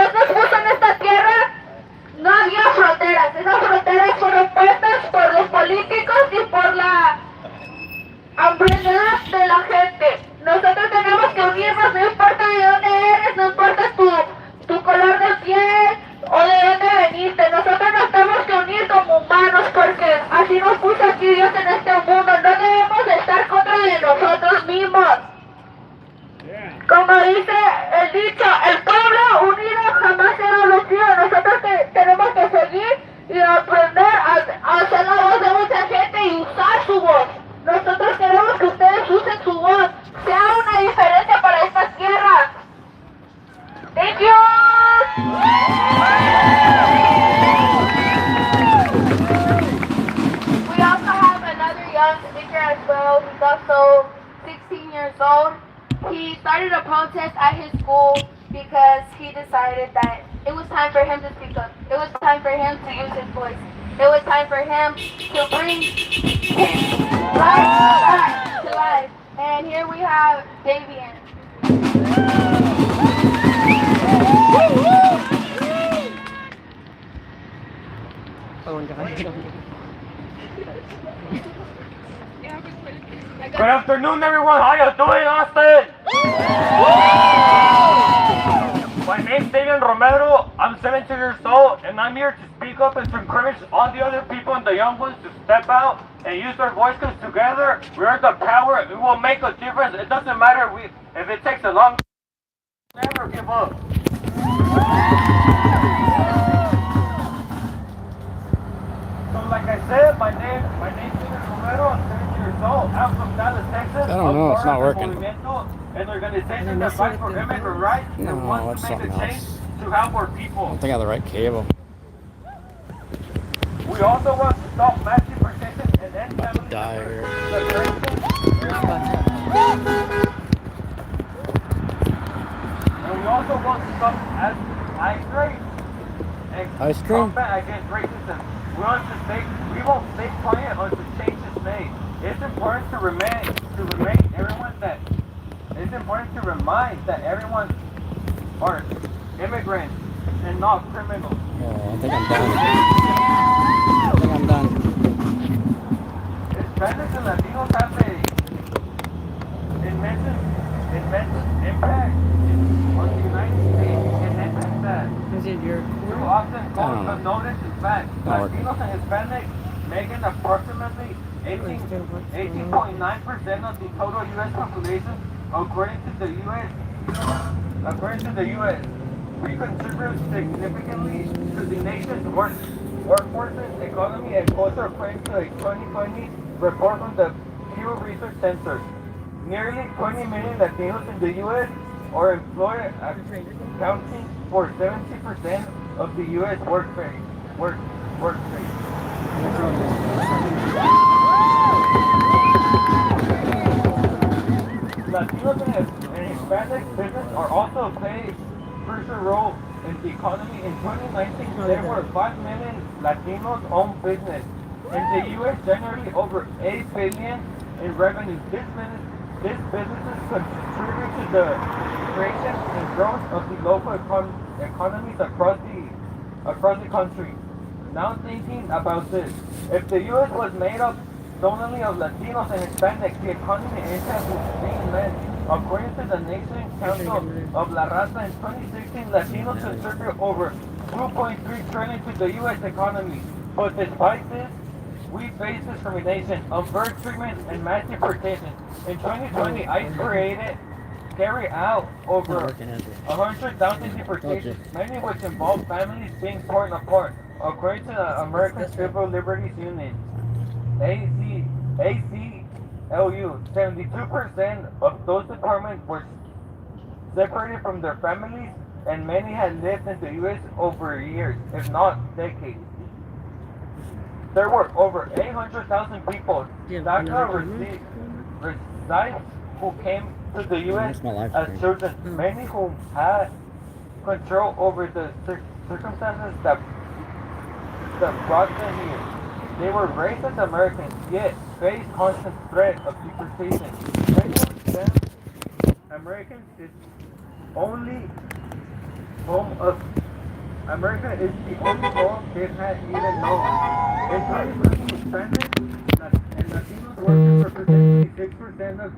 Dios nos puso en esta tierra, no había fronteras. Esas fronteras fueron puestas por los políticos y por la hambruna de la gente. Nosotros tenemos que unirnos, no importa de dónde eres, no importa tu color de piel o de dónde veniste. Nosotros nos tenemos que unir como humanos porque así nos puso aquí Dios en este mundo. No debemos estar contra de nosotros mismos. Como dice el dicho, el pueblo unido jamás será vencido. Nosotros tenemos que seguir y aprender a hacer la voz de mucha gente y usar su voz. Nosotros queremos que ustedes usen su voz, sea una diferencia para esta tierra. Thank you. We also have another young speaker as well. He's also 16 years old. He started a protest at his school because he decided that it was time for him to speak up. It was time for him to use his voice. It was time for him to bring his life to life. And here we have Davian. Good afternoon, everyone. How you doing, Austin? My name's Davian Romero. I'm 17 years old, and I'm here to speak up and to encourage all the other people and the young ones to step out and use their voice, because together we are the power. We will make a difference. It doesn't matter if it takes a long time. Never give up. So like I said, my name's Davian Romero. I'm 17 years old. I'm from Dallas, Texas. I don't know, it's not working. An organization that fights for immigrant rights and wants to make a change to help our people. I don't think I have the right cable. We also want to stop mass deportation and end family Die here. And we also want to stop ice cream and Ice cream? combat against racism. We won't stay quiet until change is made. It's important to remind that everyone are immigrants and not criminals. Oh, I think I'm done. Hispanics and Latinos have an immense impact on the United States, and it's that too often goes unnoticed. In fact, Latinos and Hispanics making approximately 18.9% of the total U.S. population, according to the U.S. We contribute significantly to the nation's workforce, economy, and culture, according to a 2020 report from the Pew Research Center. Nearly 20 million Latinos in the U.S. are employed, accounting for 70% of the U.S. workforce. Latinos and Hispanic business are also playing a crucial role in the economy. In 2019, there were 5 million Latinos owned business. In the U.S., generally over $8 billion in revenue. These businesses contribute to the creation and growth of the local economies across the country. Now thinking about this, if the U.S. was made up solely of Latinos and Hispanics, the economy impact would be immense. According to the Nation Council of La Raza, in 2016, Latinos contribute over $2.3 trillion to the U.S. economy. But despite this, we face discrimination, unfair treatment, and mass deportation. In 2020, ICE carried out over 100,000 deportations, many which involve families being torn apart. According to the American Civil Liberties Union, ACLU, 72% of those departments were separated from their families, and many had lived in the U.S. over years, if not decades. There were over 800,000 people that resides who came to the U.S. as children, many who had control over the circumstances that brought them here. They were raised as Americans, yet faced constant threat of deportation. Many of them Americans is only home of America is the only home they've had even known. It's really Spanish and Latinos work represent 6% of